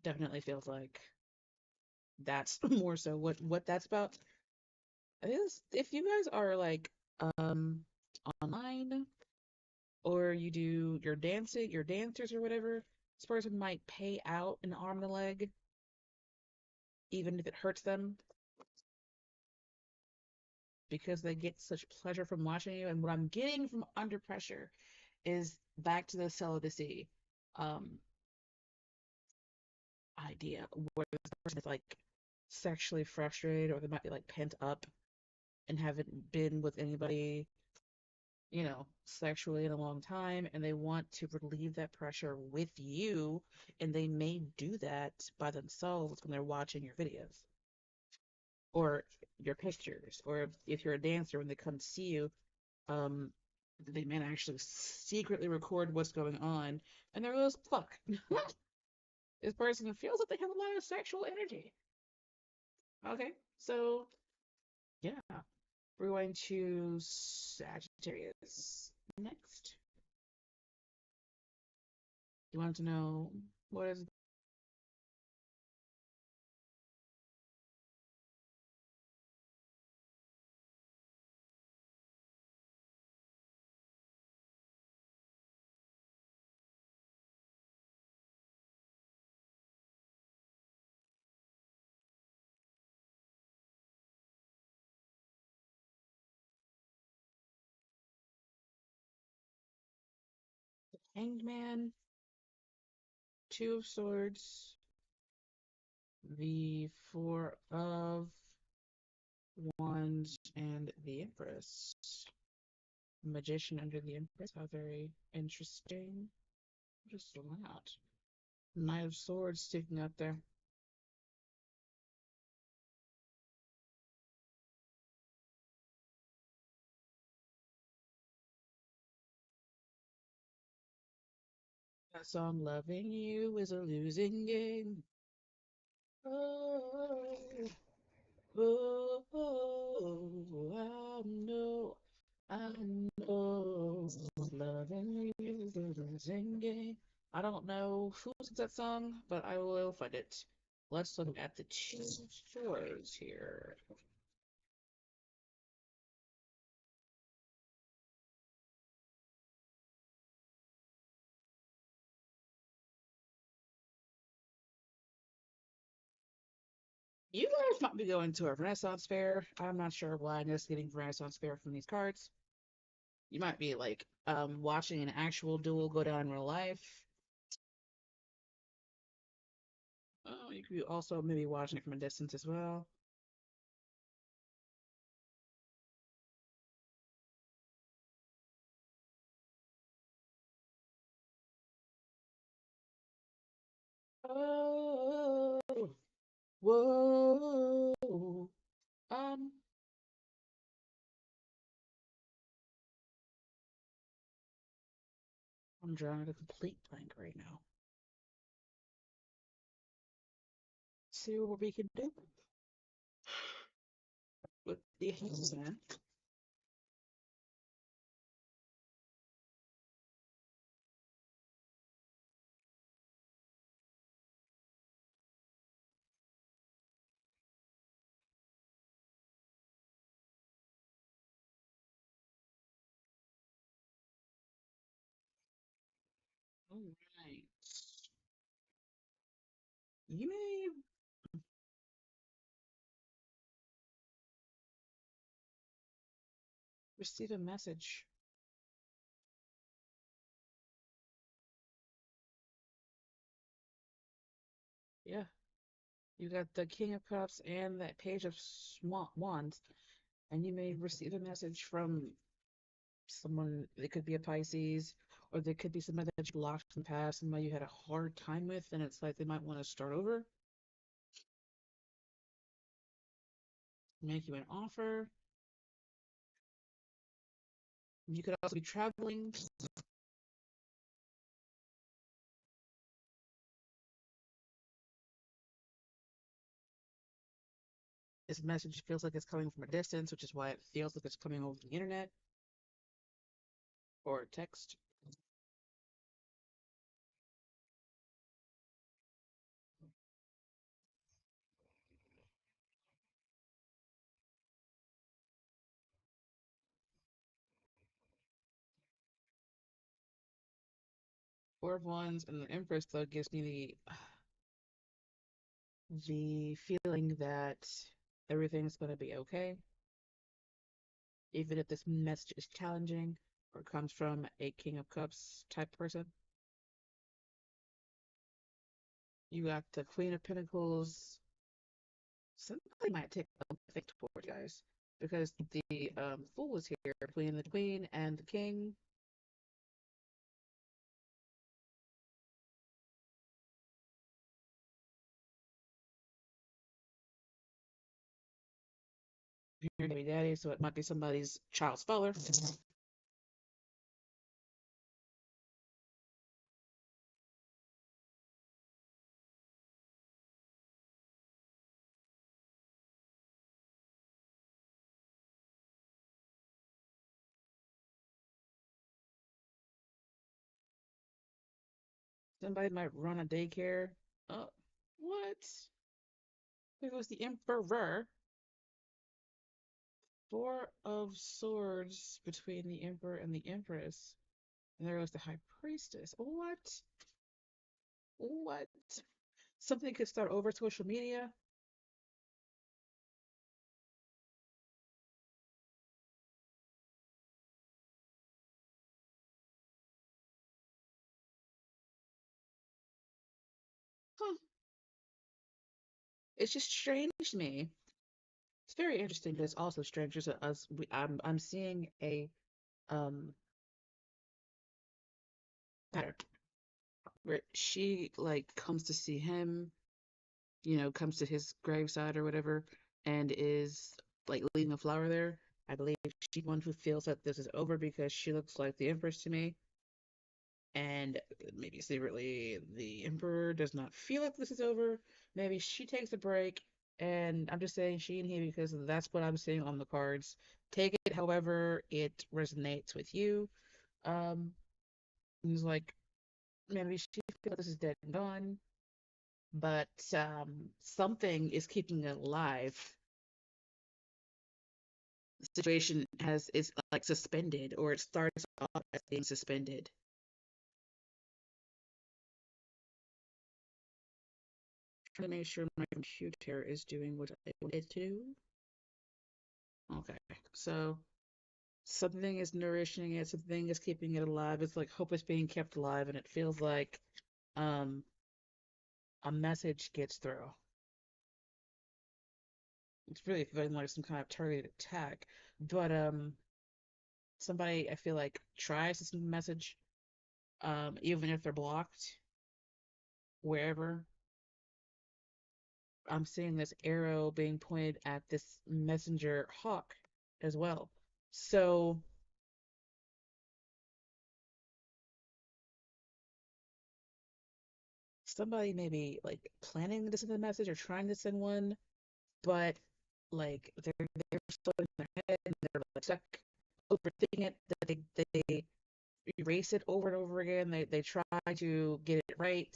definitely feels like that's more so what that's about. Is if you guys are like um online or you do your dancing, your dancers or whatever, this person might pay out an arm and a leg, even if it hurts them, because they get such pleasure from watching you. And what I'm getting from Under Pressure is back to the celibacy um, idea, where the person is like sexually frustrated, or they might be like pent up and haven't been with anybody, sexually in a long time, and they want to relieve that pressure with you, and they may do that by themselves when they're watching your videos or your pictures, or if you're a dancer, when they come to see you, um, they may actually secretly record what's going on, and they're just fuck. This person feels like they have a lot of sexual energy. Okay, so yeah, we're going to Sagittarius next. You want to know what is Hanged Man, Two of Swords, the Four of Wands, and the Empress. Magician under the Empress. How very interesting. Just a lot. Knight of Swords sticking out there. That song Loving You is a losing game. Oh, oh, oh, I know, loving you is a losing game. I don't know who sings that song, but I will find it. Let's look at the two swords here. You guys might be going to a Renaissance fair. I'm not sure why I'm just getting Renaissance fair from these cards. You might be like watching an actual duel go down in real life. Oh, you could be also maybe watching it from a distance as well. Oh, whoa. Um, I'm drawing a complete blank right now. See what we can do with the man. All right. You may receive a message. Yeah, you got the King of Cups and that Page of Wands, and you may receive a message from someone. It could be a Pisces, or there could be somebody that you lost in the past, somebody you had a hard time with, and it's like they might want to start over, make you an offer. You could also be traveling. This message feels like it's coming from a distance, which is why it feels like it's coming over the internet or text. Four of Wands and the Empress though gives me the feeling that everything's going to be okay, even if this message is challenging or comes from a King of Cups type person. You got the Queen of Pentacles. Somebody might take a think toward you guys because the Fool is here between the Queen and the King. Your baby daddy, so it might be somebody's child's father. Somebody might run a daycare. Oh, what? It was the Emperor. Four of Swords between the Emperor and the Empress. And there was the High Priestess. What? What? Something could start over social media. Huh. It's just strange to me. It's very interesting, but it's also strange to us. I'm seeing a um pattern where she like comes to see him, comes to his graveside or whatever, and is like leaving a flower there. I believe she's one who feels that this is over because she looks like the Empress to me. And maybe secretly the Emperor does not feel like this is over. Maybe she takes a break, and I'm just saying she and he because that's what I'm seeing on the cards. Take it however it resonates with you. Um, he's like maybe she feels this is dead and gone. but something is keeping it alive. The situation is like suspended, or it starts off as being suspended. Trying to make sure my computer is doing what I want it to do. Okay, so something is nourishing it, something is keeping it alive. It's like hope is being kept alive, and it feels like um a message gets through. It's really feeling like some kind of targeted attack. But somebody I feel like tries to send a message, even if they're blocked, wherever. I'm seeing this arrow being pointed at this messenger hawk as well. So somebody may be like planning to send a message or trying to send one, but like they're still in their head and they're like stuck overthinking it. That they erase it over and over again. They try to get it right.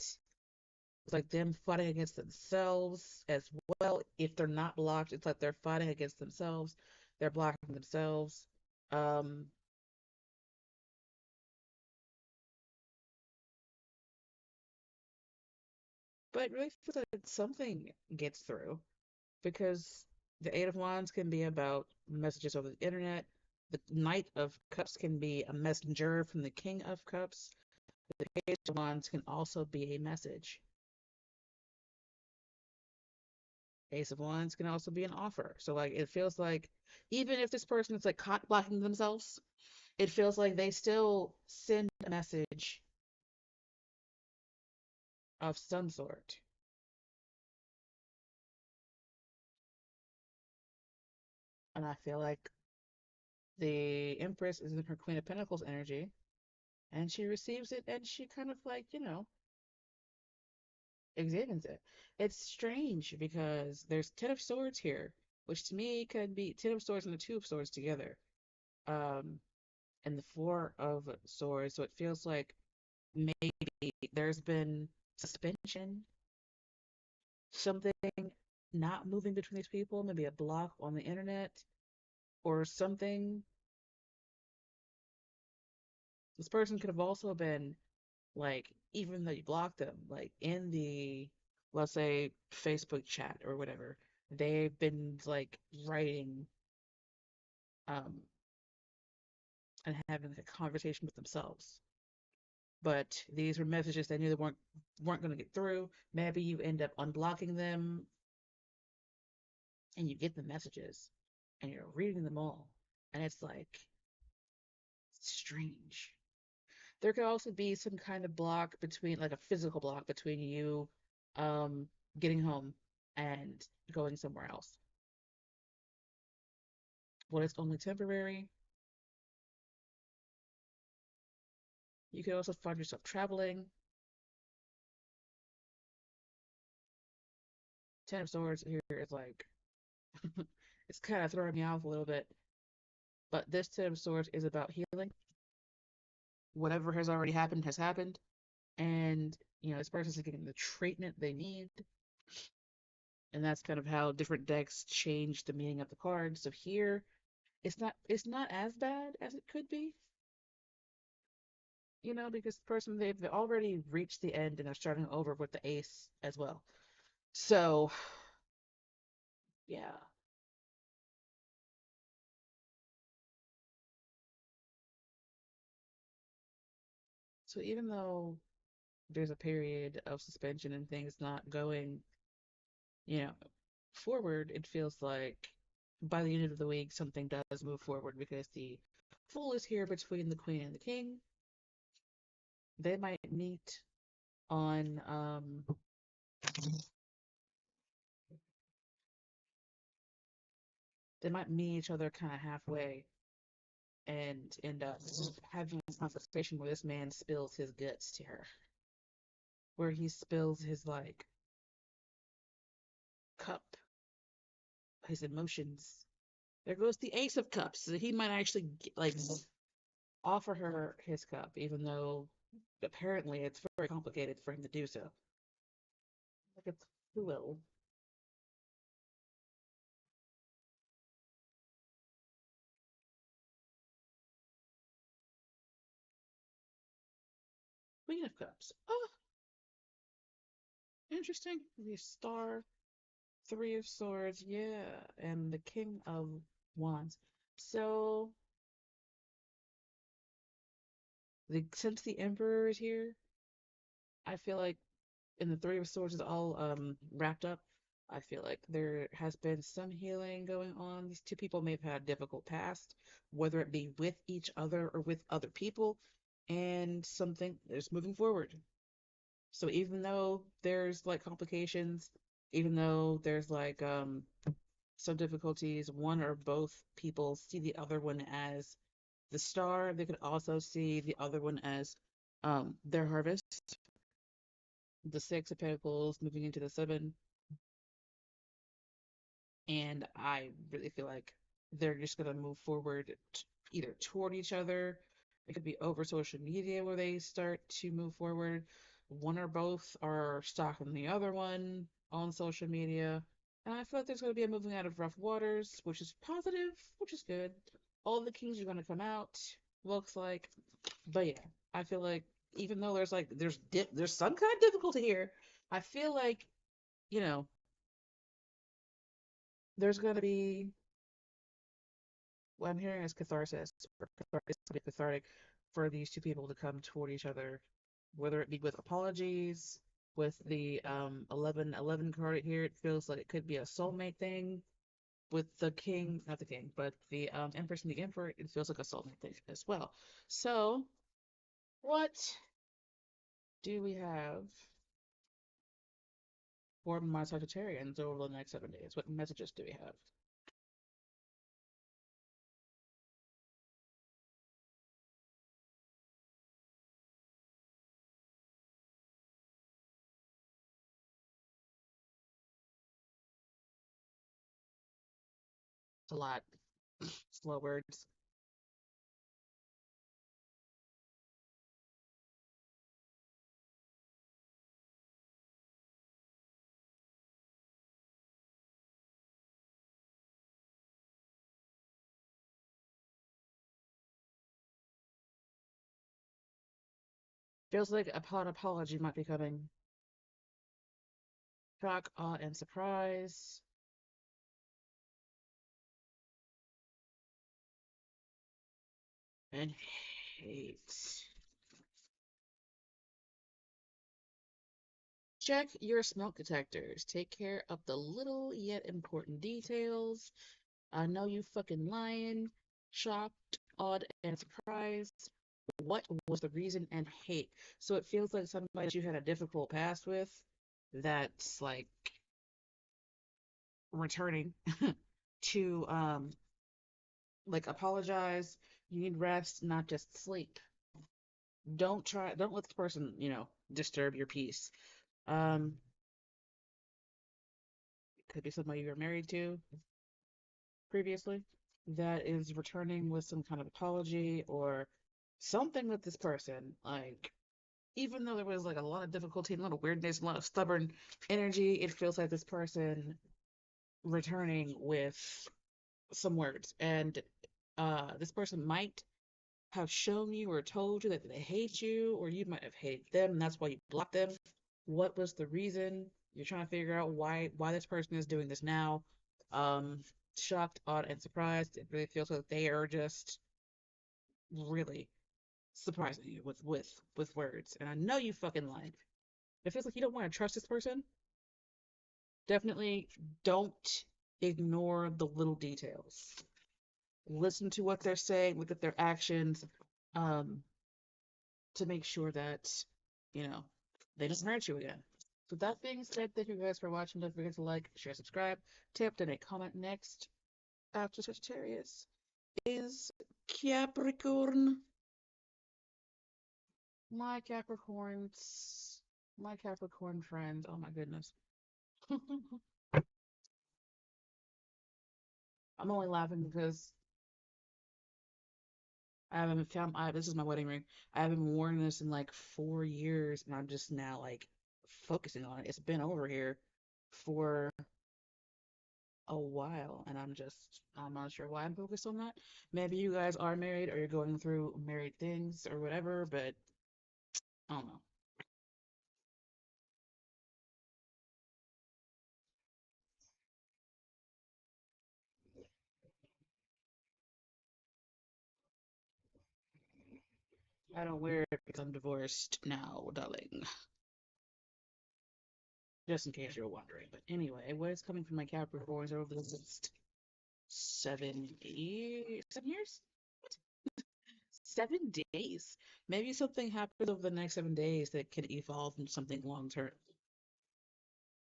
It's like them fighting against themselves as well. If they're not blocked, it's like they're fighting against themselves. They're blocking themselves. Um, but it really feels like something gets through because the Eight of Wands can be about messages over the internet. The Knight of Cups can be a messenger from the King of Cups. The Page of Wands can also be a message. Ace of Wands can also be an offer. So like it feels like even if this person is like caught blocking themselves, it feels like they still send a message of some sort. And I feel like the Empress is in her Queen of Pentacles energy, and she receives it and she kind of like, examines it. It's strange because there's Ten of Swords here, which to me could be Ten of Swords and the Two of Swords together. Um, and the Four of Swords. So it feels like maybe there's been suspension, something not moving between these people, maybe a block on the internet or something. This person could have also been like, even though you blocked them, like in the, let's say, Facebook chat or whatever, they've been like writing um and having a conversation with themselves. But these were messages they knew they weren't going to get through. Maybe you end up unblocking them and you get the messages and you're reading them all. And it's like strange. There could also be some kind of block between, like a physical block between you um, getting home and going somewhere else. When it's only temporary, you could also find yourself traveling. Ten of Swords here is like, it's kind of throwing me off a little bit. But this Ten of Swords is about healing. Whatever has already happened has happened. And, this person is getting the treatment they need. And that's kind of how different decks change the meaning of the cards. So here, it's not as bad as it could be, because the person they've already reached the end and are starting over with the ace as well. So yeah. So even though there's a period of suspension and things not going, you know, forward, it feels like by the end of the week something does move forward because the Fool is here between the Queen and the King. They might meet on they might meet each other kind of halfway and end up having a conversation where this man spills his guts to her, where he spills his like cup, his emotions. There goes the Ace of Cups. So he might actually like offer her his cup, even though apparently it's very complicated for him to do so. like a quill. Queen of Cups. Oh, interesting. The Star, Three of Swords, yeah, and the King of Wands. So, since the Emperor is here, I feel like, and the Three of Swords is all wrapped up. I feel like there has been some healing going on. These two people may have had a difficult past, whether it be with each other or with other people, and something is moving forward. So even though there's like complications, even though there's like some difficulties, one or both people see the other one as the star. They could also see the other one as their harvest, the Six of Pentacles moving into the Seven. And I really feel like they're just going to move forward either toward each other. It could be over social media where they start to move forward. One or both are stalking the other one on social media. And I feel like there's going to be a moving out of rough waters, which is positive, which is good. All the kings are going to come out, looks like. But yeah, I feel like even though there's some kind of difficulty here, I feel like, you know, there's going to be what I'm hearing is catharsis. It's to be cathartic for these two people to come toward each other, whether it be with apologies, with the 1111 card here. It feels like it could be a soulmate thing. With the king, not the king, but the empress and the emperor, it feels like a soulmate thing as well. So, what do we have for my Sagittarians over the next 7 days? What messages do we have? It's a lot. Slow words. Feels like a pot apology might be coming. Shock, awe, and surprise. And hate. Check your smoke detectors. Take care of the little yet important details. I know you fucking lying. Shocked, odd, and surprised. What was the reason and hate? So it feels like somebody that you had a difficult past with that's like returning to like apologize. You need rest, not just sleep. Don't let this person, disturb your peace. Um, could be somebody you were married to previously that is returning with some kind of apology or something with this person. Like, even though there was like a lot of difficulty and a lot of weirdness, a lot of stubborn energy, it feels like this person returning with some words. And this person might have shown you or told you that they hate you, or you might have hated them, and that's why you blocked them. What was the reason? You're trying to figure out why this person is doing this now. Um, Shocked, odd, and surprised. It really feels like they are just really surprising you with words. And I know you fucking lied. It feels like you don't want to trust this person. Definitely don't ignore the little details. Listen to what they're saying, look at their actions, um, to make sure that, you know, they don't hurt you again. So that being said, thank you guys for watching. Don't forget to like, share, subscribe, tap, donate, comment. Next after Sagittarius is Capricorn. My Capricorns, my Capricorn friends. Oh my goodness. I'm only laughing because I haven't found. This is my wedding ring. I haven't worn this in like 4 years, and I'm just now like focusing on it. It's been over here for a while, and I'm not sure why I'm focused on that. Maybe you guys are married or you're going through married things or whatever, but I don't know. I don't wear it because I'm divorced now, darling. Just in case you're wondering. But anyway, what is coming from my Capricorns over the next 7 years? 7 days. Maybe something happens over the next 7 days that can evolve into something long term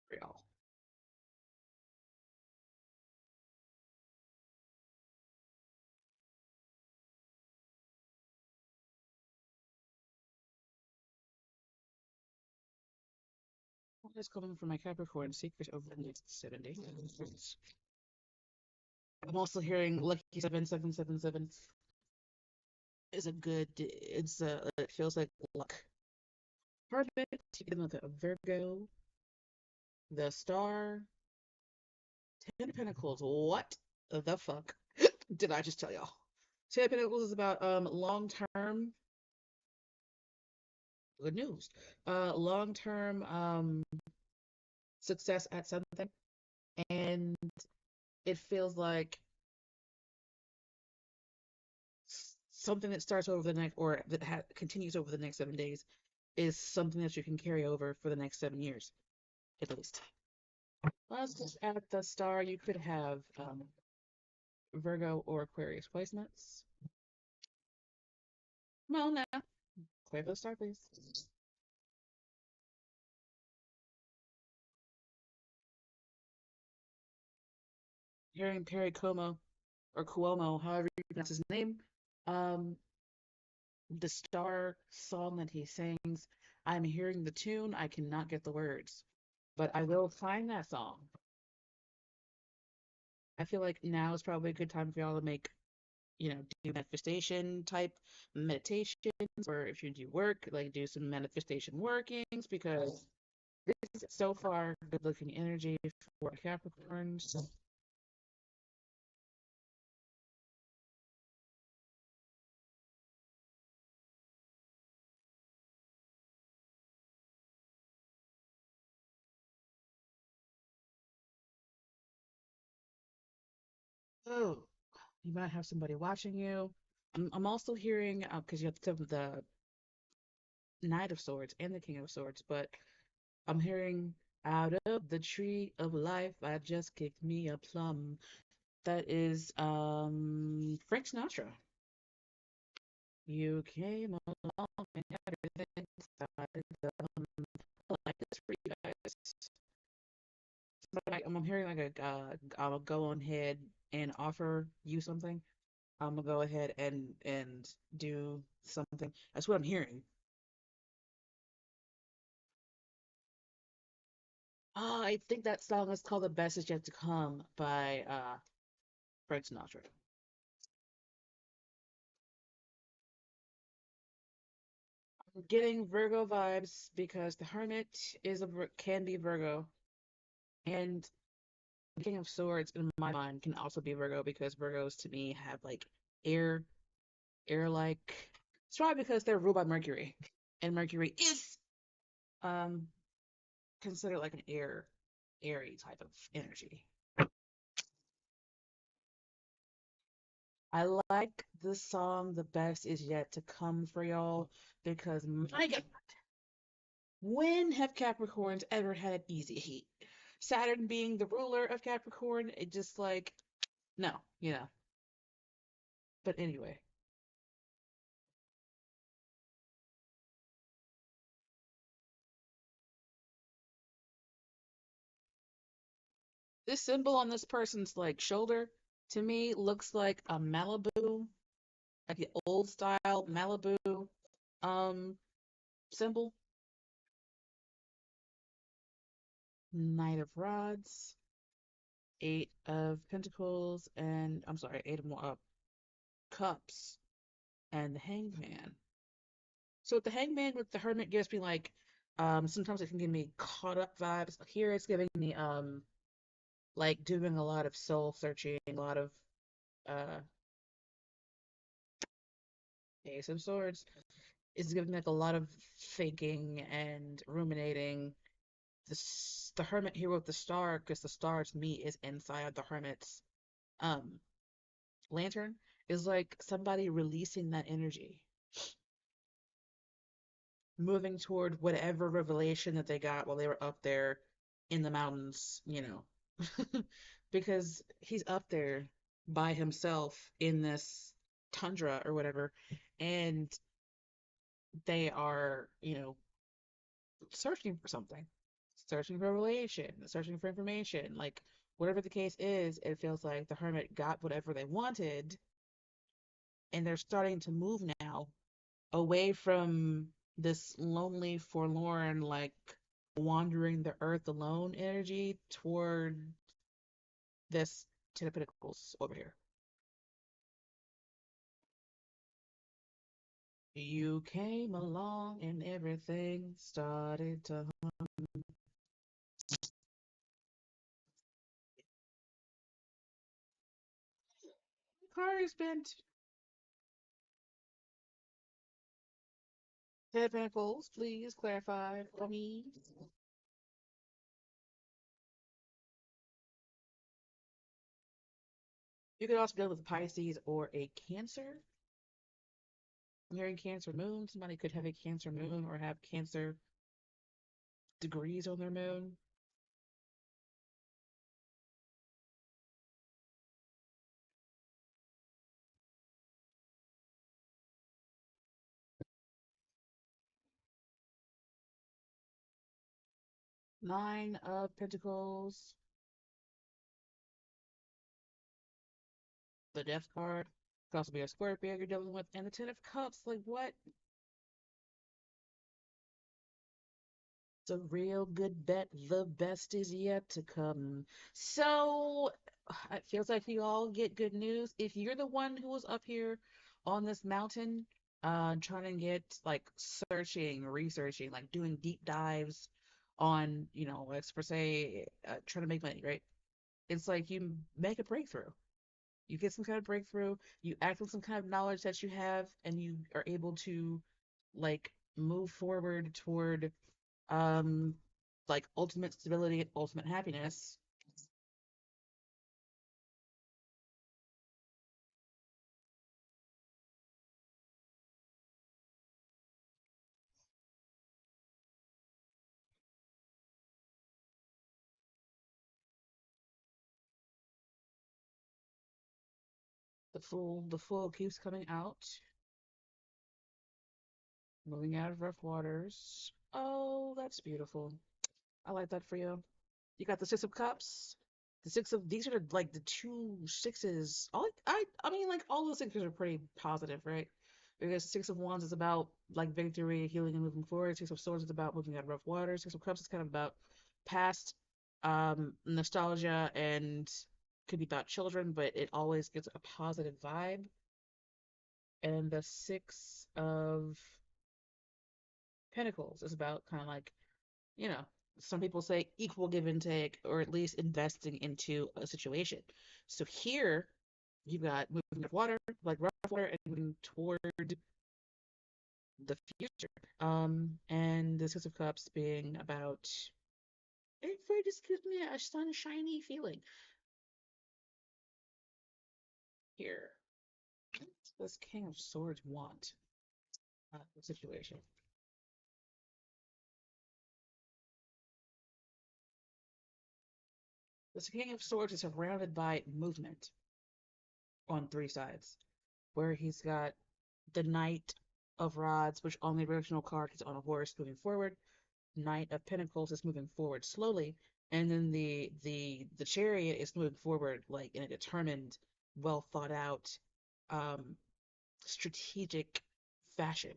for y'all. What is coming from my Capricorn secret over the next 7 days? I'm also hearing Lucky 7777 is a good, it feels like luck. Hard bit to get with a Virgo, the Star, Ten of Pentacles. What the fuck did I just tell y'all? Ten of Pentacles is about long term good news. Long term success at something, and it feels like something that starts over the next or that continues over the next 7 days is something that you can carry over for the next 7 years at least. Let's look at the star. You could have Virgo or Aquarius placements. Come on now, clear for the star, please. Hearing Perry Como or Cuomo, however you pronounce his name. Um, the star song that he sings. I'm hearing the tune. I cannot get the words, but I will find that song. I feel like now is probably a good time for y'all to make, do manifestation type meditations, or if you do work, like do some manifestation workings because this is so far good looking energy for Capricorns. Oh, you might have somebody watching you. I'm also hearing because you have the Knight of Swords and the King of Swords, but I'm hearing out of the tree of life, I just kicked me a plum. That is Frank Sinatra. You came along and everything started to I like this for you guys. But I'm hearing like I'll go on ahead and offer you something. I'm gonna go ahead and do something. That's what I'm hearing. I think that song is called "The Best Is Yet to Come" by Frank Sinatra. I'm getting Virgo vibes because the Hermit can be Virgo, and the King of Swords in my mind can also be Virgo because Virgos to me have like air, air-like. It's probably because they're ruled by Mercury, and Mercury is um considered like an airy type of energy. I like the song "The Best Is Yet to Come" for y'all because my God, when have Capricorns ever had it easy? Saturn being the ruler of Capricorn, it just like no, But anyway, this symbol on this person's like shoulder to me looks like a Malibu, like the old style Malibu um symbol. Knight of Rods, Eight of Pentacles, and I'm sorry, Eight of Cups, and the Hangman. So the Hangman with the Hermit gives me like Sometimes it can give me caught up vibes. Here it's giving me like doing a lot of soul searching, a lot of uh Ace of Swords. It's giving like a lot of thinking and ruminating. The Hermit here with the star, because the star's meat is inside the Hermit's um lantern, is like somebody releasing that energy, moving toward whatever revelation that they got while they were up there in the mountains, you know. Because he's up there by himself in this tundra or whatever, and they are, you know, searching for something, searching for revelation, searching for information. Like, whatever the case is, it feels like the hermit got whatever they wanted, and they're starting to move now away from this lonely, forlorn, like wandering the earth alone energy toward this Ten of Pentacles over here. You came along and everything started to. Car is bent. Ten of Pentacles, please clarify for me. You could also deal with Pisces or a Cancer. I'm hearing Cancer moon. Somebody could have a Cancer moon or have Cancer degrees on their moon. Nine of Pentacles, the Death card. Could also be a Scorpio you're dealing with, and the Ten of Cups. Like, what? It's a real good bet. The best is yet to come. So it feels like you all get good news. If you're the one who was up here on this mountain, trying to get like searching, researching, like doing deep dives on, you know, let's per se, trying to make money, right? It's like you make a breakthrough. You get some kind of breakthrough, you act on some kind of knowledge that you have, and you are able to like move forward toward um like ultimate stability and ultimate happiness. The fool keeps coming out, moving out of rough waters. Oh, that's beautiful. I like that for you. You got the Six of Cups. The six of these are like the two sixes. I mean, like all the sixes are pretty positive, right? Because Six of Wands is about like victory, healing, and moving forward. Six of Swords is about moving out of rough waters. Six of Cups is kind of about past nostalgia and could be about children, but it always gets a positive vibe. And the Six of Pentacles is about kind of like, you know, some people say equal give and take, or at least investing into a situation. So here you've got moving of water, like rough water, and moving toward the future. And the Six of Cups being about it really just gives me a sunshiny feeling here. This King of Swords want the situation. This King of Swords is surrounded by movement on three sides, where he's got the Knight of Rods, which on the original card is on a horse moving forward. Knight of Pentacles is moving forward slowly, and then the Chariot is moving forward like in a determined, well thought out, um, strategic fashion.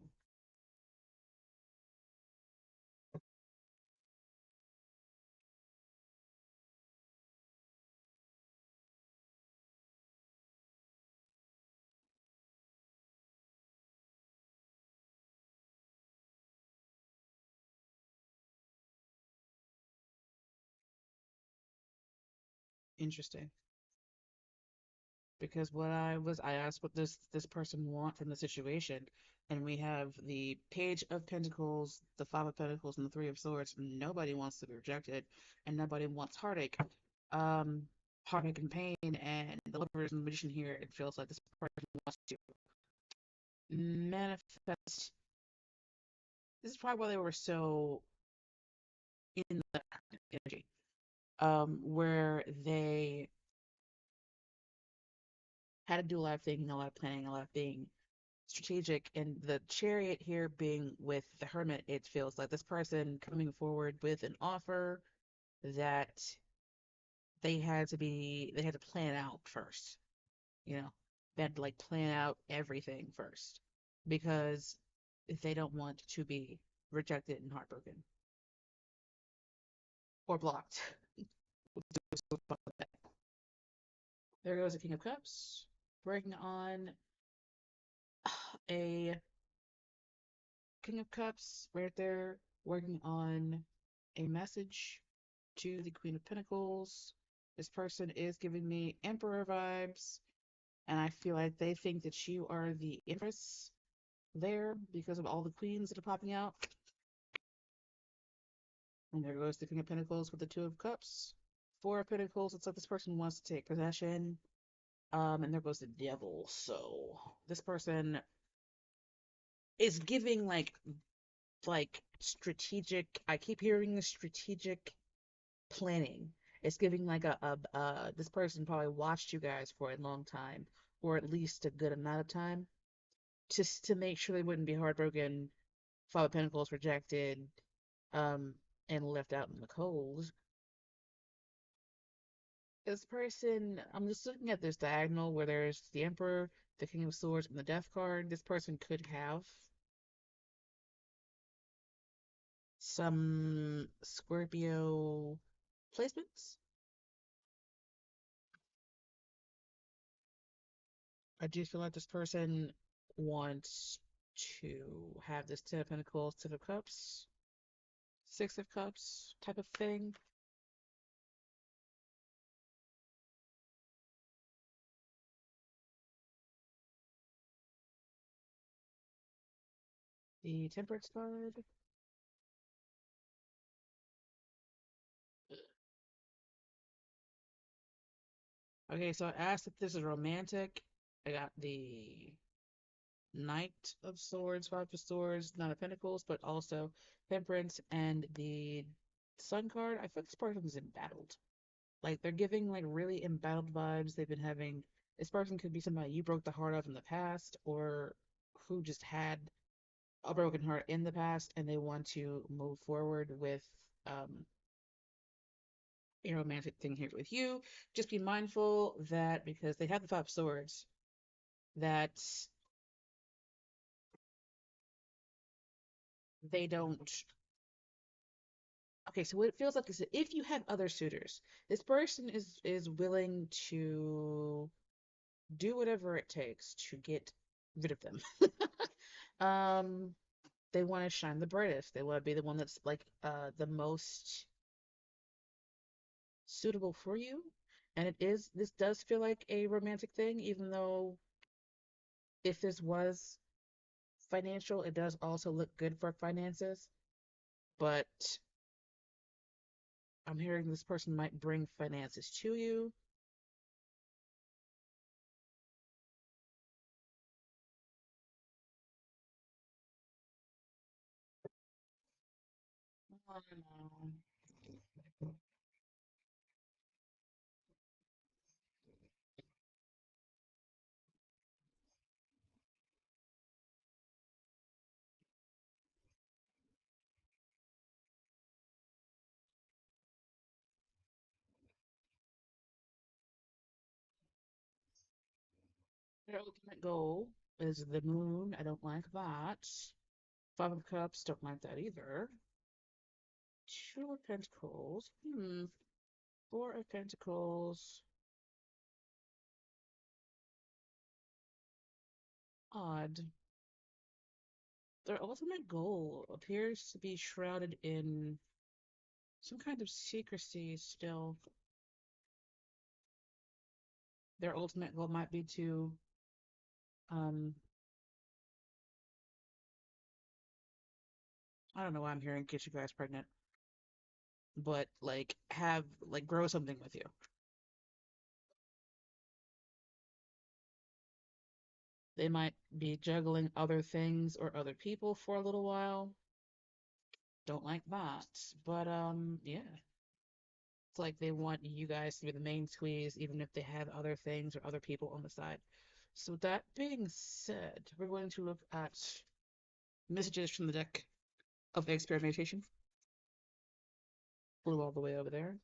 Interesting. Because I asked what this person want from the situation, and we have the Page of Pentacles, the Five of Pentacles, and the Three of Swords. Nobody wants to be rejected, and nobody wants heartache. Um, Heartache and pain, and the Lovers and the Magician here. It feels like this person wants to manifest. This is probably why they were so in the energy, where they had to do a lot of thinking, a lot of planning, a lot of being strategic. And the Chariot here being with the Hermit, it feels like this person coming forward with an offer that they had to plan out first, you know, they had to like plan out everything first because they don't want to be rejected and heartbroken or blocked. There goes the King of Cups, working on a King of Cups right there, working on a message to the Queen of Pentacles. This person is giving me Emperor vibes, and I feel like they think that you are the Empress there because of all the queens that are popping out. And there goes the King of Pentacles with the Two of Cups. Four of Pentacles, it's like this person wants to take possession. And there goes the Devil. So this person is giving like strategic. I keep hearing the strategic planning. It's giving like this person probably watched you guys for a long time, or at least a good amount of time, just to make sure they wouldn't be heartbroken, Five of Pentacles rejected, um, and left out in the cold. This person, I'm just looking at this diagonal where there's the Emperor, the King of Swords, and the Death card. This person could have some Scorpio placements. I do feel like this person wants to have this Ten of Pentacles, Ten of Cups, Six of Cups type of thing. The Temperance card. Okay, so I asked if this is romantic. I got the Knight of Swords, Five of Swords, Nine of Pentacles, but also Temperance and the Sun card. I feel like this person's embattled. Like they're giving like really embattled vibes. They've been having this person could be somebody you broke the heart of in the past, or who just had a broken heart in the past, and they want to move forward with um, a romantic thing here with you. Just be mindful that because they have the Five of Swords, that they don't. Okay, so what it feels like is that if you have other suitors, this person is willing to do whatever it takes to get rid of them. um, they want to shine the brightest. They want to be the one that's like the most suitable for you. And this does feel like a romantic thing, even though if this was financial, it does also look good for finances. But I'm hearing this person might bring finances to you. I don't know. Their ultimate goal is the moon. I don't like that. Five of Cups, don't like that either. Two of Pentacles. Four of Pentacles. Odd. Their ultimate goal appears to be shrouded in some kind of secrecy still. Their ultimate goal might be to, um, I don't know why I'm hearing get you guys pregnant, but like have like grow something with you. They might be juggling other things or other people for a little while. Don't like that. But yeah. It's like they want you guys to be the main squeeze, even if they have other things or other people on the side. So that being said, we're going to look at messages from the deck of experimentation. Flew all the way over there.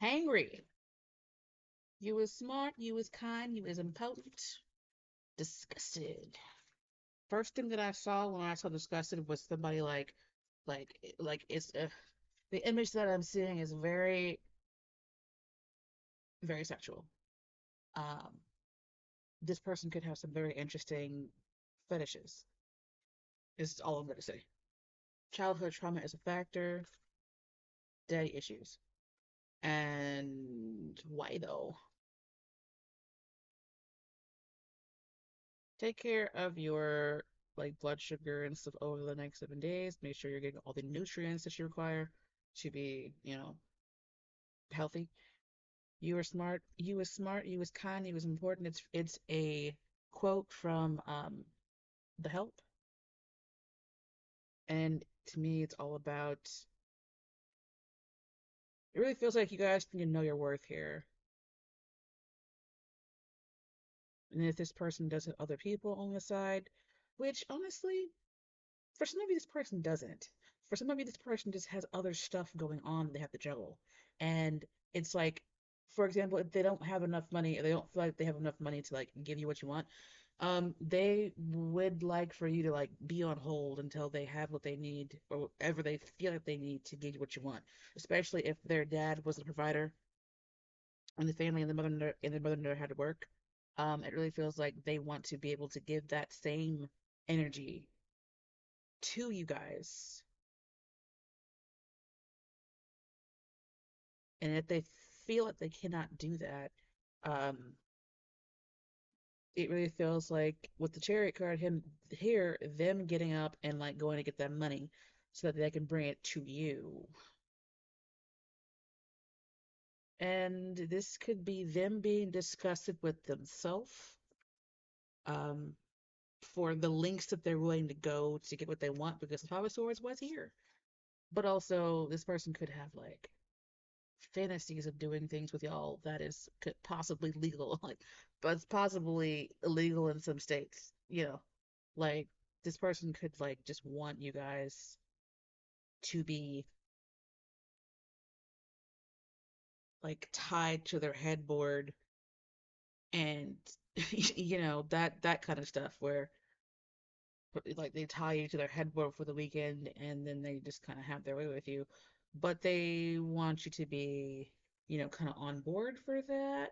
Hangry. You is smart, you is kind, you is impotent. Disgusted. First thing that I saw when I saw disgusted was somebody like it's the image that I'm seeing is very, very sexual. Um, this person could have some very interesting fetishes. Is all I'm gonna say. Childhood trauma is a factor. Daddy issues. And why though? Take care of your like blood sugar and stuff over the next 7 days. Make sure you're getting all the nutrients that you require to be, healthy. You are smart. You is smart. You is kind. You is important. It's a quote from The Help, and to me, it's all about. It really feels like you guys need to know your worth here. And if this person does have other people on the side, which honestly, for some of you, this person doesn't. For some of you, this person just has other stuff going on they have to juggle. And it's like, for example, if they don't have enough money, or they don't feel like they have enough money to like give you what you want, they would like for you to like be on hold until they have what they need or whatever they feel like they need to give you what you want. Especially if their dad was a provider and the family and the mother never had to work. It really feels like they want to be able to give that same energy to you guys. And if they feel that they cannot do that, um, it really feels like with the chariot card, him here, them getting up and like going to get that money so that they can bring it to you. And this could be them being disgusted with themselves, um, for the lengths that they're willing to go to get what they want because the Five of Swords was here. But also, this person could have like fantasies of doing things with y'all that is could possibly legal, like, but it's possibly illegal in some states. Like this person could like just want you guys to be like tied to their headboard and that kind of stuff where like they tie you to their headboard for the weekend and then they just kind of have their way with you, but they want you to be kind of on board for that.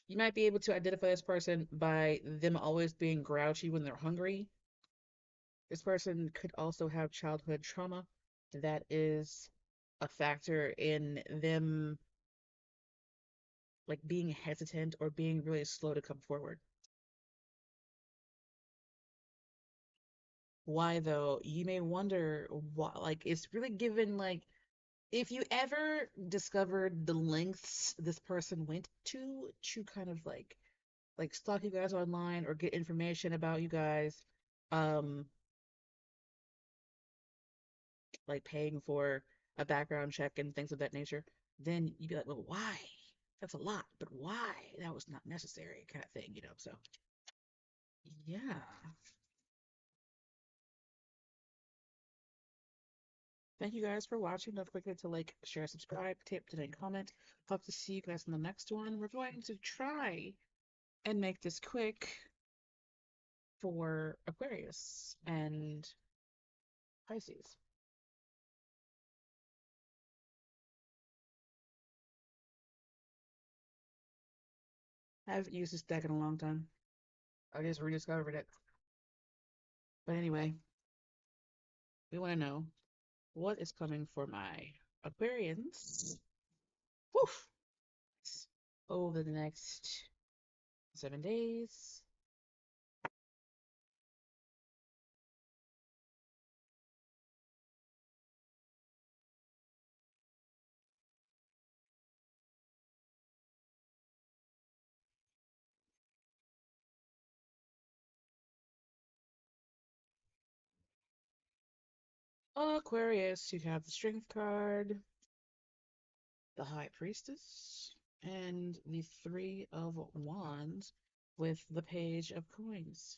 You might be able to identify this person by them always being grouchy when they're hungry. This person could also have childhood trauma that is a factor in them like being hesitant or being really slow to come forward. Why though? You may wonder why, like it's really given like if you ever discovered the lengths this person went to kind of like stalk you guys online or get information about you guys, um like paying for a background check and things of that nature, then you'd be like, well, why? That's a lot, but why? That was not necessary, kind of thing. So, yeah. Thank you guys for watching. Don't forget to like, share, subscribe, tip, today, comment. Hope to see you guys in the next one. We're going to try and make this quick for Aquarius and Pisces. I haven't used this deck in a long time. I just rediscovered it. But anyway, we want to know what is coming for my Aquarians. Woof! Over the next 7 days. Aquarius, you have the Strength card, the High Priestess, and the Three of Wands with the Page of Coins.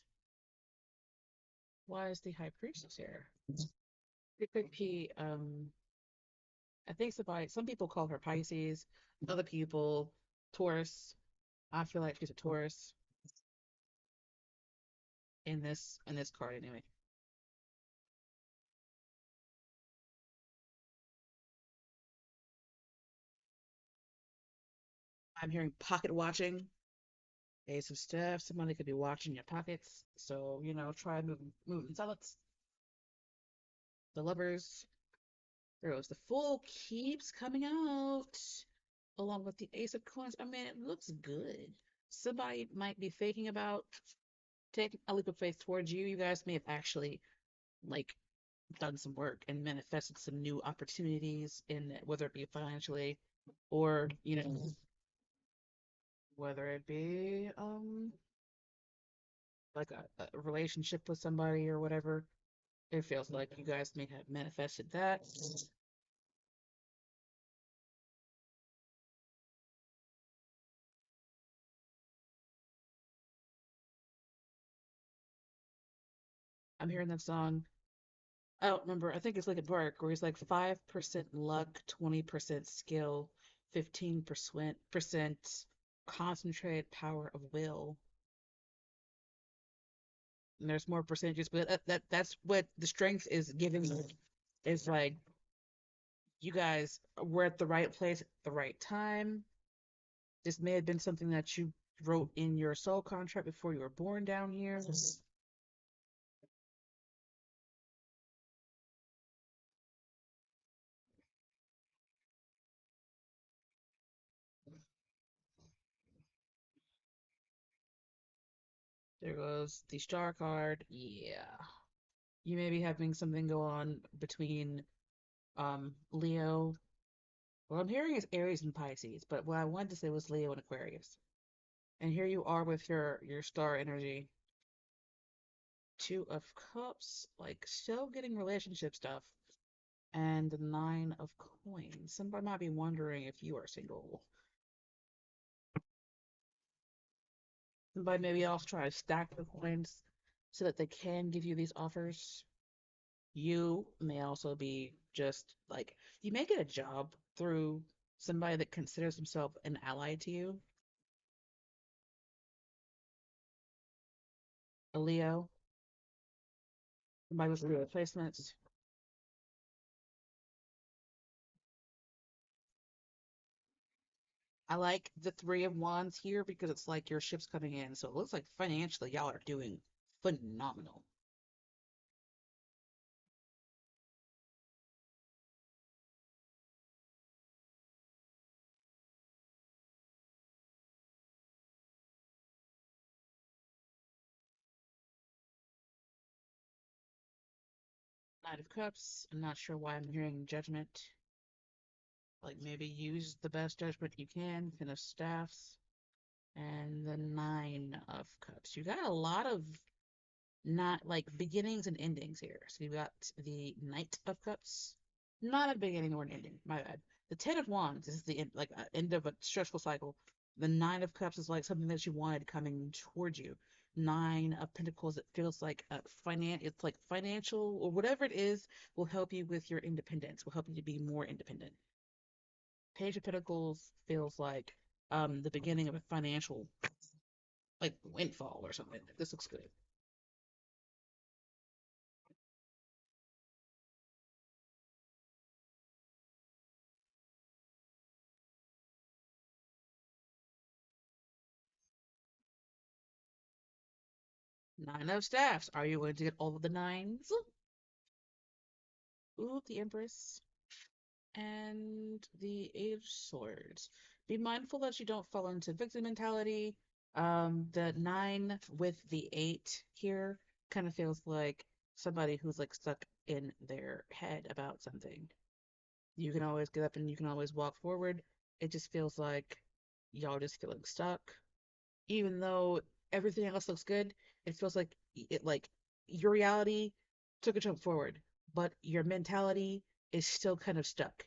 Why is the High Priestess here? It could be, I think some people call her Pisces, other people Taurus. I feel like she's a Taurus in this card anyway. I'm hearing pocket watching. Ace of Staff. Somebody could be watching your pockets. So, try moving silence. The Lovers. There goes the Fool keeps coming out. Along with the Ace of Coins. I mean, it looks good. Somebody might be thinking about taking a leap of faith towards you. You guys may have actually like done some work and manifested some new opportunities in it, whether it be financially or, whether it be like a relationship with somebody or whatever. It feels like you guys may have manifested that. I'm hearing that song. I don't remember. I think it's like a Park where he's like 5% luck, 20% skill, 15% concentrated power of will. And there's more percentages, but that's what the strength is giving me. It's like you guys were at the right place at the right time. This may have been something that you wrote in your soul contract before you were born down here. There goes the star card. Yeah. You may be having something go on between Leo. Well, I'm hearing is Aries and Pisces, but what I wanted to say was Leo and Aquarius. And here you are with your star energy. Two of Cups, like still getting relationship stuff. And the Nine of Coins. Somebody might be wondering if you are single. Somebody maybe also try to stack the coins so that they can give you these offers. You may also be just like you may get a job through somebody that considers himself an ally to you. A Leo, somebody with Leo placements. I like the Three of Wands here because it's like your ship's coming in, so it looks like financially y'all are doing phenomenal. Knight of Cups. I'm not sure why I'm hearing Judgment. Like maybe use the best judgment you can. Ten of Staffs and the Nine of Cups. You got a lot of not like beginnings and endings here. So you've got the Knight of Cups, not a beginning or an ending. My bad. The Ten of Wands is the end, like end of a stressful cycle. The Nine of Cups is like something that you wanted coming towards you. Nine of Pentacles, it feels like it's like financial or whatever it is will help you with your independence, will help you to be more independent. Page of Pentacles feels like the beginning of a financial like windfall or something. This looks good. Nine of Staffs. Are you going to get all of the nines? Ooh, the Empress. And the Eight of Swords. Be mindful that you don't fall into victim mentality. The nine with the eight here kind of feels like somebody who's like stuck in their head about something. You can always get up and you can always walk forward. It just feels like y'all just feeling stuck. Even though everything else looks good, it feels like your reality took a jump forward, but your mentality is still kind of stuck.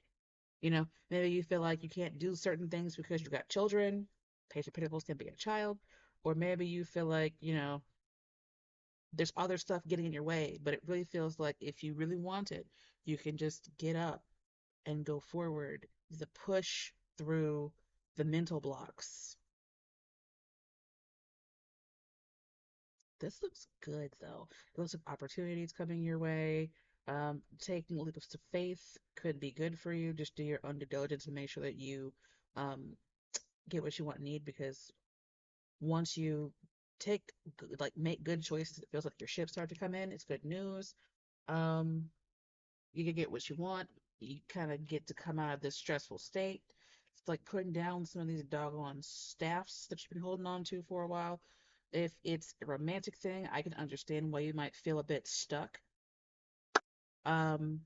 Maybe you feel like you can't do certain things because you got children. Page of Pentacles can be a child. Or maybe you feel like, there's other stuff getting in your way, but it really feels like if you really want it, you can just get up and go forward. The push through the mental blocks. This looks good though. Lots of opportunities coming your way. Taking leaps of faith could be good for you. Just do your own due diligence and make sure that you um, get what you want and need, because once you take make good choices, it feels like your ships start to come in. It's good news. Um, you can get what you want. You kind of get to come out of this stressful state. It's like putting down some of these doggone staffs that you've been holding on to for a while. If it's a romantic thing, I can understand why you might feel a bit stuck. Um,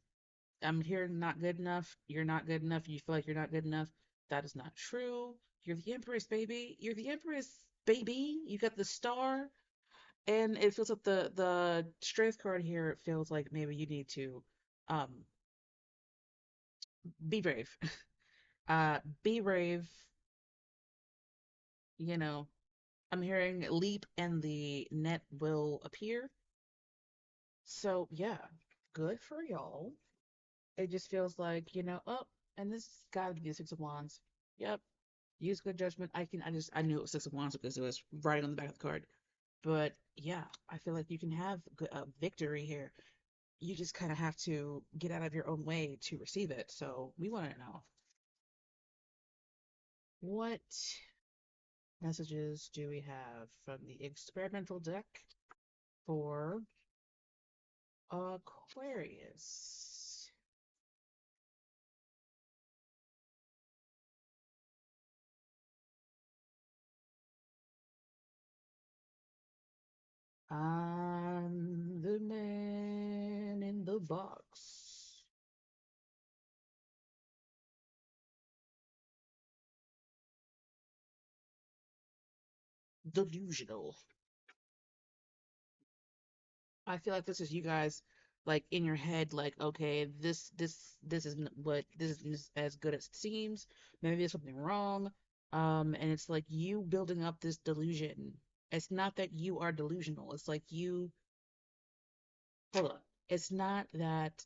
I'm hearing not good enough. You're not good enough. You feel like you're not good enough. That is not true. You're the Empress, baby. You're the Empress, baby. You got the star. And it feels like the strength card here, it feels like maybe you need to um be brave. Be brave, you know. I'm hearing leap and the net will appear. So yeah, good for y'all. It just feels like, oh, and this gotta be the Six of Wands. Yep. Use good judgment. I knew it was Six of Wands because it was right on the back of the card. But yeah, I feel like you can have a victory here. You just kind of have to get out of your own way to receive it. So we want to know, what messages do we have from the experimental deck for Aquarius? I'm the man in the box. Delusional. I feel like this is you guys like in your head, like, okay, this isn't what this is as good as it seems. Maybe there's something wrong. And it's like you building up this delusion. It's not that you are delusional. It's like you hold on. It's not that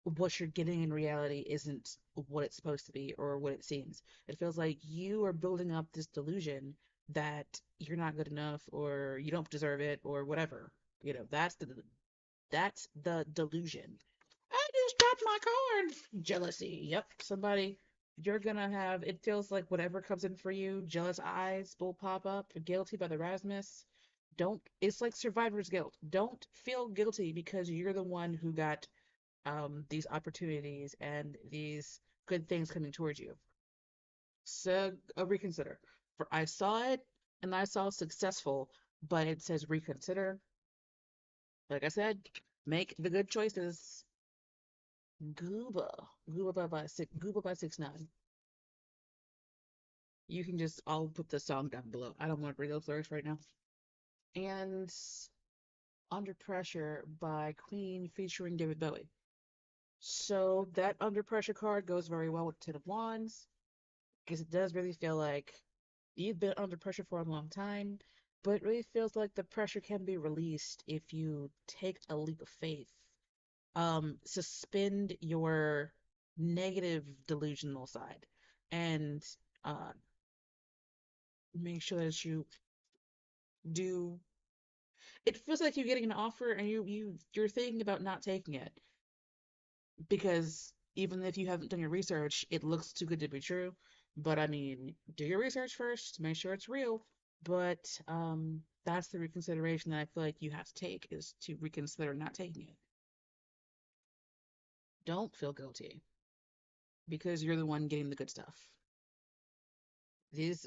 what you're getting in reality isn't what it's supposed to be or what it seems. It feels like you are building up this delusion that you're not good enough or you don't deserve it or whatever. That's the delusion. I just dropped my card. Jealousy. Yep. Somebody, you're gonna have, it feels like whatever comes in for you, jealous eyes will pop up. Guilty by the Rasmus. It's like survivor's guilt. Don't feel guilty because you're the one who got these opportunities and these good things coming towards you. So reconsider. For I saw it and I saw successful, but it says reconsider. Like I said, make the good choices. Gooba by 6ix9ine. You can just, I'll put the song down below. I don't want to read those lyrics right now. And Under Pressure by Queen featuring David Bowie. So that Under Pressure card goes very well with Ten of Wands because it does really feel like you've been under pressure for a long time. but it really feels like the pressure can be released if you take a leap of faith. Suspend your negative delusional side and uh, make sure that you do. It feels like you're getting an offer and you're thinking about not taking it because even if you haven't done your research, it looks too good to be true. But I mean, do your research first, make sure it's real. But that's the reconsideration that I feel like you have to take is to reconsider not taking it. Don't feel guilty because you're the one getting the good stuff. It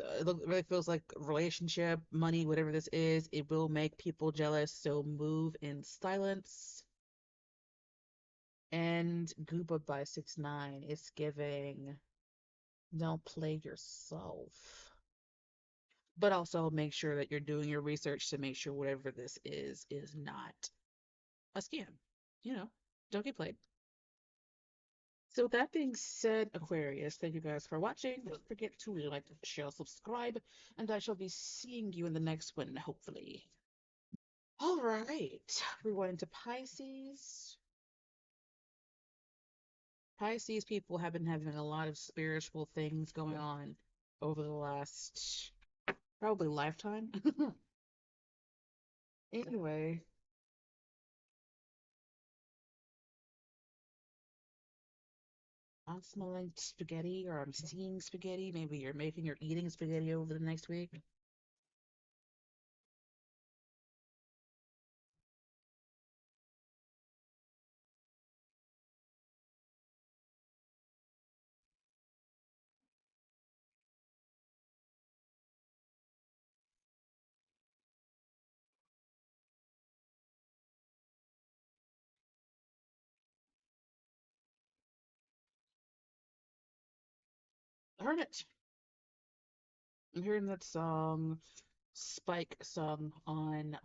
really feels like relationship, money, whatever this is, it will make people jealous. So move in silence. And Gooba by 6 9 is giving don't play yourself. But also make sure that you're doing your research to make sure whatever this is not a scam. You know, don't get played. So with that being said, Aquarius, thank you guys for watching. Don't forget to like, share, subscribe, and I shall be seeing you in the next one, hopefully. All right, we're going into Pisces. Pisces people have been having a lot of spiritual things going on over the last probably lifetime. Anyway, I'm smelling spaghetti or I'm seeing spaghetti. Maybe you're making or eating spaghetti over the next week. Hermit. I'm hearing that song, Spike song on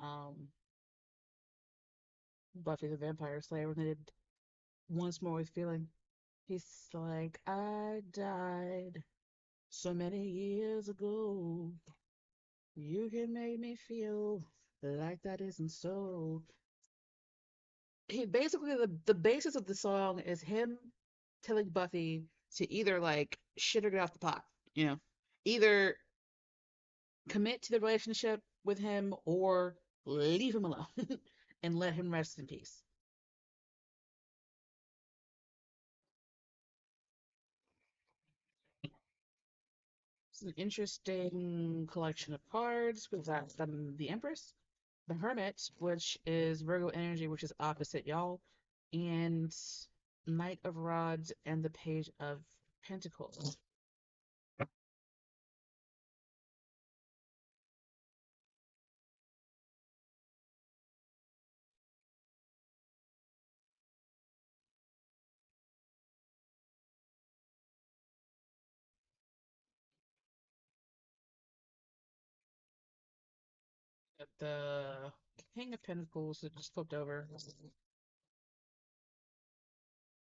Buffy the Vampire Slayer when they did Once More with Feeling. He's like, I died so many years ago. You can make me feel like that isn't so. He basically the basis of the song is him telling Buffy to either like shit or get off the pot, you know, either commit to the relationship with him or leave him alone and let him rest in peace. It's an interesting collection of cards. We've got the Empress, the Hermit, which is Virgo energy, which is opposite y'all, and Knight of Rods and the Page of Pentacles. The King of Pentacles that just flipped over.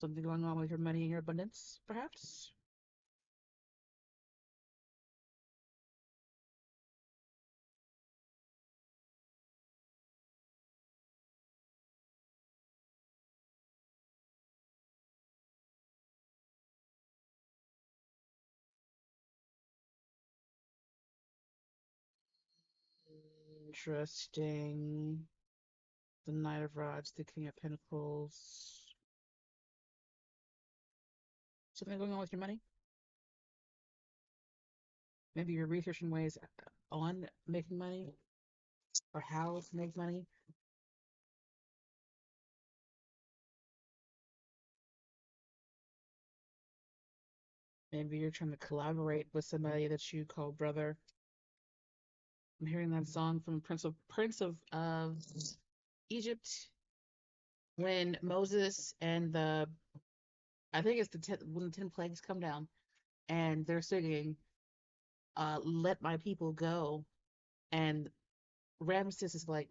Something going on with your money and your abundance, perhaps? Interesting. The Knight of Rods, the King of Pentacles. Something going on with your money? Maybe you're researching ways on making money or how to make money. Maybe you're trying to collaborate with somebody that you call brother. I'm hearing that song from Prince of Egypt when Moses and the I think it's when the 10 plagues come down and they're singing "Let My People Go," and Ramses is like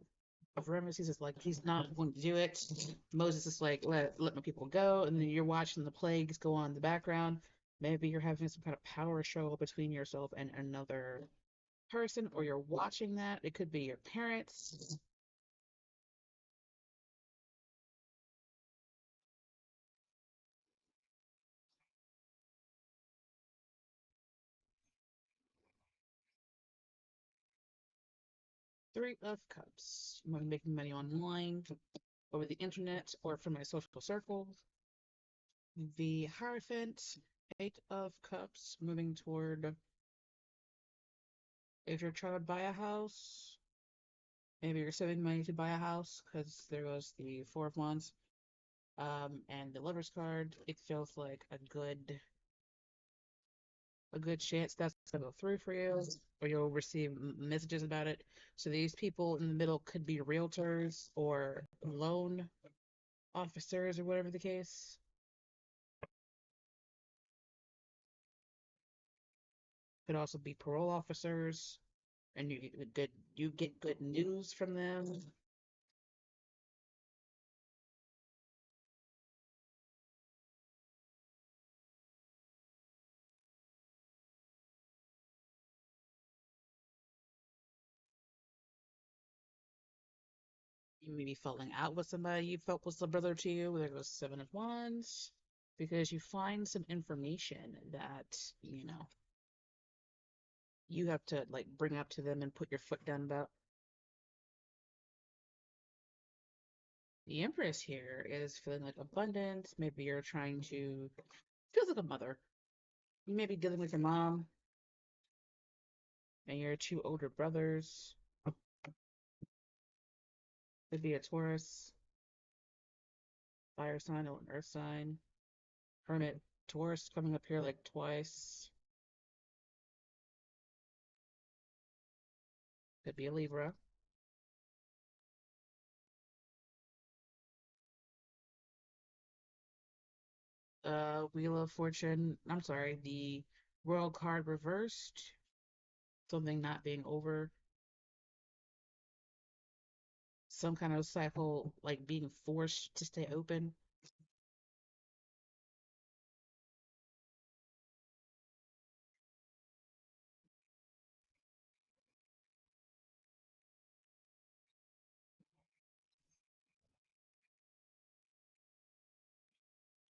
Ramesses is like he's not going to do it. Moses is like let my people go, and then you're watching the plagues go on in the background. Maybe you're having some kind of power struggle between yourself and another person or you're watching that. It could be your parents. Three of Cups. I'm making money online, over the internet, or from my social circles. The Hierophant, Eight of Cups, moving toward if you're trying to buy a house, maybe you're saving money to buy a house, because there goes the Four of Wands. And the Lover's card, it feels like a good chance that's gonna go through for you, or you'll receive messages about it. So these people in the middle could be realtors or loan officers or whatever the case. Could also be parole officers, and you get good news from them. You may be falling out with somebody you felt was a brother to you. There goes Seven of Wands. Because you find some information that, you have to like bring up to them and put your foot down about. The Empress here is feeling like abundance. Maybe you're trying to, feels like a mother. You may be dealing with your mom and your two older brothers. Could be a Taurus, fire sign, or an earth sign. Hermit, Taurus coming up here like twice. Could be a Libra. Wheel of Fortune. I'm sorry, the Royal card reversed. Something not being over. Some kind of cycle like being forced to stay open.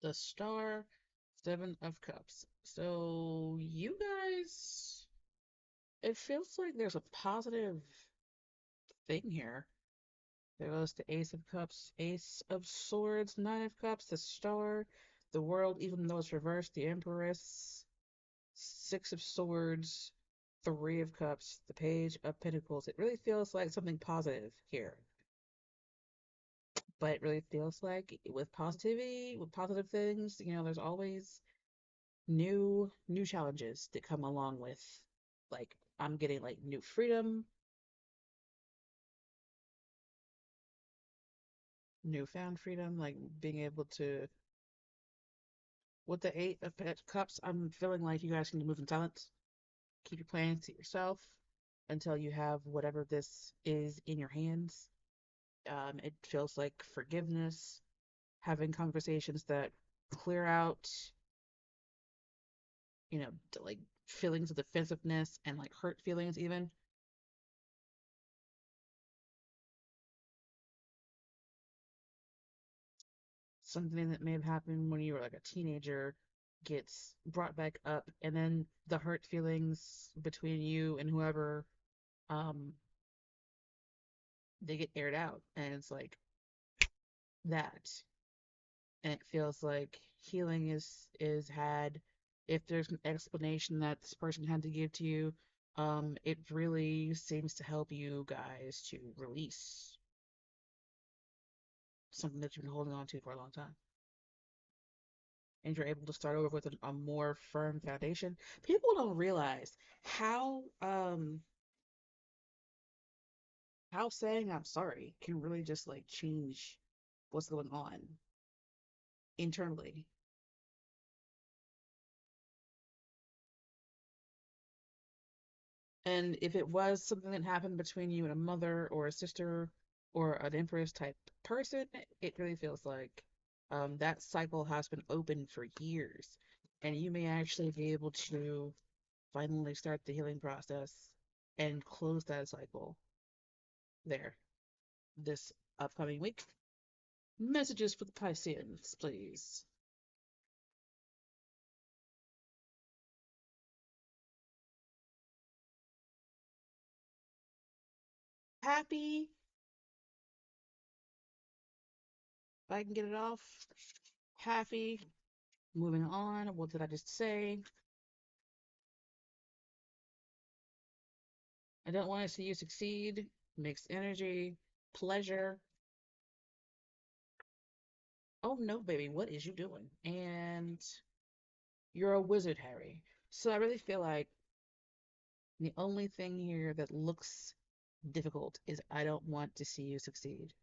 The Star, Seven of Cups. So you guys, it feels like there's a positive thing here. There goes the Ace of Cups, Ace of Swords, Nine of Cups, the Star, the World, even though it's reversed, the Empress, Six of Swords, Three of Cups, the Page of Pentacles. It really feels like something positive here. But it really feels like with positivity, with positive things, there's always new challenges that come along with, like, I'm getting like new freedom, newfound freedom, like being able to, with the Eight of Cups, I'm feeling like you guys need to move in silence. Keep your plans to yourself until you have whatever this is in your hands. It feels like forgiveness, having conversations that clear out, like feelings of defensiveness and like hurt feelings, even something that may have happened when you were like a teenager gets brought back up, and then the hurt feelings between you and whoever, um they get aired out, and it's like that, and it feels like healing is had. If there's an explanation that this person had to give to you, it really seems to help you guys to release something that you've been holding on to for a long time, and you're able to start over with a more firm foundation. People don't realize how saying I'm sorry can really just like change what's going on internally. And if it was something that happened between you and a mother or a sister or an empress type person, it really feels like that cycle has been open for years. And you may actually be able to finally start the healing process and close that cycle there this upcoming week. Messages for the Pisceans, please. Happy, if I can get it off. Happy. Moving on. What did I just say? I don't want to see you succeed. Mixed energy. Pleasure. Oh no, baby, what is you doing? And you're a wizard, Harry. So I really feel like the only thing here that looks difficult is I don't want to see you succeed.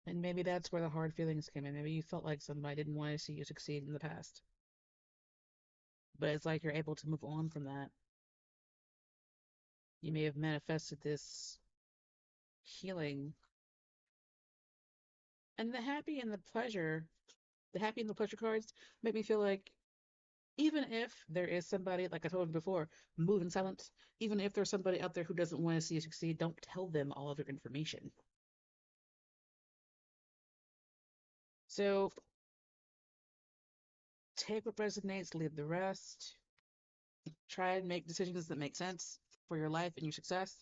And maybe that's where the hard feelings came in. Maybe you felt like somebody didn't want to see you succeed in the past. But it's like you're able to move on from that. You may have manifested this healing. And the happy and the pleasure cards make me feel like even if there is somebody, like I told you before, move in silence, even if there's somebody out there who doesn't want to see you succeed, don't tell them all of your information. So take what resonates, leave the rest. Try and make decisions that make sense for your life and your success.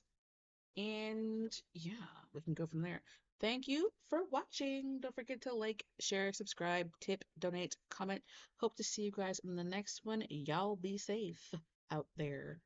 And yeah, we can go from there. Thank you for watching. Don't forget to like, share, subscribe, tip, donate, comment. Hope to see you guys in the next one. Y'all be safe out there.